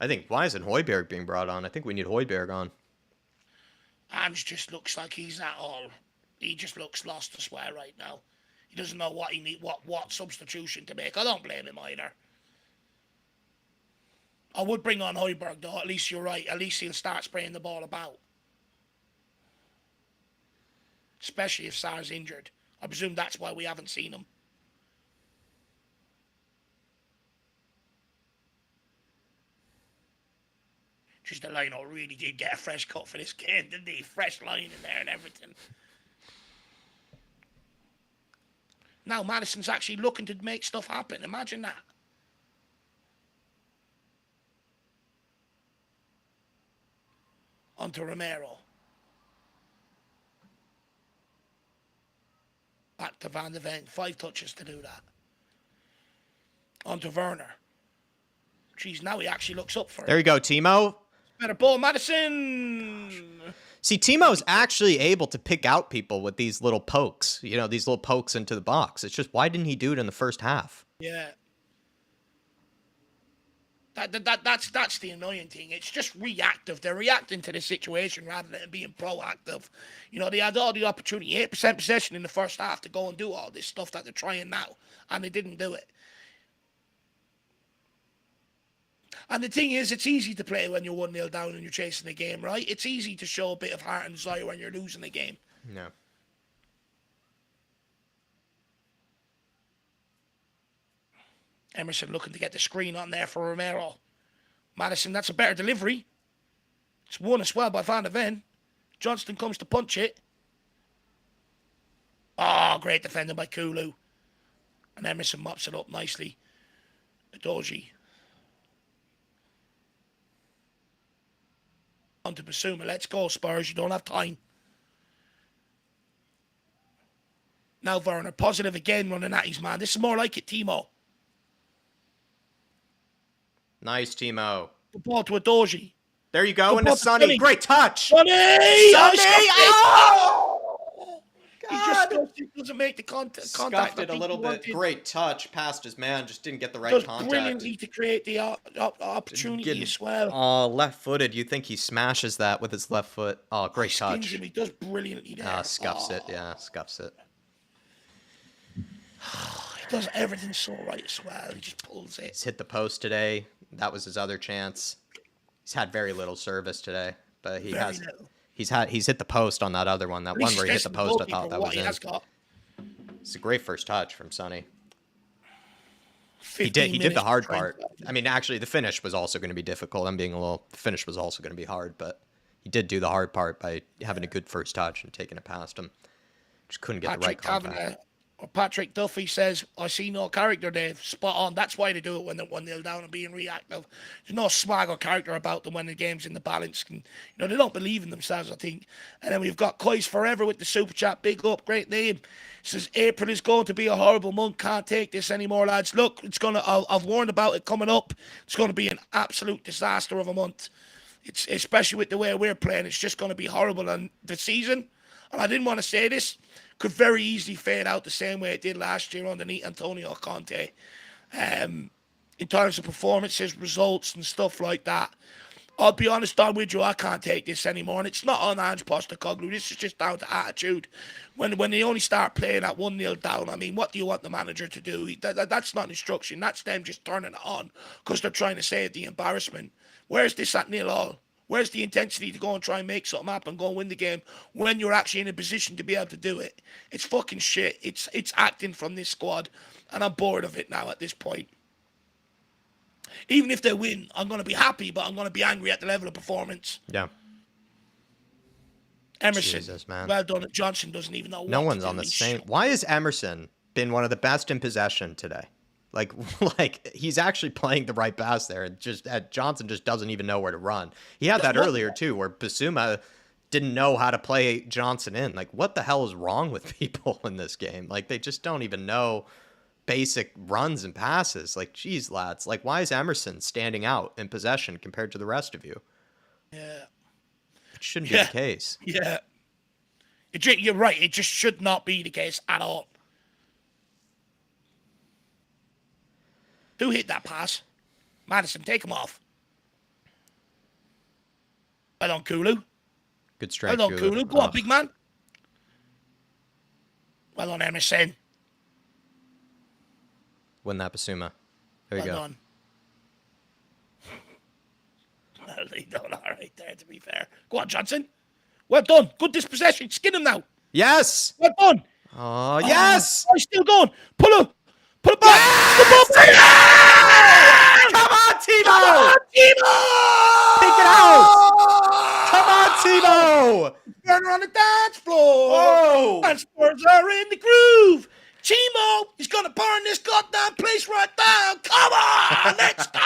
I think, why isn't Højbjerg being brought on? I think we need Højbjerg on. Ams just looks like he's at all. He just looks lost as well right now. He doesn't know what he need, what substitution to make. I don't blame him either. I would bring on Højbjerg though. At least you're right. At least he'll start spraying the ball about. Especially if Sarr's injured. I presume that's why we haven't seen him. Just the Lino really did get a fresh cut for this game, didn't he? Fresh line in there and everything. Now Madison's actually looking to make stuff happen. Imagine that. On to Romero. Back to Van de Ven. 5 touches to do that. On to Werner. Jeez, now he actually looks up for it. There you go, Timo. Better ball, Madison. See, Timo's actually able to pick out people with these little pokes, these little pokes into the box. It's just, why didn't he do it in the first half? Yeah. That's the annoying thing. It's just reactive. They're reacting to the situation rather than being proactive. They had all the opportunity, 8% possession in the first half to go and do all this stuff that they're trying now, and they didn't do it. And the thing is, it's easy to play when you're 1-0 down and you're chasing the game, right? It's easy to show a bit of heart and desire when you're losing the game. No. Emerson looking to get the screen on there for Romero. Madison, that's a better delivery. It's won as well by Van der Ven. Johnston comes to punch it. Oh, great defending by Kulu. And Emerson mops it up nicely. Adoji. On to Basuma. Let's go, Spurs. You don't have time. Now Werner. Positive again running at his man. This is more like it, Timo. Nice, Timo. The ball to Adoji. There you go, into Sonny. Great touch. Sonny! Oh! He just doesn't make the contact. Scuffed it a little bit. Great touch. Passed his man. Just didn't get the right contact. Brilliantly to create the opportunity as well. Oh, left-footed. You think he smashes that with his left foot. Oh, great touch. He does brilliantly there. Scuffs it. Yeah, scuffs it. He does everything so right as well. He just pulls it. He's hit the post today. That was his other chance. He's had very little service today, but he's hit the post on that other one. That one where he hit the post, I thought that was in. It's a great first touch from Sonny. He did the hard part. I mean, actually, the finish was also going to be difficult. The finish was also going to be hard, but he did do the hard part by having a good first touch and taking it past him. Just couldn't get the right contact. Patrick Duffy says, I see no character, Dave. Spot on. That's why they do it when they're 1-0 down and being reactive. There's no swag or character about them when the game's in the balance. And, they don't believe in themselves, I think. And then we've got Coy's Forever with the super chat. Big up, great name. Says, April is going to be a horrible month. Can't take this anymore, lads. Look, I've warned about it coming up. It's going to be an absolute disaster of a month. It's especially with the way we're playing. It's just going to be horrible. And the season, and I didn't want to say this, could very easily fade out the same way it did last year underneath Antonio Conte. In terms of performances, results, and stuff like that. I'll be honest, I'm with you, I can't take this anymore. And it's not on Ange Postecoglou. This is just down to attitude. When they only start playing at 1-0 down, I mean, what do you want the manager to do? That's not instruction. That's them just turning it on because they're trying to save the embarrassment. Where's this at 0-0? Where's the intensity to go and try and make something happen, go and win the game when you're actually in a position to be able to do it? It's fucking shit. It's acting from this squad, and I'm bored of it now at this point. Even if they win, I'm going to be happy, but I'm going to be angry at the level of performance. Yeah. Emerson, Jesus, man. Well done. Johnson doesn't even know. No one's on the same. Why has Emerson been one of the best in possession today? Like he's actually playing the right pass there, and Johnson just doesn't even know where to run. He had that earlier too, where Basuma didn't know how to play Johnson in. Like, what the hell is wrong with people in this game? Like, they just don't even know basic runs and passes. Like, geez, lads. Like, why is Emerson standing out in possession compared to the rest of you? Yeah, it shouldn't be the case. Yeah, you're right. It just should not be the case at all. Who hit that pass? Madison, take him off. Well on, Kulu. Good strike, well on, Kulu. Go on, big man. Well on, Emerson. Win that, Basuma. There you go. On. Well, they done all right there, to be fair. Go on, Johnson. Well done. Good dispossession. Skin him now. Yes. Well done. Oh, yes. He's still going. Pull up. Put it back! Yes! Come on, Timo! Come on, Timo! Pick it out! Come on, Timo! Werner on the dance floor! Whoa! And Spurs are in the groove! Timo is going to burn this goddamn place right down! Come on! Let's go!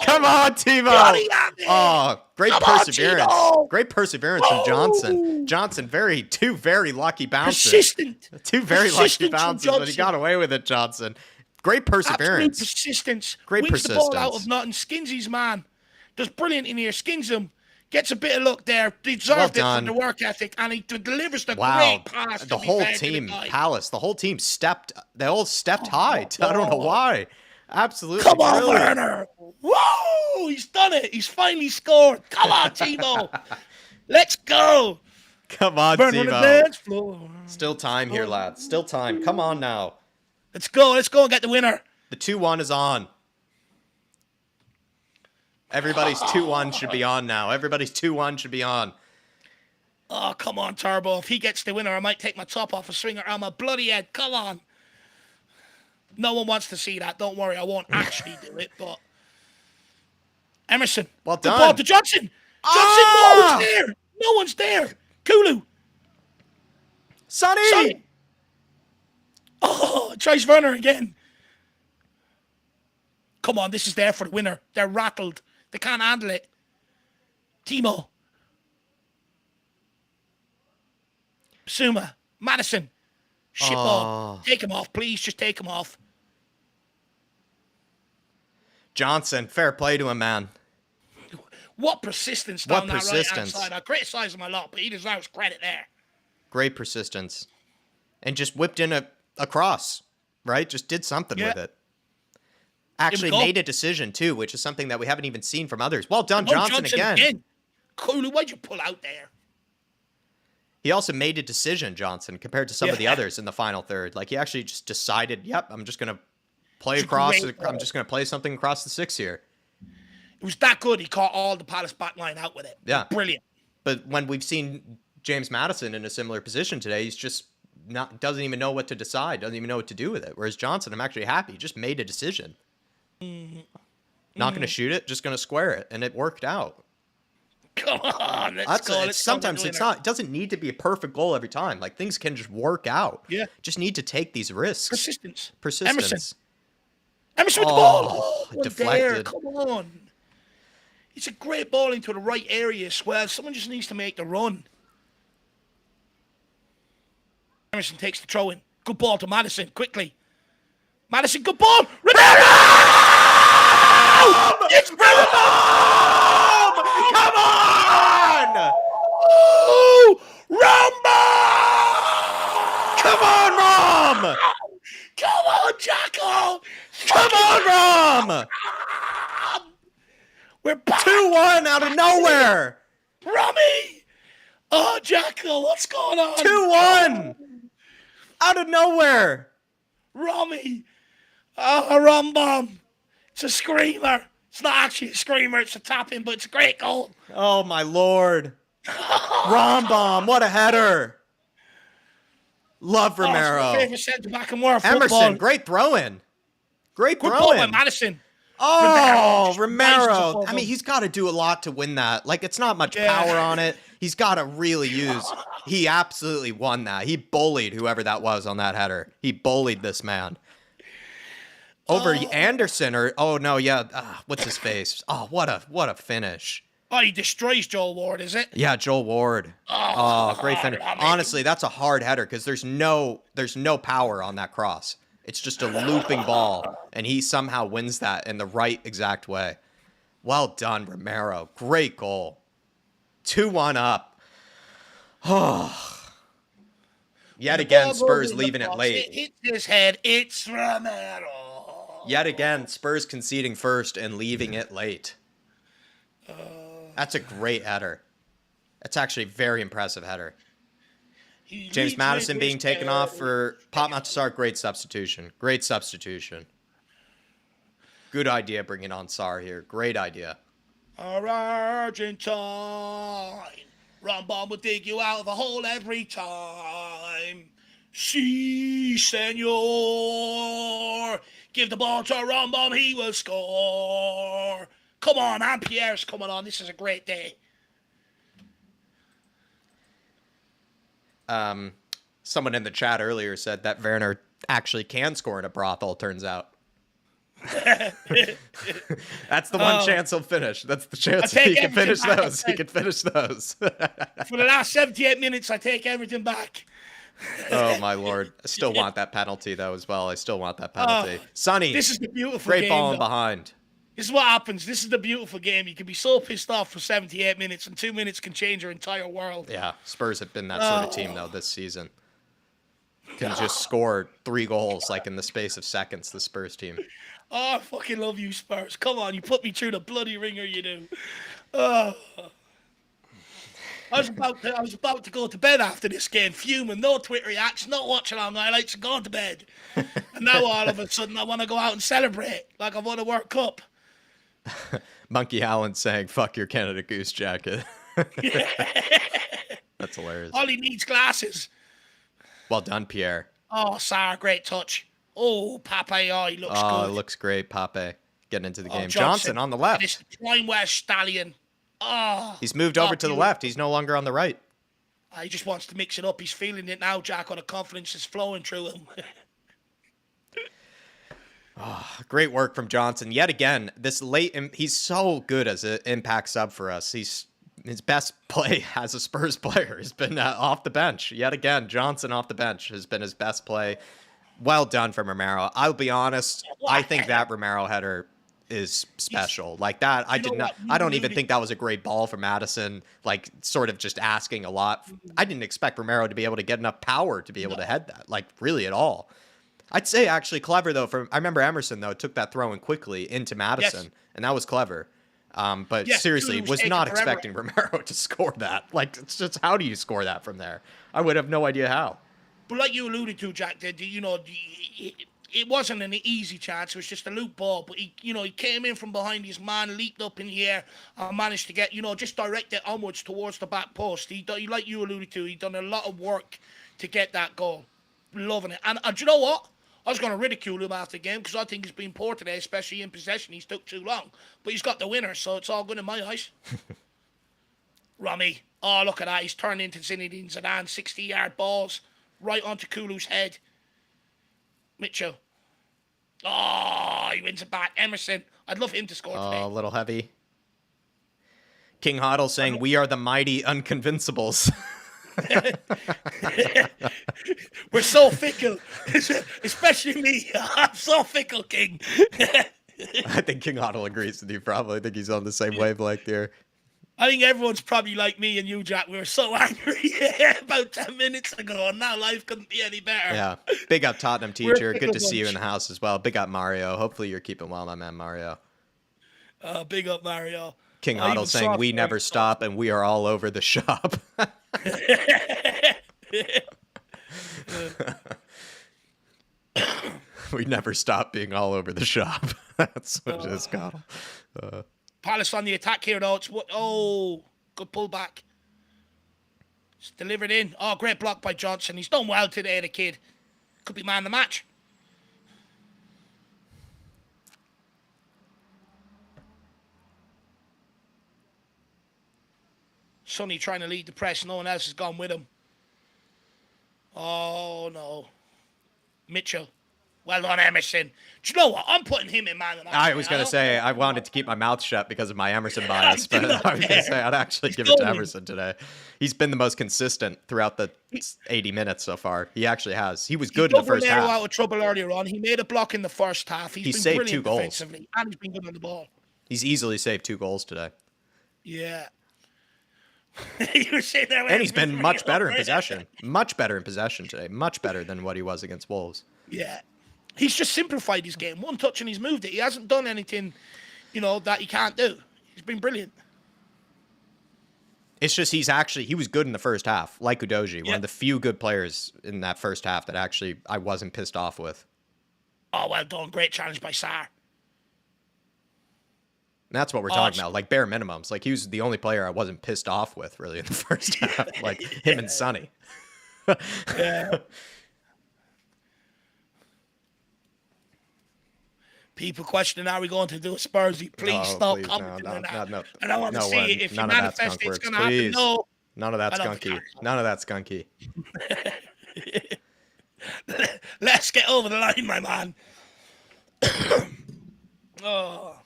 Come on, Timo! Oh, great perseverance. Great perseverance from Johnson. Johnson, two very lucky bounces. Persistent. Two very lucky bounces, but he got away with it, Johnson. Great Absolute perseverance. persistence. Great Wins the ball out persistence. of nothing. Skins his man. Does brilliant in here. Skins him. Gets a bit of luck there. Deserved it for the work ethic. And he delivers the great pass. The whole team, Palace, the whole team they all stepped high. I don't know why. Absolutely. Come on, Werner. Whoa! He's done it. He's finally scored. Come on, Timo. Let's go. Come on, Werner on the dance floor. Still time here, lads. Still time. Come on now. Let's go. Let's go and get the winner. The 2-1 is on. Everybody's 2-1 should be on now. Everybody's 2-1 should be on. Oh, come on, Turbo. If he gets the winner, I might take my top off a swinger on my bloody head. Come on. No one wants to see that. Don't worry. I won't actually do it, but... Emerson. Well done. Good ball to Johnson. Johnson, no one's there. No one's there. Kulu. Sonny. Oh, tries Werner again. Come on, this is there for the winner. They're rattled. They can't handle it. Timo. Suma. Madison. Shit ball. Take him off, please. Just take him off. Johnson, fair play to him, man. What persistence down that right-hand side. I criticise him a lot, but he deserves credit there. Great persistence. And just whipped in a cross, right? Just did something with it. Actually made a decision, too, which is something that we haven't even seen from others. Well done, Johnson again. Kulu, why'd you pull out there? He also made a decision, Johnson, compared to some of the others in the final third. Like, he actually just decided, yep, I'm just going to play across. I'm just going to play something across the 6 here. It was that good. He caught all the Palace back line out with it. Yeah. Brilliant. But when we've seen James Maddison in a similar position today, he's just doesn't even know what to decide, doesn't even know what to do with it. Whereas Johnson, I'm actually happy. He just made a decision. Not going to shoot it, just going to square it. And it worked out. Come on, let's go. Sometimes it doesn't need to be a perfect goal every time. Like, things can just work out. Yeah. Just need to take these risks. Persistence. Emerson with the ball. Deflected. Come on. It's a great ball into the right area as well. Someone just needs to make the run. Emerson takes the throw in. Good ball to Madison, quickly. Madison, good ball. Romero! It's Romero! Come on! Oh, Romero! Come on, Rom! Come on, Jacko! Come on, Rom! We're back. 2-1 out of nowhere. Rummy! Oh, Jacko, what's going on? 2-1 out of nowhere. Rummy! Oh, rum bomb. It's a screamer. It's not actually a screamer. It's a tap-in, but it's a great goal. Oh, my Lord. Rambam, what a header. Love Romero. Oh, favorite centre-back in world Emerson, football. great throw-in. Good ball by Madison. Oh, Romero. I mean, he's got to do a lot to win that. Like, it's not much power on it. He's got to really use. He absolutely won that. He bullied whoever that was on that header. He bullied this man. Over Anderson or what's his face? Oh, what a finish. Oh, he destroys Joel Ward, is it? Yeah, Joel Ward. Oh, great finish. Honestly, that's a hard header because there's no power on that cross. It's just a looping ball, and he somehow wins that in the right exact way. Well done, Romero. Great goal. 2-1 up. Oh. Yet again, Spurs leaving it late. It hits his head. It's Romero. Yet again, Spurs conceding first and leaving it late. That's a great header. That's actually a very impressive header. James Maddison being taken off for Pop Matasar, great substitution. Great substitution. Good idea bringing on Sarr here. Great idea. Our Argentine. Rambam will dig you out of a hole every time. Si, senor. Give the ball to Rambam, he will score. Come on, Ampiere's coming on. This is a great day. Someone in the chat earlier said that Werner actually can score in a brothel, turns out. That's the one chance he'll finish. That's the chance he can finish those. He can finish those. For the last 78 minutes, I take everything back. Oh my lord! I still want that penalty though as well. I still want that penalty. Oh, Sonny, this is the beautiful great game, ball in though. behind. This is what happens. This is the beautiful game. You can be so pissed off for 78 minutes, and 2 minutes can change your entire world. Yeah, Spurs have been that sort of team though this season. Can just score 3 goals like in the space of seconds. The Spurs team. Oh, I fucking love you, Spurs. Come on, you put me through the bloody ringer, you do. Oh. I was about to go to bed after this game, fuming. No Twitter reaction, not watching on highlights, and going to bed. And now all of a sudden, I want to go out and celebrate like I've won a World Cup. Monkey Allen saying, "Fuck your Canada Goose jacket." That's hilarious. All he needs glasses. Well done, Pierre. Oh, Sarr, great touch. Oh, Pape, oh, he looks good. Oh, it looks great, Pape. Getting into the game. Johnson On the left. This prime West stallion. Oh, He's moved over to the left. He's no longer on the right. He just wants to mix it up. He's feeling it now, Jack. All the confidence is flowing through him. Great work from Johnson. Yet again, he's so good as an impact sub for us. His best play as a Spurs player has been off the bench. Yet again, Johnson off the bench has been his best play. Well done from Romero. I'll be honest. I think that Romero header is special. Like that, I don't even think that was a great ball for Madison. Like sort of just asking a lot. I didn't expect Romero to be able to get enough power to be able to head that. Like really at all. I'd say actually clever though. I remember Emerson though took that throw in quickly into Madison, and that was clever. But seriously, was not expecting Romero to score that. Like it's just how do you score that from there? I would have no idea how. But like you alluded to, Jack, it wasn't an easy chance. It was just a loop ball. But he came in from behind his man, leaped up in the air, and managed to get, just direct it onwards towards the back post. He like you alluded to, he done a lot of work to get that goal. Loving it. And do you know what? I was going to ridicule him after the game because I think he's been poor today, especially in possession. He's took too long. But he's got the winner, so it's all good in my eyes. Rummy. Oh, look at that. He's turned into Zinedine Zidane. 60-yard balls right onto Kulu's head. Mitchell. Oh, he wins it back. Emerson. I'd love him to score today. Oh, a little heavy. King Hoddle saying, "We are the mighty unconvincibles." We're so fickle, especially me. I'm so fickle, King. I think King Hoddle agrees with you. Probably. I think he's on the same wavelength here. I think everyone's probably like me and you, Jack. We were so angry about 10 minutes ago, and now life couldn't be any better. Yeah. Big up, Tottenham teacher. Good to see you in the house as well. Big up, Mario. Hopefully you're keeping well, my man, Mario. Big up, Mario. King Hoddle saying, "We never stop, and we are all over the shop." We never stop being all over the shop. That's what it is, Coddle. Palace on the attack here, though. Good pullback. It's delivered in. Oh, great block by Johnson. He's done well today, the kid. Could be man of the match. Sonny trying to lead the press. No one else has gone with him. Oh, no. Mitchell. Well done, Emerson. Do you know what? I'm putting him in man of the match. I was going to say, I wanted to keep my mouth shut because of my Emerson bias, but I was going to say, I'd actually give it to Emerson today. He's been the most consistent throughout the 80 minutes so far. He actually has. He was good in the first half. Out of trouble earlier on. He made a block in the first half. He's been saved brilliant 2 goals. Defensively, and he's been good on the ball. He's easily saved 2 goals today. Yeah. You were saying that, and he's been much better in possession. Much better in possession today. Much better than what he was against Wolves. Yeah. He's just simplified his game. One touch and he's moved it. He hasn't done anything, that he can't do. He's been brilliant. It's just he was good in the first half, like Udoji. One of the few good players in that first half that actually I wasn't pissed off with. Oh, well done. Great challenge by Sarr. And that's what we're talking about, like bare minimums. Like he was the only player I wasn't pissed off with really in the first half, like him and Sonny. Yeah. People questioning, are we going to do a Spursy? Please stop commenting on that. No, and I want to see it. If you manifest it's going to happen. No. None of that skunky. None of that skunky. Let's get over the line, my man. Oh.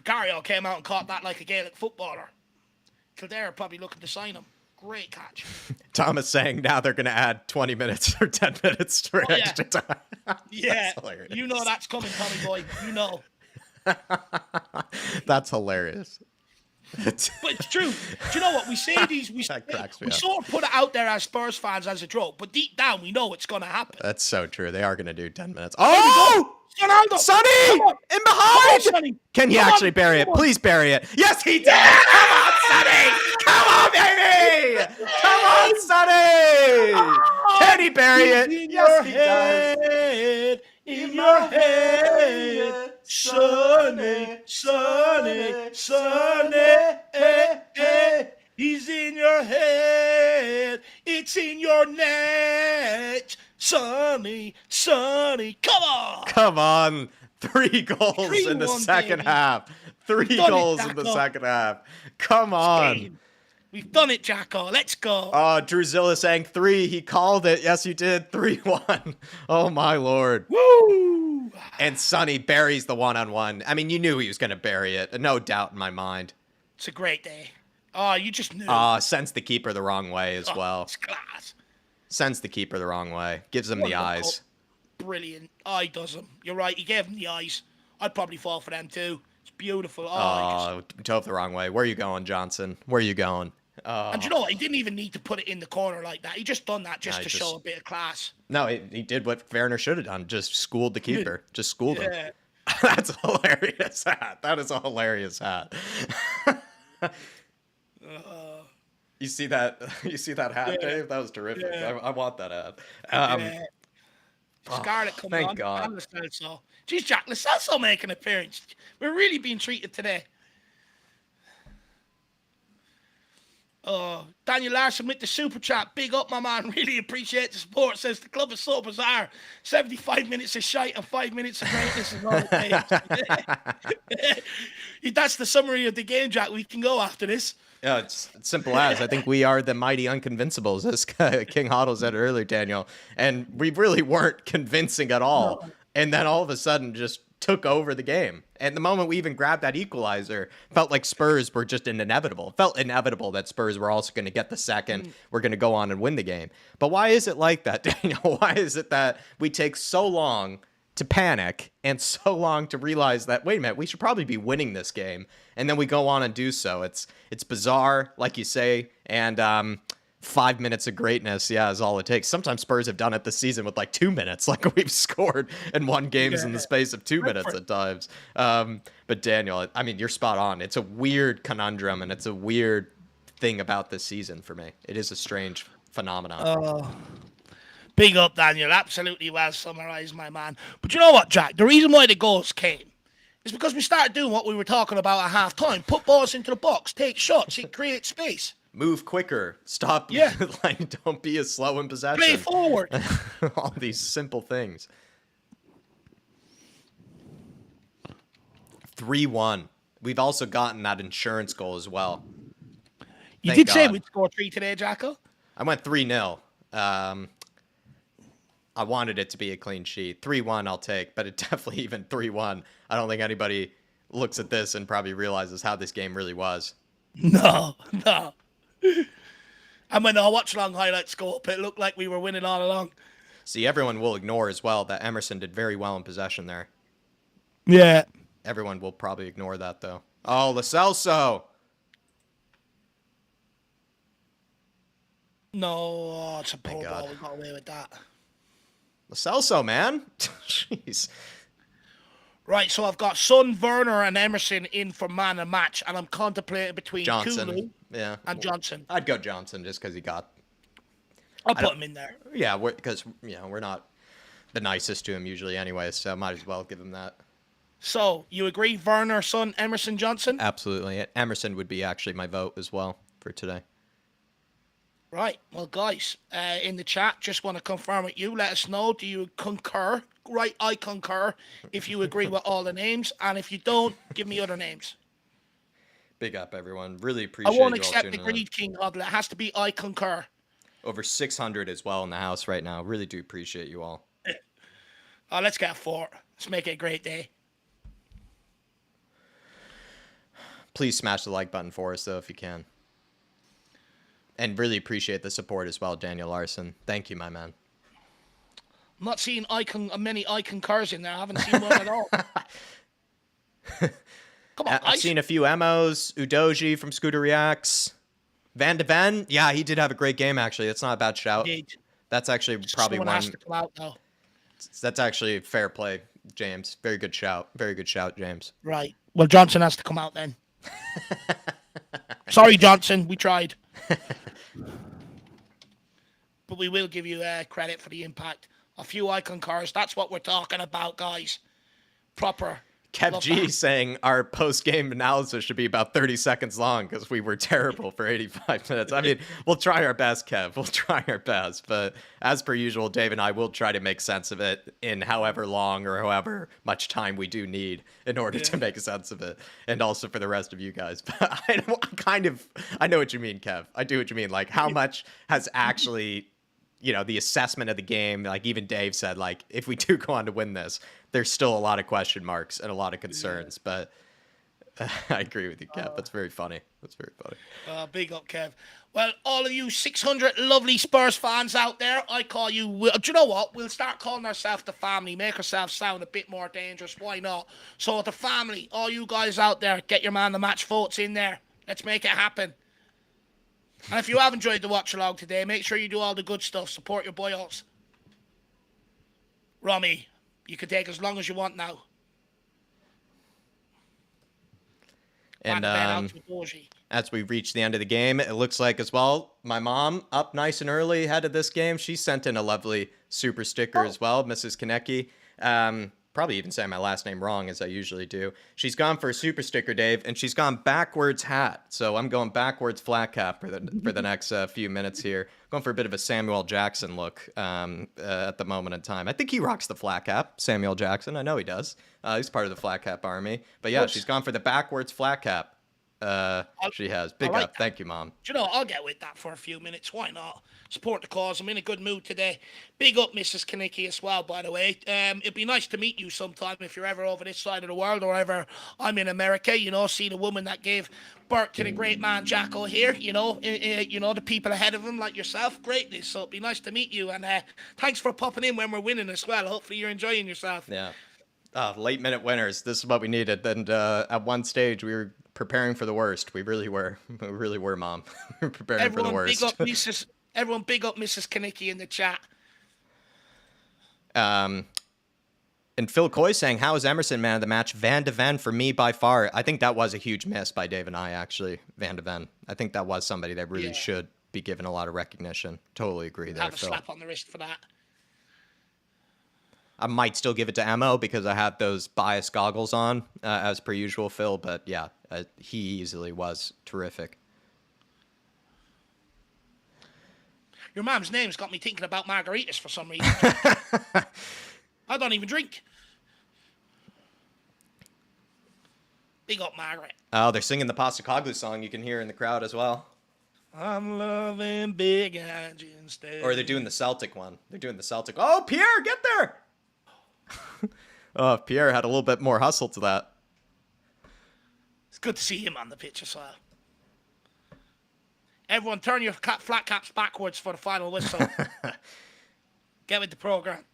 Vicario came out and caught that like a Gaelic footballer. Kildare are probably looking to sign him. Great catch. Thomas saying now they're going to add 20 minutes or 10 minutes for extra time. Yeah, you know that's coming, Tommy boy. You know. That's hilarious. But it's true. Do you know what? We say these, we sort of put it out there as Spurs fans as a joke, but deep down we know it's going to happen. That's so true. They are going to do 10 minutes. Oh! Sonny! In behind! Sonny. Can he actually bury it? Please bury it. Yes, he did! Yeah! Come on, Sonny! Come on, baby! Come on, Sonny! Can he bury it? Yes, he does. In your head, Sonny, Sonny, Sonny, he's in your head, it's in your net, Sonny, Sonny, come on! Come on, 3 goals in the second half. 3 goals in the second half. Come on. We've done it, Jacko. Let's go. Oh, Druzilla saying 3. He called it. Yes, you did. 3-1. Oh, my Lord. Woo! And Sonny buries the 1-on-1. I mean, you knew he was going to bury it. No doubt in my mind. It's a great day. Oh, you just knew. Sends the keeper the wrong way as well. It's class. Sends the keeper the wrong way. Gives him the eyes. Brilliant. Oh, he does them. You're right. He gave him the eyes. I'd probably fall for them too. It's beautiful. Dove the wrong way. Where are you going, Johnson? Where are you going? And you know what? He didn't even need to put it in the corner like that. He just done that to show a bit of class. No, he did what Werner should have done. Just schooled the keeper. Just schooled him. That's a hilarious hat. That is a hilarious hat. You see that? You see that hat, Dave? That was terrific. Yeah. I want that hat. Scarlet coming on. Thank God. And Lo Celso. Jeez, Jack, Lo Celso making an appearance. We're really being treated today. Daniel Larson with the super chat. Big up, my man. Really appreciate the support. Says the club is so bizarre. 75 minutes of shite and 5 minutes of greatness is all it takes. That's the summary of the game, Jack. We can go after this. Yeah, it's simple as. I think we are the mighty unconvinceables, as King Hoddle said earlier, Daniel. And we really weren't convincing at all. No. And then all of a sudden just took over the game. And the moment we even grabbed that equalizer, felt like Spurs were just inevitable. It felt inevitable that Spurs were also going to get the second. We're going to go on and win the game. But why is it like that, Daniel? Why is it that we take so long to panic and so long to realize that, wait a minute, we should probably be winning this game, and then we go on and do so? It's bizarre, like you say, and 5 minutes of greatness, is all it takes. Sometimes Spurs have done it this season with like 2 minutes, like we've scored and won games in the space of 2 minutes at times. But Daniel, I mean, you're spot on. It's a weird conundrum, and it's a weird thing about this season for me. It is a strange phenomenon. Big up, Daniel. Absolutely well summarized, my man. But you know what, Jack? The reason why the goals came is because we started doing what we were talking about at half-time. Put balls into the box, take shots, it creates space. Move quicker. Stop. Like, don't be as slow in possession. Play forward. All these simple things. 3-1. We've also gotten that insurance goal as well. You did say we'd score 3 today, Jacko? I went 3-0. I wanted it to be a clean sheet. 3-1 I'll take, but it definitely even 3-1. I don't think anybody looks at this and probably realizes how this game really was. No. And when our watch-along highlights go up, it looked like we were winning all along. See, everyone will ignore as well that Emerson did very well in possession there. Yeah. Everyone will probably ignore that, though. Oh, Lo Celso! No, it's a poor ball. We got away with that. Lo Celso, man. Jeez. Right, so I've got Son, Werner, and Emerson in for man and match, and I'm contemplating between Johnson. Kulu and Johnson. I'd go Johnson just because he got... I'll put him in there. Yeah, because we're not the nicest to him usually anyway, so might as well give him that. So, you agree, Werner, Son, Emerson, Johnson? Absolutely. Emerson would be actually my vote as well for today. Right. Well, guys, in the chat, just want to confirm with you. Let us know. Do you concur? Right, I concur if you agree with all the names. And if you don't, give me other names. Big up, everyone. Really appreciate it. I won't accept the greed, King Huddle. It has to be I concur. Over 600 as well in the house right now. Really do appreciate you all. Let's get 4. Let's make it a great day. Please smash the like button for us, though, if you can. And really appreciate the support as well, Daniel Larson. Thank you, my man. I'm not seeing many icon cars in there. I haven't seen one at all. Come on, I've seen a few Emos. Udoji from Scooter Reacts. Van de Ven. Yeah, he did have a great game, actually. That's not a bad shout. That's actually probably one. Has to come out, though. That's actually fair play, James. Very good shout. Very good shout, James. Right. Well, Johnson has to come out then. Sorry, Johnson. We tried. But we will give you credit for the impact. A few icon cars. That's what we're talking about, guys. Proper. Kev G saying our post-game analysis should be about 30 seconds long because we were terrible for 85 minutes. I mean, we'll try our best, Kev. We'll try our best. But as per usual, Dave and I will try to make sense of it in however long or however much time we do need in order to make sense of it. And also for the rest of you guys. But I know what you mean, Kev. I do what you mean. Like, how much has actually... the assessment of the game, like even Dave said, like, if we do go on to win this, there's still a lot of question marks and a lot of concerns. But I agree with you, Kev. That's very funny. That's very funny. Big up, Kev. Well, all of you 600 lovely Spurs fans out there, I call you... Do you know what? We'll start calling ourselves the family, make ourselves sound a bit more dangerous. Why not? So the family, all you guys out there, get your man the match votes in there. Let's make it happen. And if you have enjoyed the watch along today, make sure you do all the good stuff. Support your boyos. Romy, you can take as long as you want now. And as we reach the end of the game, it looks like as well, my mom up nice and early ahead of this game. She sent in a lovely super sticker as well, Mrs. Konecki. Probably even saying my last name wrong as I usually do. She's gone for a super sticker, Dave, and she's gone backwards hat. So I'm going backwards flat cap for the next few minutes here. Going for a bit of a Samuel Jackson look at the moment in time. I think he rocks the flat cap, Samuel Jackson. I know he does. He's part of the flat cap army. But yeah, she's gone for the backwards flat cap. She has. Big up. That. Thank you, Mom. Do you know, I'll get with that for a few minutes. Why not? Support the cause. I'm in a good mood today. Big up, Mrs. Konecki, as well, by the way. It'd be nice to meet you sometime if you're ever over this side of the world or ever I'm in America, see the woman that gave birth to the great man Jacko here, the people ahead of him like yourself. Greatness. So it'd be nice to meet you. And thanks for popping in when we're winning as well. Hopefully you're enjoying yourself. Yeah. Late minute winners. This is what we needed. And at one stage, we were preparing for the worst. We really were. We really were, Mom. We were preparing for the worst. Everyone big up Mrs. Konecki in the chat. And Phil Coy saying, how is Emerson man of the match? Van de Ven for me by far. I think that was a huge miss by Dave and I, actually. Van de Ven. I think that was somebody that really should be given a lot of recognition. Totally agree there, Phil. Have a slap on the wrist for that. I might still give it to Emo because I have those bias goggles on, as per usual, Phil. But yeah, he easily was terrific. Your mom's name's got me thinking about margaritas for some reason. I don't even drink. Big up, Margaret. Oh, they're singing the Postacoglu song you can hear in the crowd as well. I'm loving big engines. Or they're doing the Celtic one. They're doing the Celtic. Oh, Pierre, get there! Oh, Pierre had a little bit more hustle to that. It's good to see him on the pitch as well. Everyone, turn your flat caps backwards for the final whistle. Get with the program.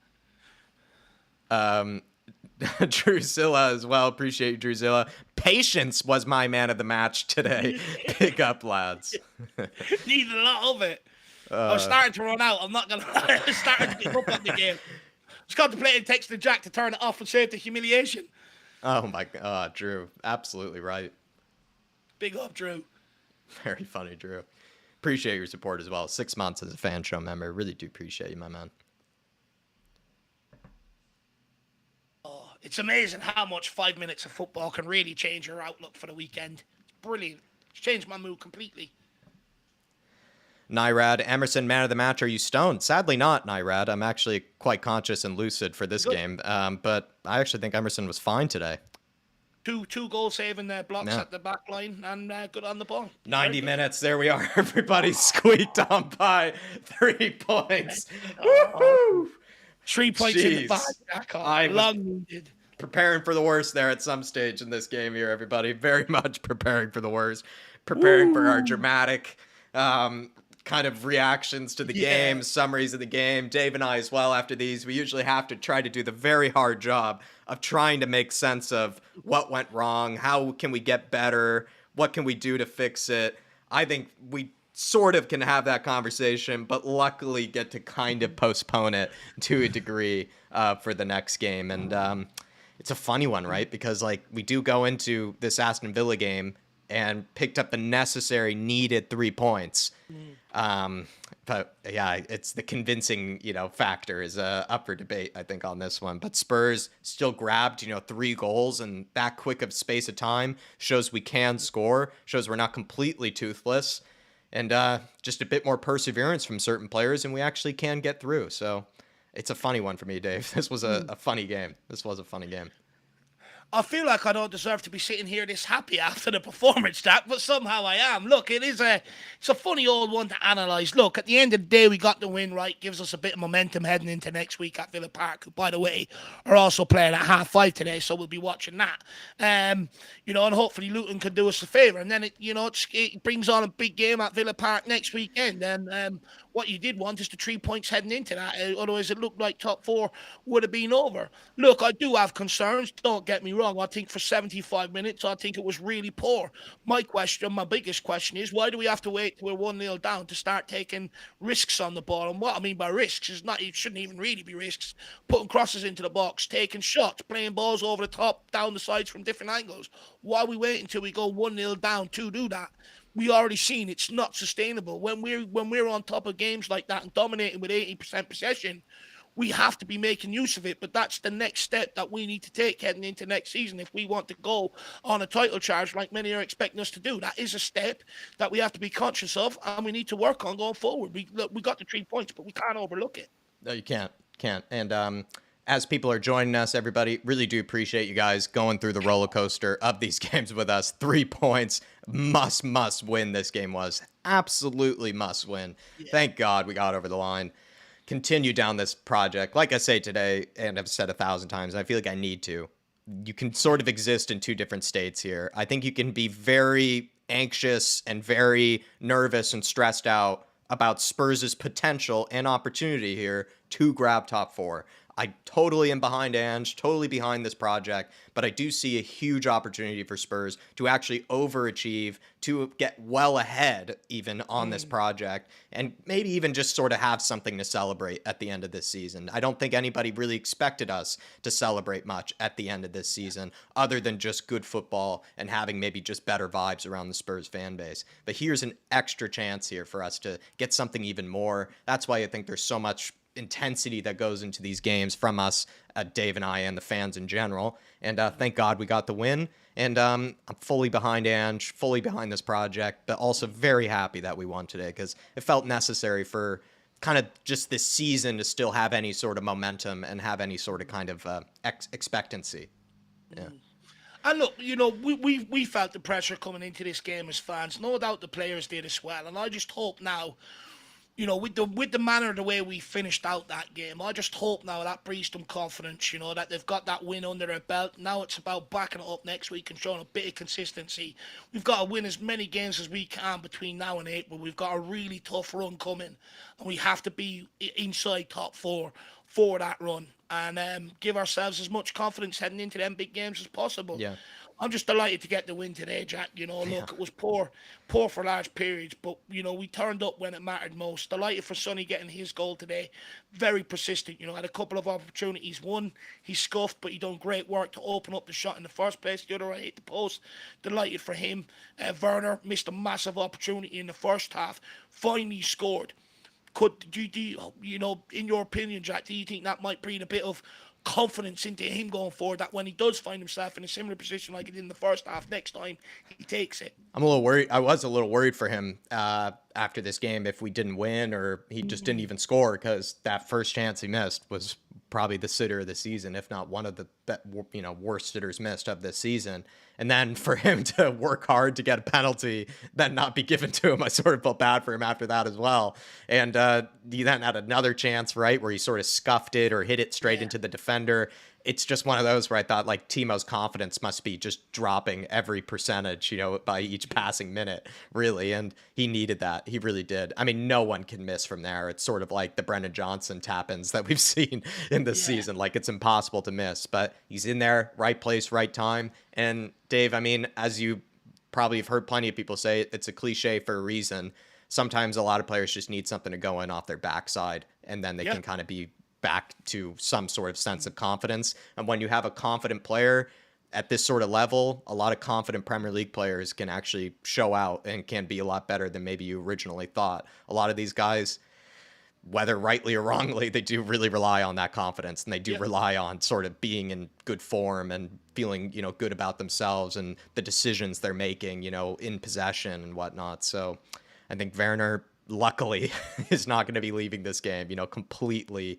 Druzilla as well. Appreciate you, Druzilla. Patience was my man of the match today. Pick up, lads. Needed a lot of it. I was starting to run out. I'm not going to lie. I was starting to get up on the game. I was contemplating texting Jack to turn it off and save the humiliation. Oh, my God, Drew. Absolutely right. Big up, Drew. Very funny, Drew. Appreciate your support as well. 6 months as a fan show member. Really do appreciate you, my man. Oh, it's amazing how much 5 minutes of football can really change your outlook for the weekend. It's brilliant. It's changed my mood completely. Nyrad, Emerson, man of the match. Are you stoned? Sadly not, Nyrad. I'm actually quite conscious and lucid for this game. But I actually think Emerson was fine today. Two goal-saving blocks at the back line and good on the ball. 90 minutes. There we are. Everybody squeaked on by 3 points. Woohoo! 3 points in the bag. Long-winded. preparing for the worst there at some stage in this game here, everybody. Very much preparing for the worst, preparing for our dramatic kind of reactions to the game, summaries of the game. Dave and I as well, after these, we usually have to try to do the very hard job of trying to make sense of what went wrong, how can we get better, what can we do to fix it. I think we sort of can have that conversation, but luckily get to kind of postpone it to a degree for the next game. And it's a funny one, right? Because like we do go into this Aston Villa game and picked up the necessary needed 3 points. But yeah, it's the convincing, factor is up for debate, I think, on this one. But Spurs still grabbed, 3 goals in that quick of space of time. Shows we can score, shows we're not completely toothless. And just a bit more perseverance from certain players, and we actually can get through. So it's a funny one for me, Dave. This was a funny game. This was a funny game. I feel like I don't deserve to be sitting here this happy after the performance, Jack, but somehow I am. Look, it's a funny old one to analyse. Look, at the end of the day, we got the win, right? Gives us a bit of momentum heading into next week at Villa Park, who, by the way, are also playing at 5:30 today, so we'll be watching that. And hopefully Luton can do us a favour. And then, it brings on a big game at Villa Park next weekend. And what you did want is the 3 points heading into that. Otherwise, it looked like top 4 would have been over. Look, I do have concerns. Don't get me wrong. I think for 75 minutes, I think it was really poor. My biggest question is, why do we have to wait till we're 1-0 down to start taking risks on the ball? And what I mean by risks is it shouldn't even really be risks. Putting crosses into the box, taking shots, playing balls over the top, down the sides from different angles. Why are we waiting until we go 1-0 down to do that? We already seen it's not sustainable. When we're on top of games like that and dominating with 80% possession, we have to be making use of it. But that's the next step that we need to take heading into next season if we want to go on a title charge like many are expecting us to do. That is a step that we have to be conscious of, and we need to work on going forward. We got the 3 points, but we can't overlook it. No, you can't. And as people are joining us, everybody, really do appreciate you guys going through the roller coaster of these games with us. 3 points, must win this game was. Absolutely must win. Yeah. Thank God we got over the line. Continue down this project. Like I say today, and I've said 1,000 times, I feel like I need to. You can sort of exist in 2 different states here. I think you can be very anxious and very nervous and stressed out about Spurs' potential and opportunity here to grab top 4. I totally am behind Ange, totally behind this project, but I do see a huge opportunity for Spurs to actually overachieve, to get well ahead even on this project, and maybe even just sort of have something to celebrate at the end of this season. I don't think anybody really expected us to celebrate much at the end of this season, other than just good football and having maybe just better vibes around the Spurs fan base. But here's an extra chance here for us to get something even more. That's why I think there's so much intensity that goes into these games from us, Dave and I, and the fans in general. And thank God we got the win. And I'm fully behind Ange, fully behind this project, but also very happy that we won today because it felt necessary for kind of just this season to still have any sort of momentum and have any sort of kind of expectancy. Yeah. And look, we felt the pressure coming into this game as fans. No doubt the players did as well. And I just hope now, with the manner of the way we finished out that game, I just hope now that breeds them confidence, that they've got that win under their belt. Now it's about backing it up next week and showing a bit of consistency. We've got to win as many games as we can between now and April. We've got a really tough run coming, and we have to be inside top 4 for that run and give ourselves as much confidence heading into them big games as possible. Yeah. I'm just delighted to get the win today, Jack. Look, It was poor for large periods, but, we turned up when it mattered most. Delighted for Sonny getting his goal today. Very persistent, had a couple of opportunities. One, he scuffed, but he done great work to open up the shot in the first place. The other, I hit the post. Delighted for him. Werner missed a massive opportunity in the first half. Finally scored. In your opinion, Jack, do you think that might breed a bit of confidence into him going forward, that when he does find himself in a similar position like he did in the first half, next time he takes it? I'm a little worried. I was a little worried for him after this game if we didn't win or he just didn't even score, because that first chance he missed was probably the sitter of the season, if not one of the worst sitters missed of this season. And then for him to work hard to get a penalty, then not be given to him, I sort of felt bad for him after that as well. And he then had another chance, right, where he sort of scuffed it or hit it straight into the defender. it's just one of those where I thought like Timo's confidence must be just dropping every percentage, by each passing minute, really. And he needed that. He really did. I mean, no one can miss from there. It's sort of like the Brennan Johnson tap-ins that we've seen in this season. Like, it's impossible to miss, but he's in there, right place, right time. And Dave, I mean, as you probably have heard plenty of people say, it's a cliche for a reason. Sometimes a lot of players just need something to go in off their backside, and then they can kind of be back to some sort of sense of confidence. And when you have a confident player at this sort of level, a lot of confident Premier League players can actually show out and can be a lot better than maybe you originally thought. A lot of these guys, whether rightly or wrongly, they do really rely on that confidence, and they do rely on sort of being in good form and feeling, good about themselves and the decisions they're making, in possession and whatnot. So I think Werner, luckily, is not going to be leaving this game, completely,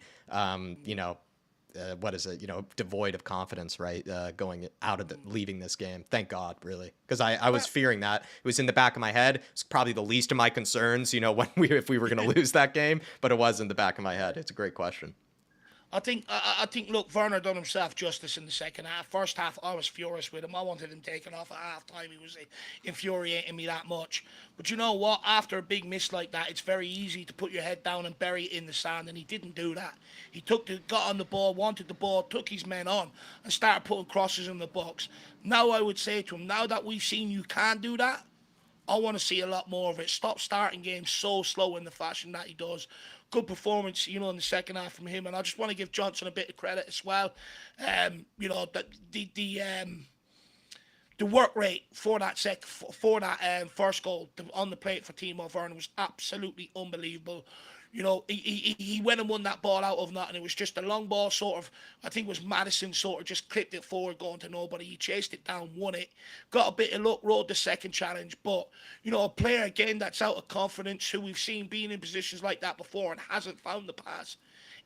devoid of confidence, right? Going out of leaving this game. Thank God, really. Because I was fearing that. It was in the back of my head. It's probably the least of my concerns, if we were going to lose that game, but it was in the back of my head. It's a great question. I think. Look, Werner done himself justice in the second half. First half, I was furious with him. I wanted him taken off at half time. He was infuriating me that much. But you know what? After a big miss like that, it's very easy to put your head down and bury it in the sand, and he didn't do that. He got on the ball, wanted the ball, took his men on, and started putting crosses in the box. Now I would say to him, now that we've seen you can do that, I want to see a lot more of it. Stop starting games so slow in the fashion that he does. Good performance, in the second half from him, and I just want to give Johnson a bit of credit as well. The work rate for that first goal on the plate for Timo Werner was absolutely unbelievable. He went and won that ball out of nothing. It was just a long ball, sort of. I think it was Madison sort of just clipped it forward, going to nobody. He chased it down, won it, got a bit of luck, rode the second challenge. But a player again that's out of confidence, who we've seen being in positions like that before and hasn't found the pass.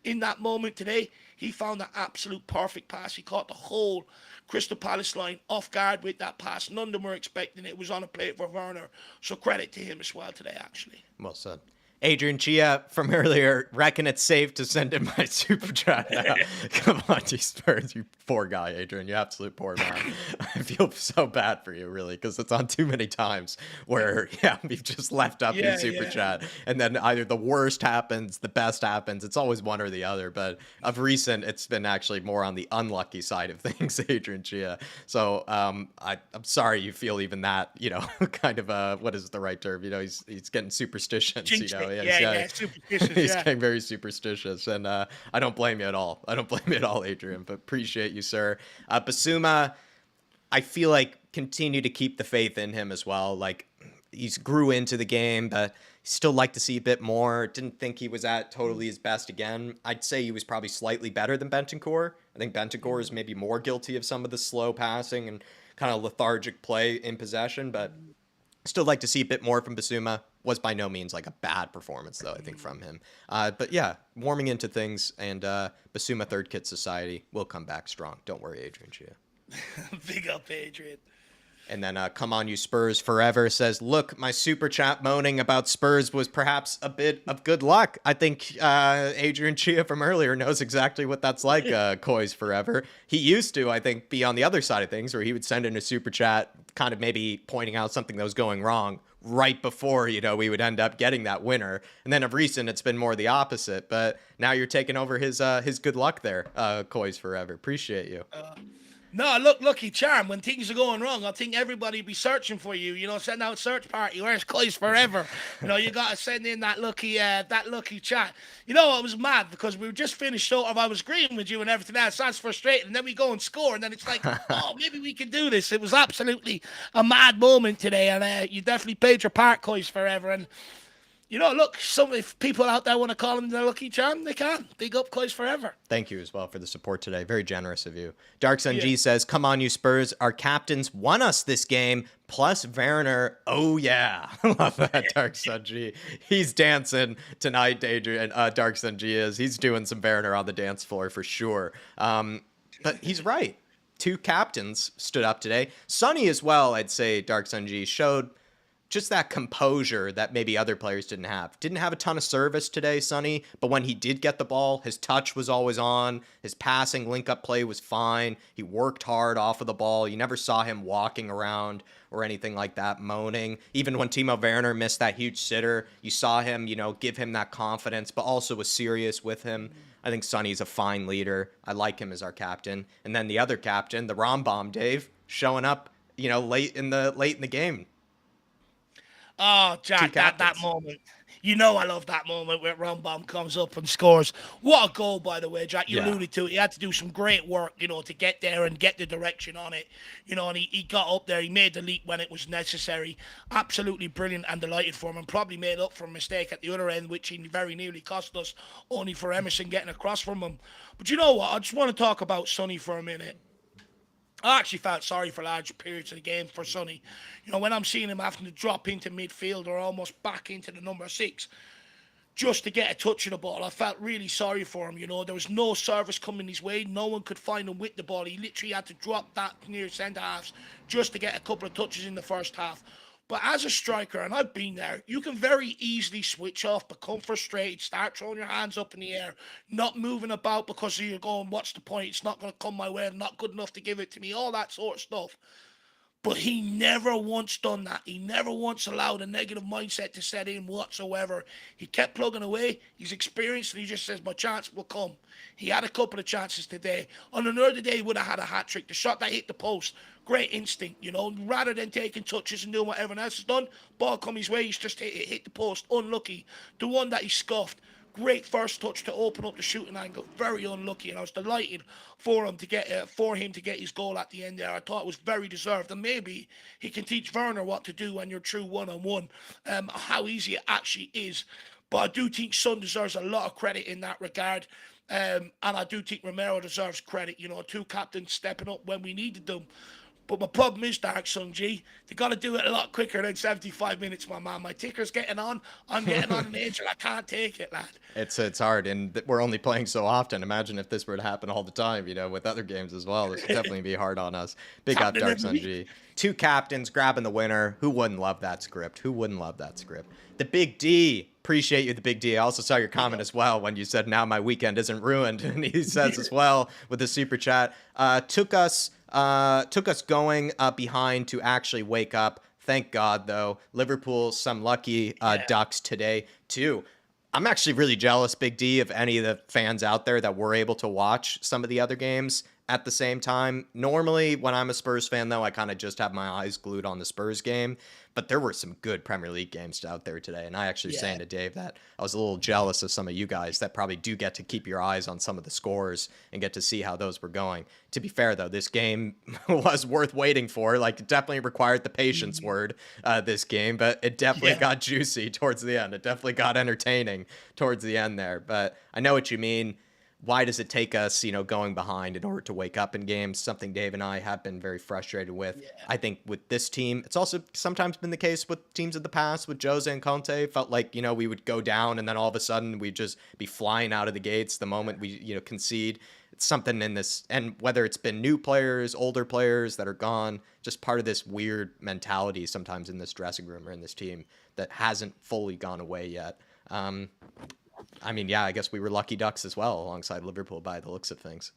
In that moment today, he found that absolute perfect pass. He caught the whole Crystal Palace line off guard with that pass. None of them were expecting it. It was on a plate for Werner. So credit to him as well today, actually. Well said. Adrian Chia from earlier, reckon it's safe to send in my super chat now. Come on, you Spurs, you poor guy, Adrian, you absolute poor man. I feel so bad for you, really, because it's on too many times where, we've just left up in super chat, and then either the worst happens, the best happens. It's always one or the other, but of recent, it's been actually more on the unlucky side of things, Adrian Chia. So I'm sorry you feel even that, kind of, what is the right term? He's getting superstitions, superstitious. He's getting very superstitious, and I don't blame you at all. Adrian, but appreciate you, sir. Basuma, I feel like continue to keep the faith in him as well. Like, he's grew into the game, but still like to see a bit more. Didn't think he was at totally his best again. I'd say he was probably slightly better than Bentancur. I think Bentancur is maybe more guilty of some of the slow passing and kind of lethargic play in possession, but still like to see a bit more from Basuma. Was by no means like a bad performance, though, I think, from him. But yeah, warming into things, and Basuma Third Kit Society will come back strong. Don't worry, Adrian Chia. Big up, Adrian. And then come on, you Spurs forever says, look, my super chat moaning about Spurs was perhaps a bit of good luck. I think Adrian Chia from earlier knows exactly what that's like, Coys forever. He used to, I think, be on the other side of things, where he would send in a super chat kind of maybe pointing out something that was going wrong right before, we would end up getting that winner. And then of recent, it's been more the opposite. But now you're taking over his good luck there, Coys forever. Appreciate you. No, look, Lucky Charm, when things are going wrong, I think everybody be searching for you, send out search party, where's Coys forever? You got to send in that lucky chat. It was mad because we were just finished sort of, I was agreeing with you and everything else. That's frustrating. And then we go and score, and then it's like, oh, maybe we can do this. It was absolutely a mad moment today, and you definitely played your part, Coys forever. And look, if people out there want to call him the Lucky Charm, they can. Big up, Coys forever. Thank you as well for the support today. Very generous of you. Dark Sun G says, come on, you Spurs. Our captains won us this game, plus Werner. Oh, yeah. Love that, Dark Sun G. He's dancing tonight, Adrian. Dark Sun G is. He's doing some Werner on the dance floor for sure. But he's right. Two captains stood up today. Sonny as well, I'd say, Dark Sun G, showed just that composure that maybe other players didn't have. Didn't have a ton of service today, Sonny, but when he did get the ball, his touch was always on. His passing link-up play was fine. He worked hard off of the ball. You never saw him walking around or anything like that, moaning. Even when Timo Werner missed that huge sitter, you saw him, give him that confidence, but also was serious with him. I think Sonny's a fine leader. I like him as our captain. And then the other captain, the Rombomb, Dave, showing up, late in the game. Oh, Jack, that moment. I love that moment where Rombomb comes up and scores. What a goal, by the way, Jack. You alluded to it. He had to do some great work, to get there and get the direction on it. And he got up there. He made the leap when it was necessary. Absolutely brilliant and delighted for him, and probably made up for a mistake at the other end, which he very nearly cost us, only for Emerson getting across from him. But you know what? I just want to talk about Sonny for a minute. I actually felt sorry for large periods of the game for Sonny. When I'm seeing him having to drop into midfield or almost back into the number 6 just to get a touch of the ball, I felt really sorry for him. There was no service coming his way. No one could find him with the ball. He literally had to drop that near centre halves just to get a couple of touches in the first half. But as a striker, and I've been there, you can very easily switch off, become frustrated, start throwing your hands up in the air, not moving about because you're going, what's the point? It's not going to come my way. I'm not good enough to give it to me, all that sort of stuff. But he never once done that. He never once allowed a negative mindset to set in whatsoever. He kept plugging away. He's experienced, and he just says, my chance will come. He had a couple of chances today. On another day, he would have had a hat-trick. The shot that hit the post, great instinct, rather than taking touches and doing what everyone else has done, ball come his way, he's just hit the post, unlucky. The one that he scuffed, great first touch to open up the shooting angle, very unlucky, and I was delighted for him to get his goal at the end there. I thought it was very deserved, and maybe he can teach Werner what to do when you're through one-on-one, how easy it actually is. But I do think Son deserves a lot of credit in that regard. And I do think Romero deserves credit, two captains stepping up when we needed them. But my problem is, Dark Sun G, they got to do it a lot quicker than 75 minutes, my man. My ticker's getting on. I'm getting on an age, and I can't take it, lad. It's hard, and we're only playing so often. Imagine if this were to happen all the time, with other games as well. This would definitely be hard on us. Big up, Dark Sun G. Two captains grabbing the winner. Who wouldn't love that script? Who wouldn't love that script? The Big D. Appreciate you, the Big D. I also saw your comment as well when you said, now my weekend isn't ruined. And he says as well with the super chat, took us going behind to actually wake up. Thank God, though. Liverpool, some lucky ducks today, too. I'm actually really jealous, Big D, of any of the fans out there that were able to watch some of the other games at the same time. Normally, when I'm a Spurs fan, though, I kind of just have my eyes glued on the Spurs game. But there were some good Premier League games out there today. And I actually was saying to Dave that I was a little jealous of some of you guys that probably do get to keep your eyes on some of the scores and get to see how those were going. To be fair, though, this game was worth waiting for. Like, it definitely required the patience word, this game. But it definitely got juicy towards the end. It definitely got entertaining towards the end there. But I know what you mean. Why does it take us, going behind in order to wake up in games? Something Dave and I have been very frustrated with. Yeah. I think with this team, it's also sometimes been the case with teams of the past, with Jose and Conte. Felt like, we would go down and then all of a sudden we'd just be flying out of the gates the moment we, concede. It's something in this, and whether it's been new players, older players that are gone, just part of this weird mentality sometimes in this dressing room or in this team that hasn't fully gone away yet. I guess we were lucky ducks as well alongside Liverpool by the looks of things.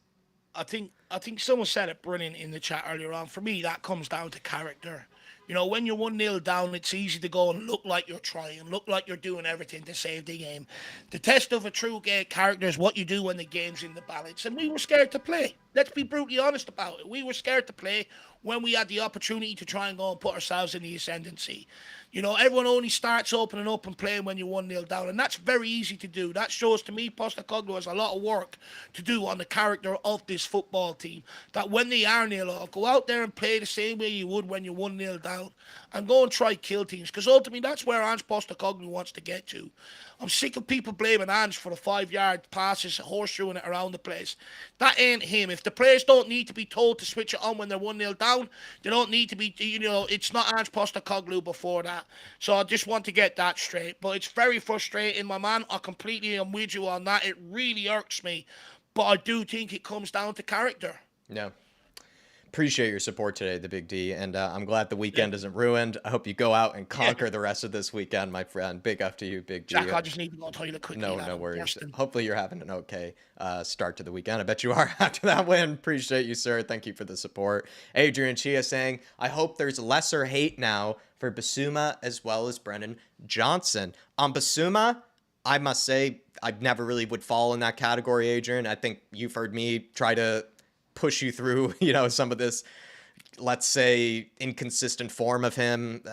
I think someone said it brilliant in the chat earlier on. For me, that comes down to character. When you're 1-0 down, it's easy to go and look like you're trying, look like you're doing everything to save the game. The test of a true character is what you do when the game's in the balance. And we were scared to play. Let's be brutally honest about it. We were scared to play when we had the opportunity to try and go and put ourselves in the ascendancy. Everyone only starts opening up and playing when you're 1-0 down, and that's very easy to do. That shows to me Postecoglou has a lot of work to do on the character of this football team, that when they are 0-off, go out there and play the same way you would when you're 1-0 down and go and try kill teams, because ultimately that's where Ange Postecoglou wants to get to. I'm sick of people blaming Ange for the 5-yard passes, horseshoeing it around the place. That ain't him. If the players don't need to be told to switch it on when they're 1-0 down, they don't need to be, it's not Ange Postecoglou before that. So I just want to get that straight. But it's very frustrating, my man. I completely am with you on that. It really irks me. But I do think it comes down to character. Yeah. Appreciate your support today, the Big D, and I'm glad the weekend isn't ruined. I hope you go out and Yeah. conquer the rest of this weekend, my friend. Big up to you, Big D. Jack, I just need to go to the toilet quickly, lad. No I'm worries. bursting. Hopefully you're having an okay start to the weekend. I bet you are after that win. Appreciate you, sir. Thank you for the support. Adrian Chia saying, I hope there's lesser hate now for Basuma as well as Brennan Johnson. On Basuma, I must say, I never really would fall in that category, Adrian. I think you've heard me try to push you through, some of this, let's say, inconsistent form of him.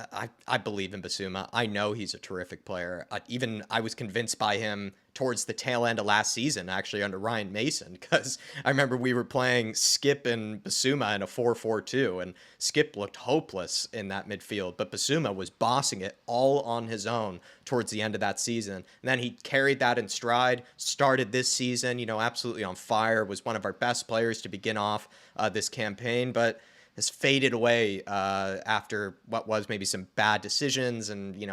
I believe in Basuma. I know he's a terrific player. I was convinced by him towards the tail end of last season, actually under Ryan Mason, because I remember we were playing Skip and Basuma in a 4-4-2, and Skip looked hopeless in that midfield, but Basuma was bossing it all on his own towards the end of that season. And then he carried that in stride, started this season, absolutely on fire, was one of our best players to begin off this campaign, but has faded away after what was maybe some bad decisions and,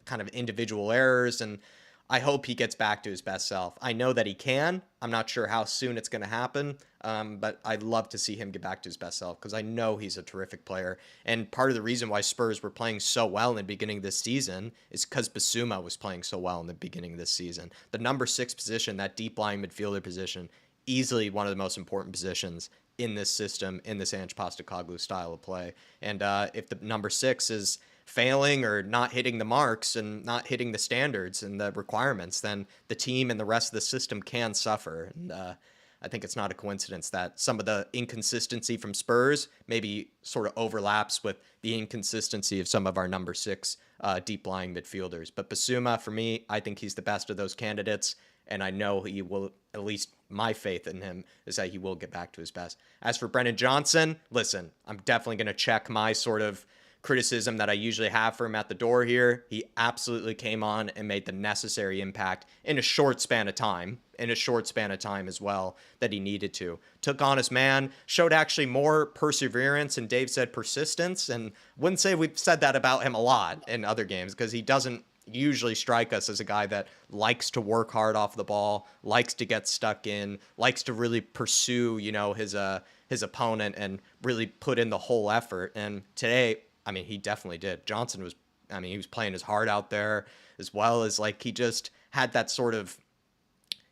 kind of individual errors. And I hope he gets back to his best self. I know that he can. I'm not sure how soon it's going to happen, but I'd love to see him get back to his best self because I know he's a terrific player. And part of the reason why Spurs were playing so well in the beginning of this season is because Basuma was playing so well in the beginning of this season. The number 6 position, that deep lying midfielder position, easily one of the most important positions in this system, in this Ange Postecoglou style of play. And if the number 6 is failing or not hitting the marks and not hitting the standards and the requirements, then the team and the rest of the system can suffer. And I think it's not a coincidence that some of the inconsistency from Spurs maybe sort of overlaps with the inconsistency of some of our number 6 deep-lying midfielders. But Basuma, for me, I think he's the best of those candidates, and I know he will, at least my faith in him is that he will get back to his best. As for Brennan Johnson, listen, I'm definitely going to check my sort of criticism that I usually have for him at the door here. He absolutely came on and made the necessary impact in a short span of time, as well, that he needed to. Took on his man, showed actually more perseverance, and Dave said persistence, and wouldn't say we've said that about him a lot in other games because he doesn't usually strike us as a guy that likes to work hard off the ball, likes to get stuck in, likes to really pursue, his opponent and really put in the whole effort. And today, he definitely did. Johnson was, he was playing his heart out there, as well as he just had that sort of,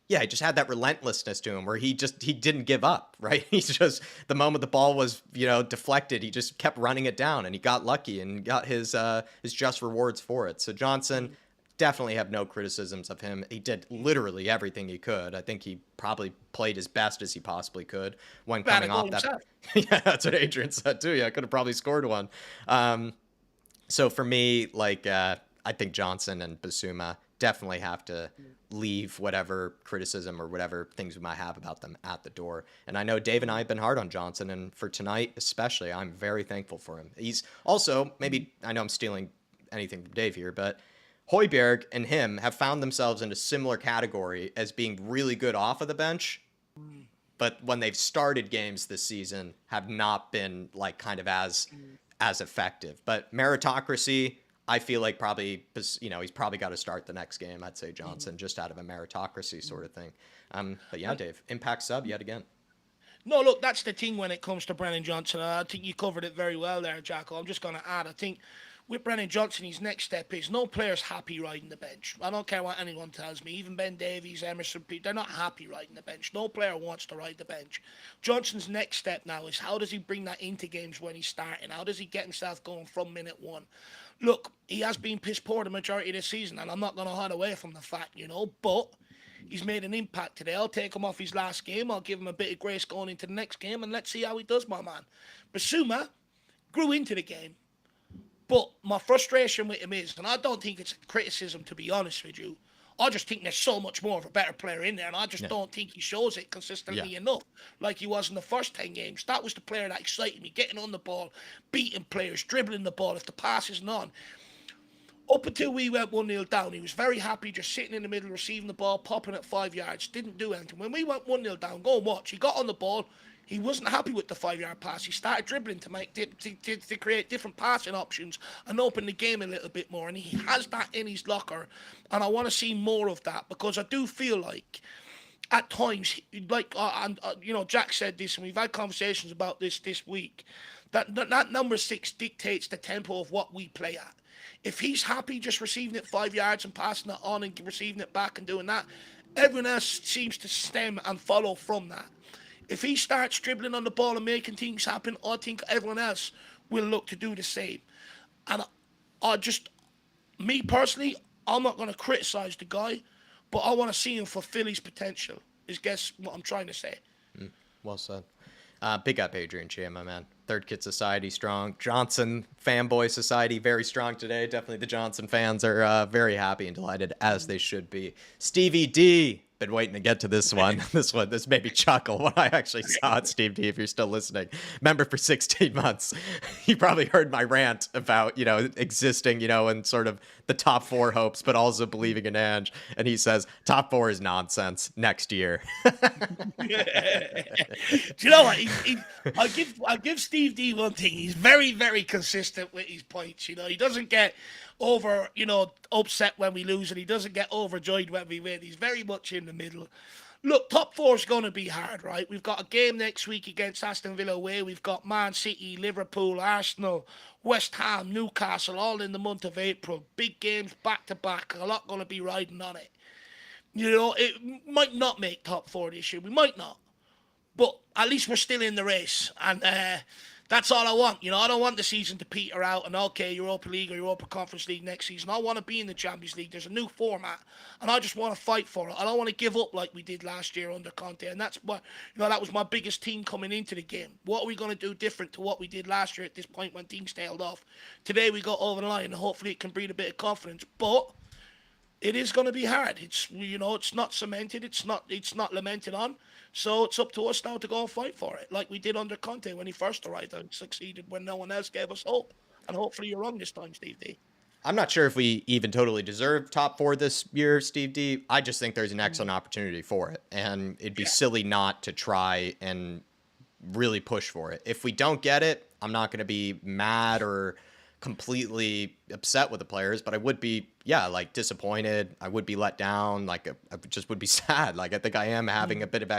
he just had that relentlessness to him where he didn't give up, right? He's just, the moment the ball was, deflected, he just kept running it down and he got lucky and got his just rewards for it. So Johnson, definitely have no criticisms of him. He did literally everything he could. I think he probably played as best as he possibly could when coming off that. Yeah, that's what Adrian said too. Yeah, I could have probably scored one. So for me, I think Johnson and Basuma definitely have to leave whatever criticism or whatever things we might have about them at the door. And I know Dave and I have been hard on Johnson, and for tonight especially, I'm very thankful for him. He's also, maybe, I know I'm stealing anything from Dave here, but Højbjerg and him have found themselves in a similar category as being really good off of the bench, but when they've started games this season have not been kind of as effective. But meritocracy, I feel like probably, he's probably got to start the next game. I'd say Johnson, just out of a meritocracy sort of thing. But yeah, Dave, impact sub yet again. No, look, that's the thing when it comes to Brennan Johnson. I think you covered it very well there, Jacko. I'm just going to add, I think with Brennan Johnson, his next step is no player's happy riding the bench. I don't care what anyone tells me. Even Ben Davies, Emerson, Pete, they're not happy riding the bench. No player wants to ride the bench. Johnson's next step now is how does he bring that into games when he's starting? How does he get himself going from minute one? Look, he has been piss poor the majority of the season, and I'm not going to hide away from the fact, but he's made an impact today. I'll take him off his last game. I'll give him a bit of grace going into the next game, and let's see how he does, my man. Basuma grew into the game. But my frustration with him is, and I don't think it's a criticism, to be honest with you, I just think there's so much more of a better player in there, and I just don't think he shows it consistently enough like he was in the first 10 games. That was the player that excited me, getting on the ball, beating players, dribbling the ball if the pass isn't on. Up until we went 1-0 down, he was very happy just sitting in the middle, receiving the ball, popping at 5 yards, didn't do anything. When we went 1-0 down, go and watch, he got on the ball. He wasn't happy with the 5-yard pass. He started dribbling to create different passing options and open the game a little bit more. And he has that in his locker. And I want to see more of that because I do feel like at times, like Jack said this, and we've had conversations about this week. That number 6 dictates the tempo of what we play at. If he's happy just receiving it 5 yards and passing it on and receiving it back and doing that, everyone else seems to stem and follow from that. If he starts dribbling on the ball and making things happen, I think everyone else will look to do the same. And I just, me personally, I'm not going to criticize the guy, but I want to see him fulfill his potential. Is guess what I'm trying to say. Well said. Big up Adrian Chia, my man. Third Kid Society strong. Johnson fanboy society very strong today. Definitely the Johnson fans are very happy and delighted, as they should be. Stevie D. Been waiting to get to this one. This made me chuckle when I actually saw it, Steve D, if you're still listening. Member for 16 months. You probably heard my rant about, existing, in sort of the top 4 hopes, but also believing in Ange. And he says, top 4 is nonsense next year. Do you know what? I'll give Steve D one thing. He's very, very consistent with his points. He doesn't get over, upset when we lose, and he doesn't get overjoyed when we win. He's very much in the middle. Look, top 4 is going to be hard, right? We've got a game next week against Aston Villa away. We've got Man City, Liverpool, Arsenal, West Ham, Newcastle, all in the month of April. Big games back to back. A lot going to be riding on it. It might not make top 4 this year. We might not. But at least we're still in the race. And that's all I want. I don't want the season to peter out and, okay, Europa League or Europa Conference League next season. I want to be in the Champions League. There's a new format, and I just want to fight for it. I don't want to give up like we did last year under Conte. And that's what, that was my biggest team coming into the game. What are we going to do different to what we did last year at this point when things tailed off? Today we got over the line, and hopefully it can breed a bit of confidence. But it is going to be hard. It's it's not cemented. It's not lamented on. So it's up to us now to go and fight for it, like we did under Conte when he first arrived and succeeded when no one else gave us hope. And hopefully you're wrong this time, Steve D. I'm not sure if we even totally deserve top 4 this year, Steve D. I just think there's an excellent opportunity for it, and it'd be silly not to try and really push for it. If we don't get it, I'm not going to be mad or completely upset with the players, but I would be, disappointed. I would be let down. I just would be sad. I think I am having a bit of,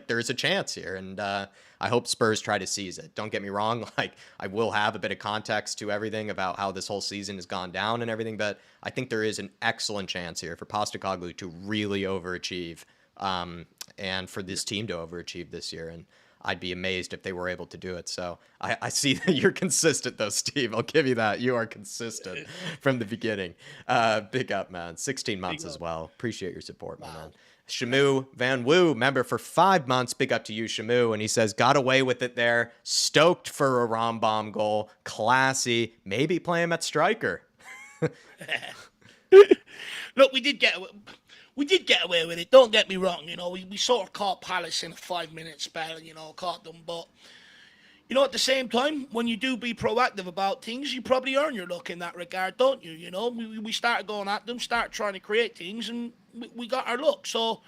there's a chance here, and I hope Spurs try to seize it. Don't get me wrong. I will have a bit of context to everything about how this whole season has gone down and everything, but I think there is an excellent chance here for Postecoglou to really overachieve, and for this team to overachieve this year. And I'd be amazed if they were able to do it. So I see that you're consistent, though, Steve. I'll give you that. You are consistent from the beginning. Big up, man. 16 months as well. Appreciate your support, my man. Shamu Van Woo, member for 5 months. Big up to you, Shamu. And he says, got away with it there. Stoked for a Rambam goal. Classy. Maybe play him at striker. Look, we did get away with it. Don't get me wrong. We sort of caught Palace in a 5-minute spell, caught them. But, at the same time, when you do be proactive about things, you probably earn your luck in that regard, don't you? We started going at them, started trying to create things, and we got our luck. So,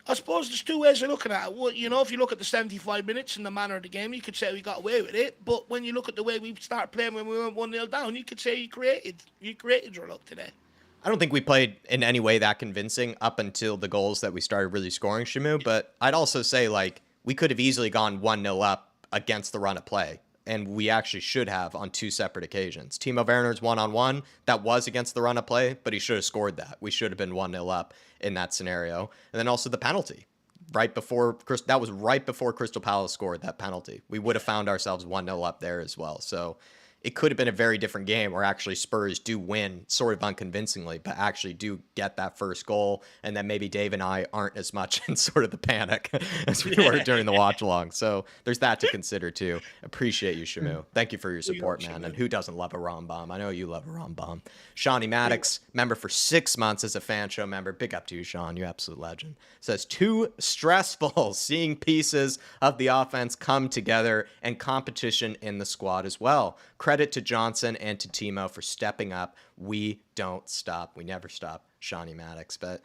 I suppose there's 2 ways of looking at it. Well, if you look at the 75 minutes and the manner of the game, you could say we got away with it. But when you look at the way we started playing when we went 1-0 down, you could say you created your luck today. I don't think we played in any way that convincing up until the goals that we started really scoring, Shamu. But I'd also say, we could have easily gone 1-0 up against the run of play. And we actually should have on 2 separate occasions. Timo Werner's 1-on-1, that was against the run of play, but he should have scored that. We should have been 1-0 up in that scenario. And then also the penalty. That was right before Crystal Palace scored that penalty. We would have found ourselves 1-0 up there as well. So it could have been a very different game where actually Spurs do win sort of unconvincingly, but actually do get that first goal. And then maybe Dave and I aren't as much in sort of the panic as we were during the watch along. So there's that to consider too. Appreciate you, Shamu. Thank you for your support, man. And who doesn't love a Rambam? I know you love a Rambam. Shawnee Maddox, member for 6 months as a fan show member. Big up to you, Sean. You absolute legend. Says, too stressful seeing pieces of the offense come together and competition in the squad as well. Credit to Johnson and to Timo for stepping up. We don't stop. We never stop, Shawnee Maddox. But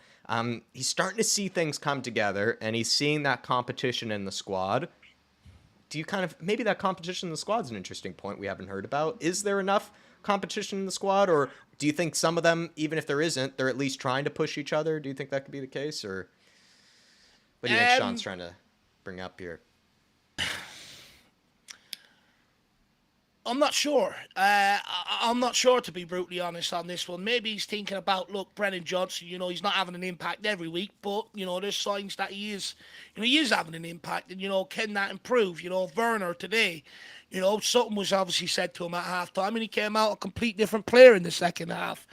he's starting to see things come together, and he's seeing that competition in the squad. Do you maybe that competition in the squad is an interesting point we haven't heard about. Is there enough competition in the squad, or do you think some of them, even if there isn't, they're at least trying to push each other? Do you think that could be the case, or? What do you think Sean's trying to bring up here? I'm not sure. I'm not sure, to be brutally honest, on this one. Maybe he's thinking about, look, Brennan Johnson, he's not having an impact every week, but, there's signs that he is having an impact, and, can that improve? Werner today, something was obviously said to him at halftime, and he came out a complete different player in the second half.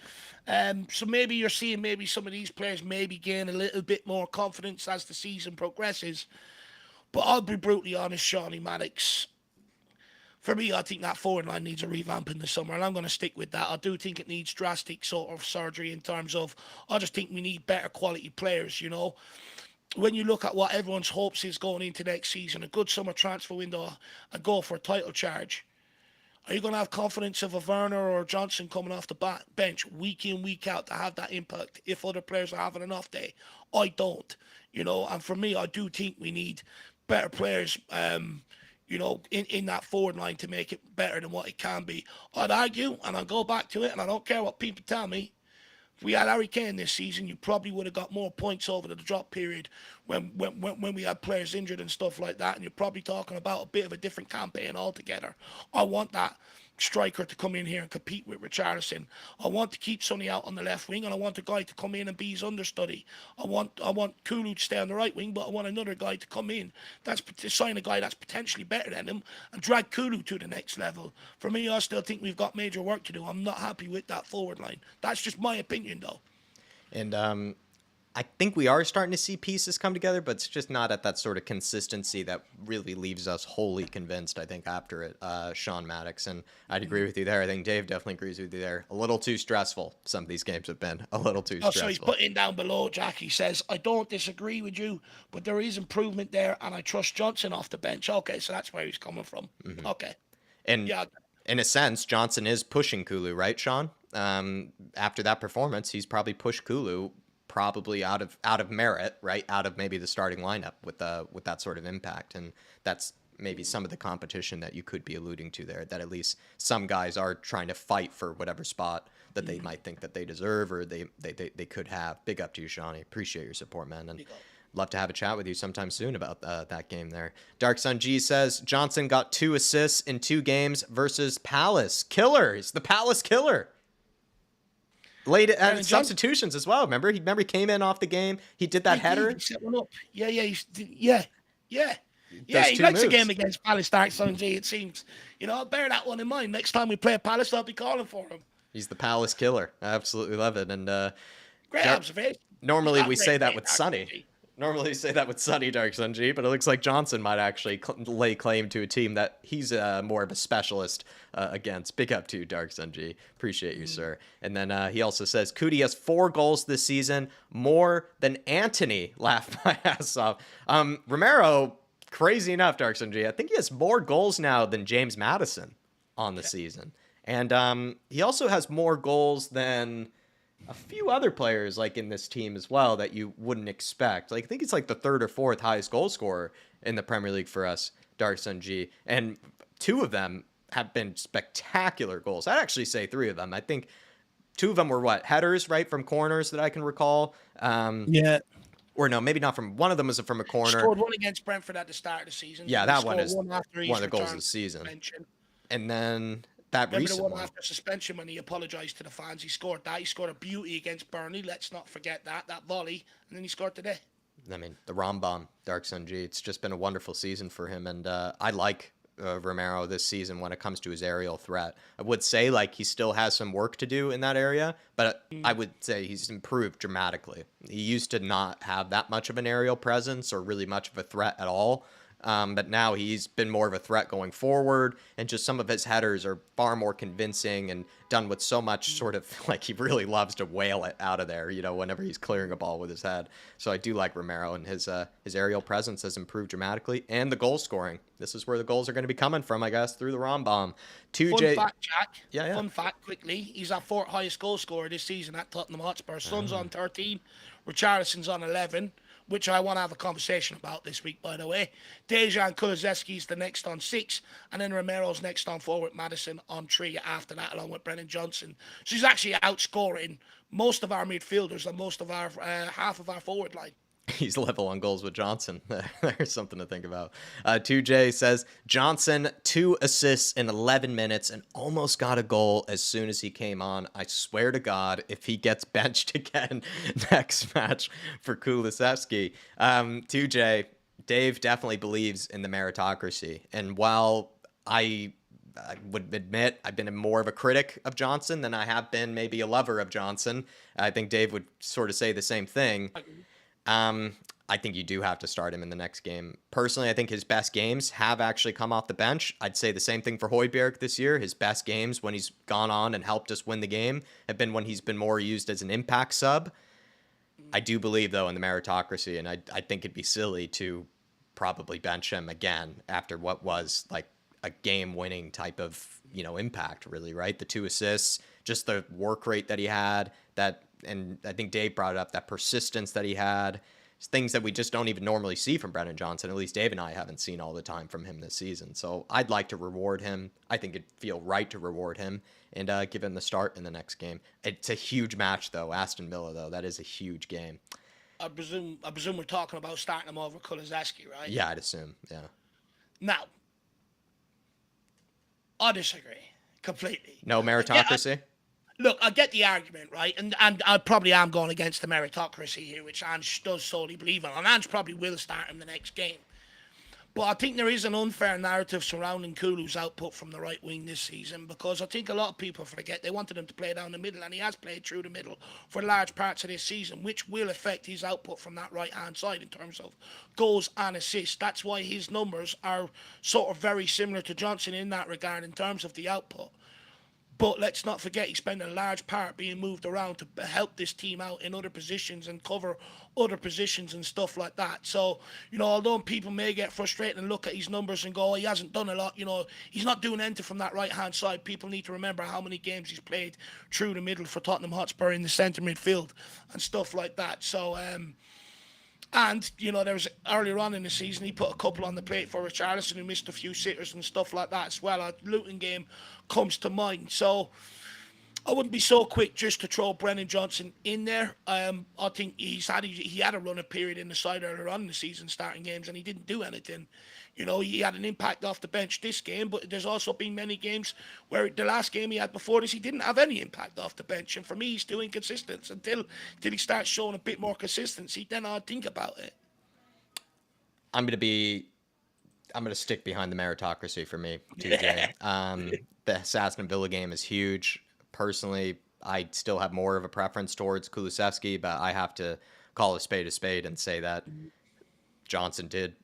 So maybe you're seeing maybe some of these players maybe gain a little bit more confidence as the season progresses. But I'll be brutally honest, Shawnee Maddox. For me, I think that forward line needs a revamp in the summer, and I'm going to stick with that. I do think it needs drastic sort of surgery in terms of, I just think we need better quality players, When you look at what everyone's hopes is going into next season, a good summer transfer window, and go for a title charge, are you going to have confidence of a Werner or Johnson coming off the bench week in, week out to have that impact if other players are having an off day? I don't, and for me, I do think we need better players, in that forward line to make it better than what it can be. I'd argue, and I'll go back to it, and I don't care what people tell me, if we had Harry Kane this season, you probably would have got more points over the drop period when we had players injured and stuff like that, and you're probably talking about a bit of a different campaign altogether. I want that striker to come in here and compete with Richarlison. I want to keep Sonny out on the left wing, and I want a guy to come in and be his understudy. I want Kulu to stay on the right wing, but I want another guy to come in to sign a guy that's potentially better than him and drag Kulu to the next level. For me, I still think we've got major work to do. I'm not happy with that forward line. That's just my opinion, though. And I think we are starting to see pieces come together, but it's just not at that sort of consistency that really leaves us wholly convinced, I think, after it, Sean Maddox. And I'd agree with you there. I think Dave definitely agrees with you there. A little too stressful. Some of these games have been a little too stressful. So he's putting down below, Jack. He says, I don't disagree with you, but there is improvement there, and I trust Johnson off the bench. Okay, so that's where he's coming from. Mm-hmm. Okay. And yeah, in a sense, Johnson is pushing Kulu, right, Sean? After that performance, he's probably pushed Kulu probably out of merit, right? Out of maybe the starting lineup with that sort of impact. And that's maybe some of the competition that you could be alluding to there, that at least some guys are trying to fight for whatever spot that they might think that they deserve or they could have. Big up to you, Shawnee. Appreciate your support, man. And love to have a chat with you sometime soon about that game there. Dark Sun G says, Johnson got 2 assists in 2 games versus Palace. Killer. He's the Palace killer. Late at substitutions as well. Remember he came in off the game. He did that header. He set one up. Yeah. He likes a game against Palace, Dark Sun G, it seems. I'll bear that one in mind. Next time we play Palace, I'll be calling for him. He's the Palace killer. I absolutely love it. And great observation. Normally we say that with Sonny. Normally say that with Sonny, Dark Sun G, but it looks like Johnson might actually lay claim to a team that he's more of a specialist against. Big up to Dark Sun G. Appreciate you, sir. And then he also says, Cootie has 4 goals this season, more than Antony. Laughed my ass off. Romero, crazy enough, Dark Sun G, I think he has more goals now than James Maddison on the season. And he also has more goals than a few other players like in this team as well that you wouldn't expect. Like I think it's like the 3rd or 4th highest goal scorer in the Premier League for us, Dark Sun G. And 2 of them have been spectacular goals. I'd actually say 3 of them. I think 2 of them were headers, right, from corners that I can recall. Yeah. Or no, maybe not from one of them was from a corner. Scored one against Brentford at the start of the season. Yeah, that one is one of the goals of the season. And then that Remember recent the one after suspension when he apologised to the fans? He scored that. He scored a beauty against Burnley. Let's not forget that volley. And then he scored today. I mean, the Rambam, Dark Sun G. It's just been a wonderful season for him. And I like Romero this season when it comes to his aerial threat. I would say he still has some work to do in that area, but I would say he's improved dramatically. He used to not have that much of an aerial presence or really much of a threat at all. But now he's been more of a threat going forward, and just some of his headers are far more convincing and done with so much sort of he really loves to whale it out of there, whenever he's clearing a ball with his head. So I do like Romero, and his aerial presence has improved dramatically, and the goal scoring. This is where the goals are going to be coming from, I guess, through the Rambam. Fun fact, Jack. Yeah. Fun fact, quickly. He's our 4th highest goal scorer this season at Tottenham Hotspur. Son's on 13, Richarlison's on 11. Which I want to have a conversation about this week, by the way. Dejan Kulusevski's the next on 6, and then Romero's next on 4 with Maddison on 3 after that, along with Brennan Johnson. So he's actually outscoring most of our midfielders and most of our half of our forward line. he's level on goals with Johnson. There's something to think about. 2J says Johnson 2 assists in 11 minutes and almost got a goal as soon as he came on. I swear to God, if he gets benched again next match for Kulusevski. 2J, Dave definitely believes in the meritocracy, and while I would admit I've been more of a critic of Johnson than I have been maybe a lover of Johnson, I think Dave would sort of say the same thing. I think you do have to start him in the next game. Personally, I think his best games have actually come off the bench. I'd say the same thing for Højbjerg this year. His best games when he's gone on and helped us win the game have been when he's been more used as an impact sub. I do believe, though, in the meritocracy, and I think it'd be silly to probably bench him again after what was like a game-winning type of, impact, really, right? The 2 assists, just the work rate that he had, and I think Dave brought it up, that persistence that he had, things that we just don't even normally see from Brennan Johnson. At least Dave and I haven't seen all the time from him this season. So I'd like to reward him. I think it'd feel right to reward him and give him the start in the next game. It's a huge match, though. Aston Villa, though, that is a huge game. I presume we're talking about starting him over Kulusevski, right? Yeah, I'd assume, yeah. Now, I disagree completely. No meritocracy? Look, I get the argument, right? And I probably am going against the meritocracy here, which Ange does solely believe in. And Ange probably will start him the next game. But I think there is an unfair narrative surrounding Kulu's output from the right wing this season, because I think a lot of people forget they wanted him to play down the middle, and he has played through the middle for large parts of this season, which will affect his output from that right-hand side in terms of goals and assists. That's why his numbers are sort of very similar to Johnson in that regard in terms of the output. But let's not forget he spent a large part being moved around to help this team out in other positions and cover other positions and stuff like that. So, although people may get frustrated and look at his numbers and go, oh, he hasn't done a lot, he's not doing anything from that right-hand side. People need to remember how many games he's played through the middle for Tottenham Hotspur in the centre midfield and stuff like that. So, and, there was earlier on in the season, he put a couple on the plate for Richarlison, who missed a few sitters and stuff like that as well. A Luton game comes to mind. So I wouldn't be so quick just to throw Brennan Johnson in there. I think he had a running period in the side earlier on in the season, starting games, and he didn't do anything. He had an impact off the bench this game, but there's also been many games where the last game he had before this, he didn't have any impact off the bench. And for me, he's still inconsistent until he starts showing a bit more consistency. Then I'll think about it. I'm going to stick behind the meritocracy for me, TJ. The Aston Villa game is huge. Personally, I still have more of a preference towards Kulusevski, but I have to call a spade and say that Johnson did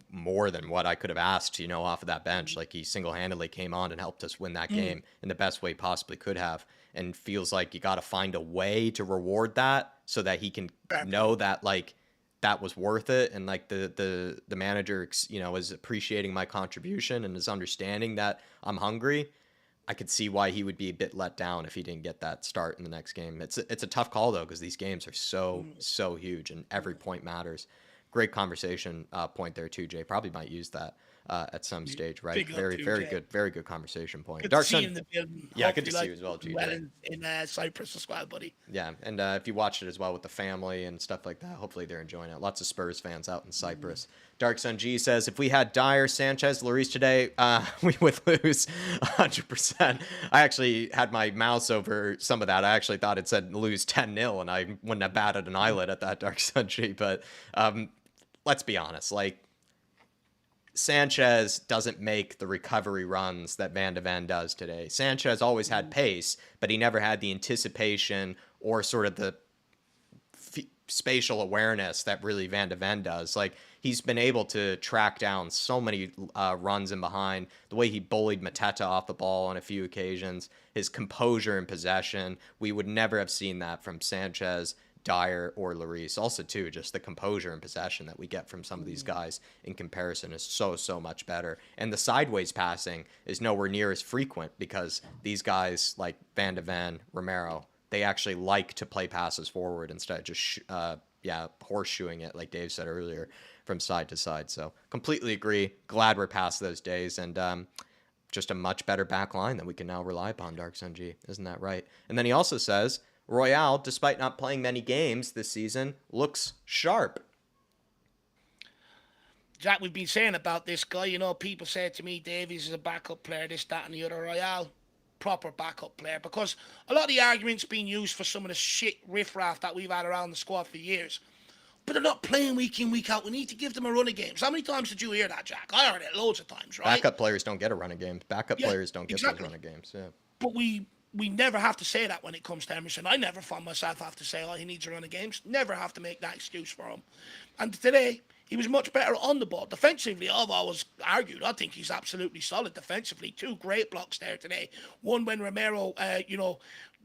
more than what I could have asked, off of that bench. Like, he single-handedly came on and helped us win that game in the best way possibly could have, and feels like you got to find a way to reward that so that he can know that, like, that was worth it, and like the manager, is appreciating my contribution and is understanding that I'm hungry. I could see why he would be a bit let down if he didn't get that start in the next game. It's a tough call, though, because these games are so huge and every point matters. Great conversation point there too, Jay. Probably might use that at some stage, right? Very good conversation point. Good Dark to see Sun, you in the building. yeah, good to see you as well, Well GJ. in Cyprus as well, buddy. Yeah, and if you watched it as well with the family and stuff like that, hopefully they're enjoying it. Lots of Spurs fans out in Cyprus. Dark Sun G says, if we had Dyer, Sanchez, Lloris today, we would lose 100%. I actually had my mouse over some of that. I actually thought it said lose 10-0, and I wouldn't have batted an eyelid at that, Dark Sun G. But let's be honest, like, Sanchez doesn't make the recovery runs that Van de Ven does today. Sanchez always had pace, but he never had the anticipation or sort of the spatial awareness that really Van de Ven does. Like, he's been able to track down so many runs in behind, the way he bullied Mateta off the ball on a few occasions, his composure in possession. We would never have seen that from Sanchez, Dyer, or Lloris. Also, too, just the composure and possession that we get from some of these guys in comparison is so much better. And the sideways passing is nowhere near as frequent because these guys like Van de Ven, Romero, they actually like to play passes forward instead of just horseshoeing it, like Dave said earlier, from side to side. So completely agree. Glad we're past those days, and just a much better back line that we can now rely upon, Dark Sun G. Isn't that right? And then he also says, Royale, despite not playing many games this season, looks sharp. Jack, we've been saying about this guy. People say to me, Davies is a backup player, this, that, and the other. Royale, proper backup player. Because a lot of the arguments being used for some of the shit riffraff that we've had around the squad for years. But they're not playing week in, week out. We need to give them a run of games. How many times did you hear that, Jack? I heard it loads of times, right? Backup players don't get a run of games. Backup Yeah, players don't get exactly. those run of games. Yeah. But we never have to say that when it comes to Emerson. I never found myself have to say, he needs a run of games. Never have to make that excuse for him. And today, he was much better on the ball. Defensively, I've always argued, I think he's absolutely solid defensively. 2 great blocks there today. One when Romero,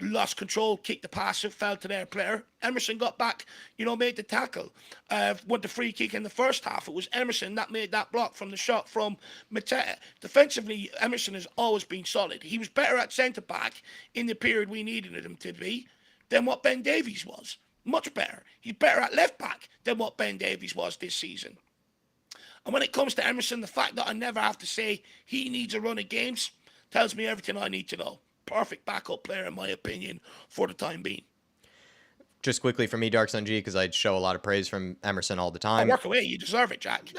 lost control, kicked the pass, it fell to their player. Emerson got back, made the tackle. Went the free kick in the first half. It was Emerson that made that block from the shot from Mateta. Defensively, Emerson has always been solid. He was better at centre-back in the period we needed him to be than what Ben Davies was. Much better. He's better at left-back than what Ben Davies was this season. And when it comes to Emerson, the fact that I never have to say he needs a run of games tells me everything I need to know. Perfect backup player, in my opinion, for the time being. Just quickly from me, Dark Sun G, because I'd show a lot of praise from Emerson all the time. Work away. You deserve it, Jack.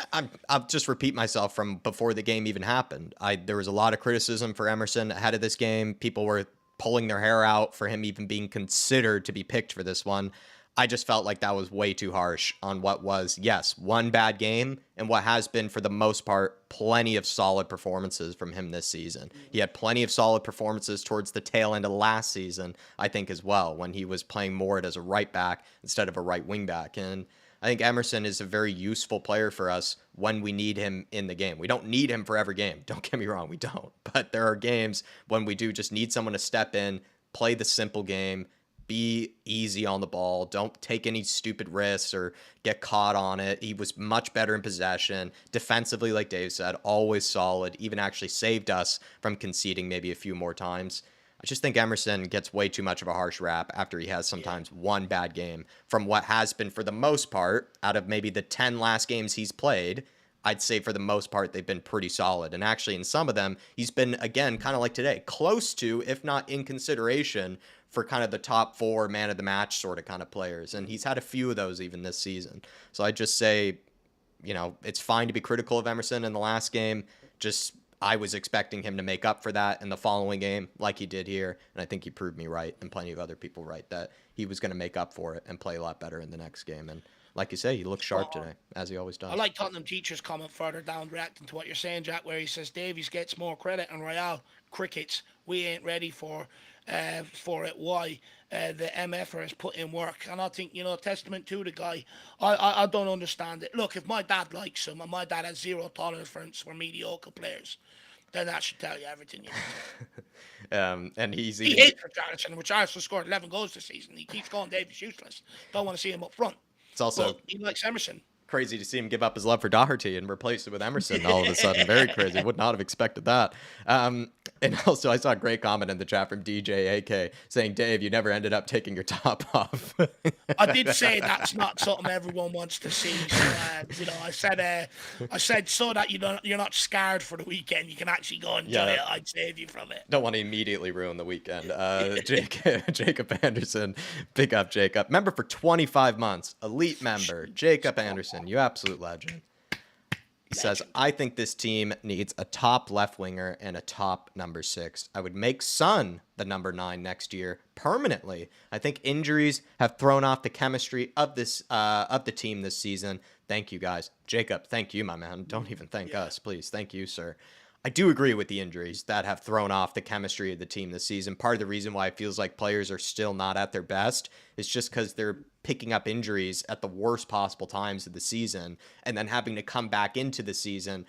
I'll just repeat myself from before the game even happened. There was a lot of criticism for Emerson ahead of this game. People were pulling their hair out for him even being considered to be picked for this one. I just felt like that was way too harsh on what was, yes, one bad game and what has been, for the most part, plenty of solid performances from him this season. He had plenty of solid performances towards the tail end of last season, I think, as well, when he was playing more as a right back instead of a right wing back. And I think Emerson is a very useful player for us when we need him in the game. We don't need him for every game. Don't get me wrong, we don't. But there are games when we do just need someone to step in, play the simple game, be easy on the ball, don't take any stupid risks or get caught on it. He was much better in possession. Defensively, like Dave said, always solid, even actually saved us from conceding maybe a few more times. I just think Emerson gets way too much of a harsh rap after he has sometimes one bad game from what has been, for the most part, out of maybe the 10 last games he's played, I'd say for the most part, they've been pretty solid. And actually, in some of them, he's been, again, kind of like today, close to, if not in consideration, for kind of the top 4 man of the match sort of kind of players. And he's had a few of those even this season. So I just say, it's fine to be critical of Emerson in the last game. Just, I was expecting him to make up for that in the following game like he did here. And I think he proved me right, and plenty of other people right, that he was going to make up for it and play a lot better in the next game. And like you say, he looked sharp today, as he always does. I like Tottenham Teacher's comment further down, reacting to what you're saying, Jack, where he says Davies gets more credit and Royale crickets. We ain't ready for it. Why? The MFer has put in work. And I think, testament to the guy. I don't understand it. Look, if my dad likes him and my dad has zero tolerance for mediocre players, then that should tell you everything you need. And he hates Richarlison. Richarlison scored 11 goals this season. He keeps calling Davies useless. Don't want to see him up front. It's also, but he likes Emerson. Crazy to see him give up his love for Doherty and replace it with Emerson all of a sudden. Very crazy. Would not have expected that. And also, I saw a great comment in the chat from DJ AK saying, Dave, you never ended up taking your top off. I did say that's not something everyone wants to see. So, I said so that you're not scared for the weekend. You can actually go and enjoy it. I'd save you from it. Don't want to immediately ruin the weekend. Jacob Anderson, big up Jacob. Member for 25 months, elite member, Jacob Anderson, you absolute legend. He says, I think this team needs a top left winger and a top number 6. I would make Son the number 9 next year permanently. I think injuries have thrown off the chemistry of the team this season. Thank you, guys. Jacob, thank you, my man. Don't even thank us, please. Thank you, sir. I do agree with the injuries that have thrown off the chemistry of the team this season. Part of the reason why it feels like players are still not at their best is just because they're picking up injuries at the worst possible times of the season and then having to come back into the season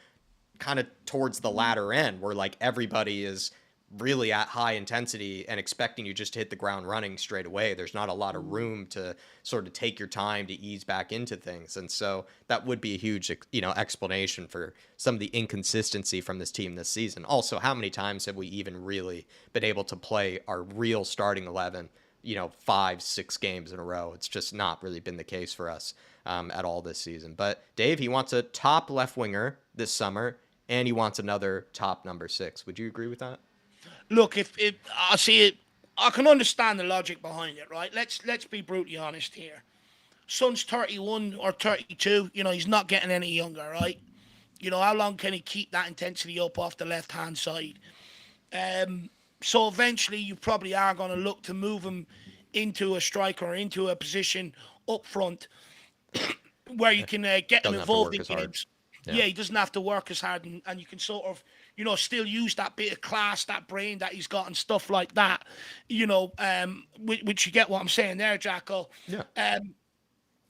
kind of towards the latter end where like everybody is really at high intensity and expecting you just to hit the ground running straight away. There's not a lot of room to sort of take your time to ease back into things. And so that would be a huge, explanation for some of the inconsistency from this team this season. Also, how many times have we even really been able to play our real starting 11, 5-6 games in a row? It's just not really been the case for us at all this season. But Dave, he wants a top left winger this summer and he wants another top number 6. Would you agree with that? Look, if I see it, I can understand the logic behind it, right? Let's be brutally honest here. Son's 31 or 32. He's not getting any younger, right? You know, how long can he keep that intensity up off the left-hand side? So eventually you probably are going to look to move him into a striker or into a position up front where you can get him Doesn't have to involved work in as hard. games. Yeah. Yeah, he doesn't have to work as hard, and you can sort of, still use that bit of class, that brain that he's got, and stuff like that. Which you get what I'm saying there, Jacko. Yeah.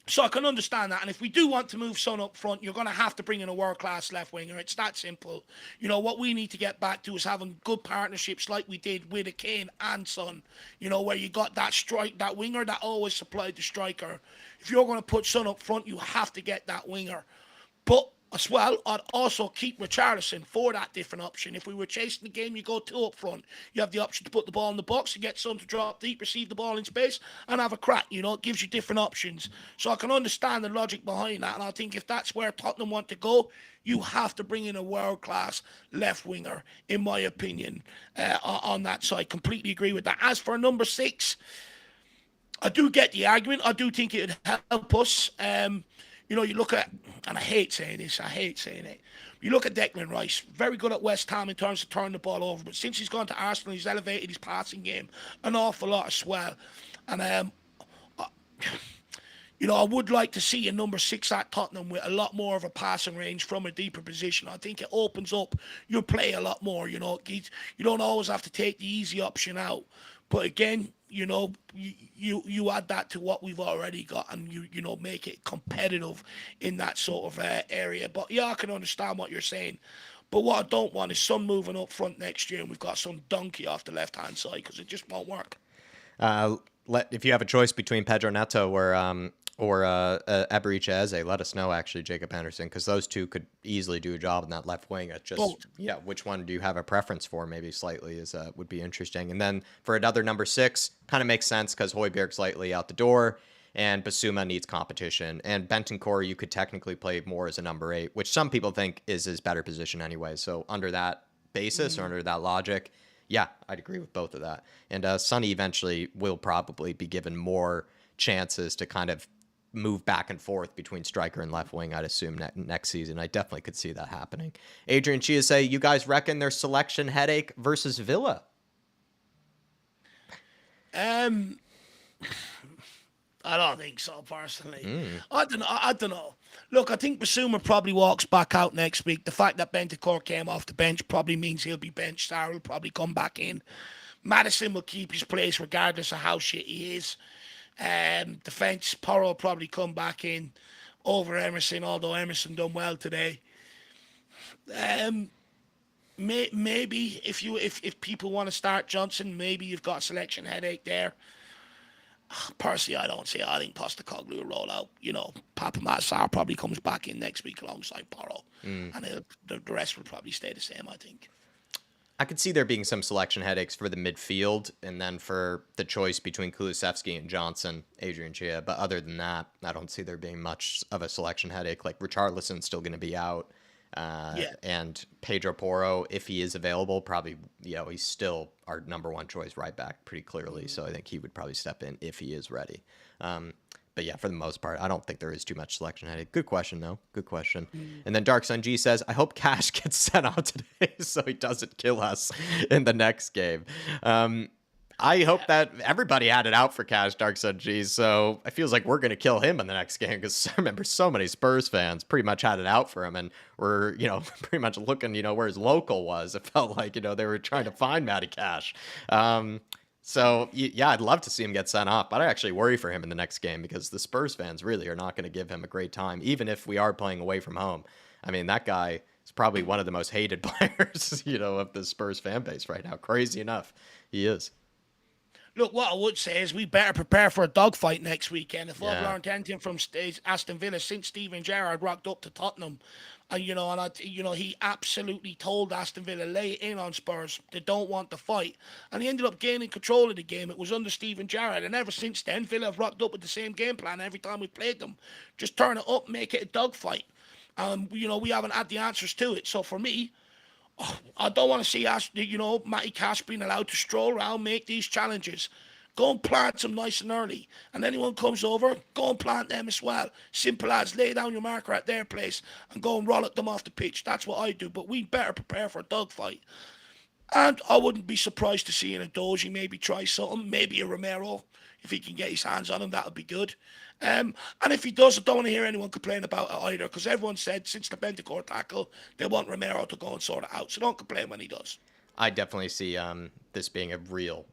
So I can understand that. And if we do want to move Son up front, you're going to have to bring in a world-class left winger. It's that simple. What we need to get back to is having good partnerships like we did with a Kane and Son, where you got that winger that always supplied the striker. If you're going to put Son up front, you have to get that winger. But as well, I'd also keep Richarlison for that different option. If we were chasing the game, you go 2 up front. You have the option to put the ball in the box, you get Son to drop deep, receive the ball in space, and have a crack. It gives you different options. So I can understand the logic behind that, and I think if that's where Tottenham want to go, you have to bring in a world-class left winger, in my opinion, on that side. Completely agree with that. As for number 6, I do get the argument. I do think it would help us. You look at, and I hate saying it, you look at Declan Rice, very good at West Ham in terms of turning the ball over, but since he's gone to Arsenal, he's elevated his passing game an awful lot as well. And, I would like to see a number 6 at Tottenham with a lot more of a passing range from a deeper position. I think it opens up your play a lot more. You don't always have to take the easy option out. But again, you add that to what we've already got, and you make it competitive in that sort of area. But yeah, I can understand what you're saying. But what I don't want is Son moving up front next year and we've got some donkey off the left-hand side, because it just won't work. If you have a choice between Pedro Neto or Eberiche Eze, let us know, actually, Jacob Anderson, because those two could easily do a job in that left wing. It's just, yeah, which one do you have a preference for? Maybe slightly would be interesting. And then for another number 6, kind of makes sense because Højbjerg's slightly out the door, and Basuma needs competition. And Bentancur, you could technically play more as a number 8, which some people think is his better position anyway. So under that basis or under that logic, yeah, I'd agree with both of that. And Sonny eventually will probably be given more chances to kind of move back and forth between striker and left wing, I'd assume, next season. I definitely could see that happening. Adrian Chia say, you guys reckon there's selection headache versus Villa? I don't think so, personally. I don't know. Look, I think Basuma probably walks back out next week. The fact that Bentancur came off the bench probably means he'll be benched. Sarr will probably come back in. Maddison will keep his place regardless of how shit he is. Defense, Porro will probably come back in over Emerson, although Emerson done well today. Maybe if people want to start Johnson, maybe you've got a selection headache there. Personally, I don't see it. I think Postecoglou will roll out. Papa Sarr probably comes back in next week alongside Porro. And the rest will probably stay the same, I think. I could see there being some selection headaches for the midfield, and then for the choice between Kulusevski and Johnson, Adrian Chia. But other than that, I don't see there being much of a selection headache. Like, Richarlison's still going to be out. And Pedro Porro, if he is available, probably, he's still our number 1 choice right back pretty clearly. So I think he would probably step in if he is ready. But yeah, for the most part, I don't think there is too much selection headache. Good question, though. Good question. And then Dark Sun G says, I hope Cash gets sent out today so he doesn't kill us in the next game. I hope that everybody had it out for Cash, Dark Sun G, so it feels like we're going to kill him in the next game, because I remember so many Spurs fans pretty much had it out for him, and were, pretty much looking, where his local was. It felt like, they were trying to find Matty Cash. So, yeah, I'd love to see him get sent off, but I actually worry for him in the next game, because the Spurs fans really are not going to give him a great time, even if we are playing away from home. I mean, that guy is probably one of the most hated players, of the Spurs fan base right now. Crazy enough, he is. Look, what I would say is we better prepare for a dogfight next weekend. If I've learned anything from Aston Villa since Steven Gerrard rocked up to Tottenham, and he absolutely told Aston Villa, lay it in on Spurs. They don't want the fight, and he ended up gaining control of the game. It was under Steven Gerrard, and ever since then, Villa have rocked up with the same game plan every time we played them. Just turn it up, make it a dogfight. We haven't had the answers to it. So for me, I don't want to see Matty Cash being allowed to stroll around, make these challenges. Go and plant them nice and early. And anyone comes over, go and plant them as well. Simple as lay down your marker at their place and go and roll at them off the pitch. That's what I do. But we better prepare for a dogfight. And I wouldn't be surprised to see in a Doji maybe try something, maybe a Romero. If he can get his hands on him, that would be good. And if he does, I don't want to hear anyone complain about it either, because everyone said since the Bentacore tackle, they want Romero to go and sort it out. So don't complain when he does. I definitely see this being a real,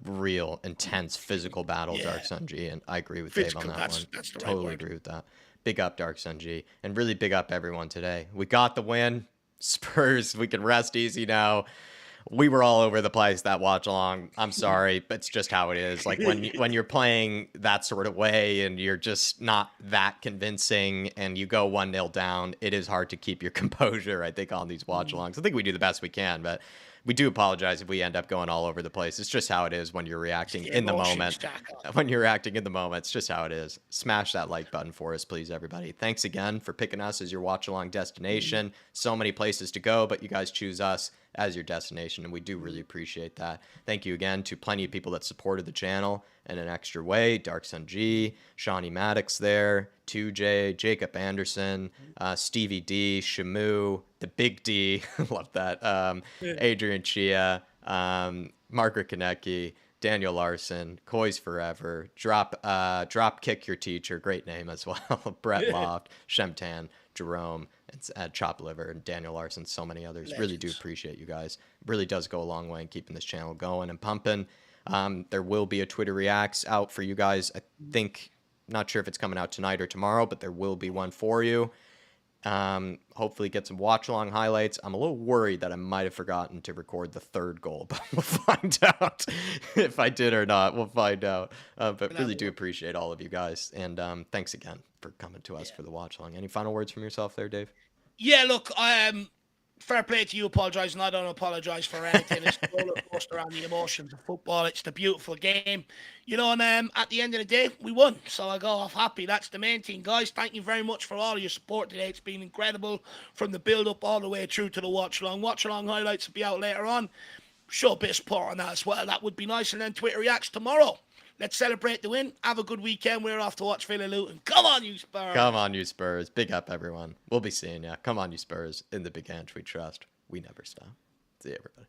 real intense physical battle, Dark Sun G, and I agree with Dave on that one. That's the Totally right word. agree with that. Big up, Dark Sun G, and really big up everyone today. We got the win. Spurs, we can rest easy now. We were all over the place that watch along. I'm sorry, but it's just how it is. Like when you're playing that sort of way and you're just not that convincing and you go 1-0 down, it is hard to keep your composure, I think, on these watch alongs. I think we do the best we can, but we do apologize if we end up going all over the place. It's just how it is when you're reacting in the moment. When you're reacting in the moment, it's just how it is. Smash that like button for us, please, everybody. Thanks again for picking us as your watch along destination. So many places to go, but you guys choose us as your destination, and we do really appreciate that. Thank you again to plenty of people that supported the channel in an extra way. Dark Sun G, Shawnee Maddox there, 2J, Jacob Anderson, Stevie D, Shamu, the Big D, love that, Adrian Chia, Margaret Konecki, Daniel Larson, Coys Forever, Drop Kick Your Teacher, great name as well, Brett Loft, Shemtan, Jerome, and Chop Liver, and Daniel Larson, so many others. Legends. Really do appreciate you guys. It really does go a long way in keeping this channel going and pumping. There will be a Twitter Reacts out for you guys. I think, not sure if it's coming out tonight or tomorrow, but there will be one for you. Hopefully get some watch along highlights. I'm a little worried that I might have forgotten to record the third goal, but we'll find out if I did or not. We'll find out. But really do appreciate all of you guys. And thanks again for coming to us for the watch along. Any final words from yourself there, Dave? Yeah, look, fair play to you apologising. I don't apologise for anything. It's the roller coaster and the emotions of football. It's the beautiful game. And at the end of the day, we won. So I go off happy. That's the main thing. Guys, thank you very much for all of your support today. It's been incredible from the build-up all the way through to the watch-along. Watch-along highlights will be out later on. Show a bit of support on that as well. That would be nice. And then Twitter Reacts tomorrow. Let's celebrate the win. Have a good weekend. We're off to watch Villa Luton. Come on, you Spurs. Come on, you Spurs. Big up, everyone. We'll be seeing ya. Come on, you Spurs. In the big Ange we trust. We never stop. See you, everybody.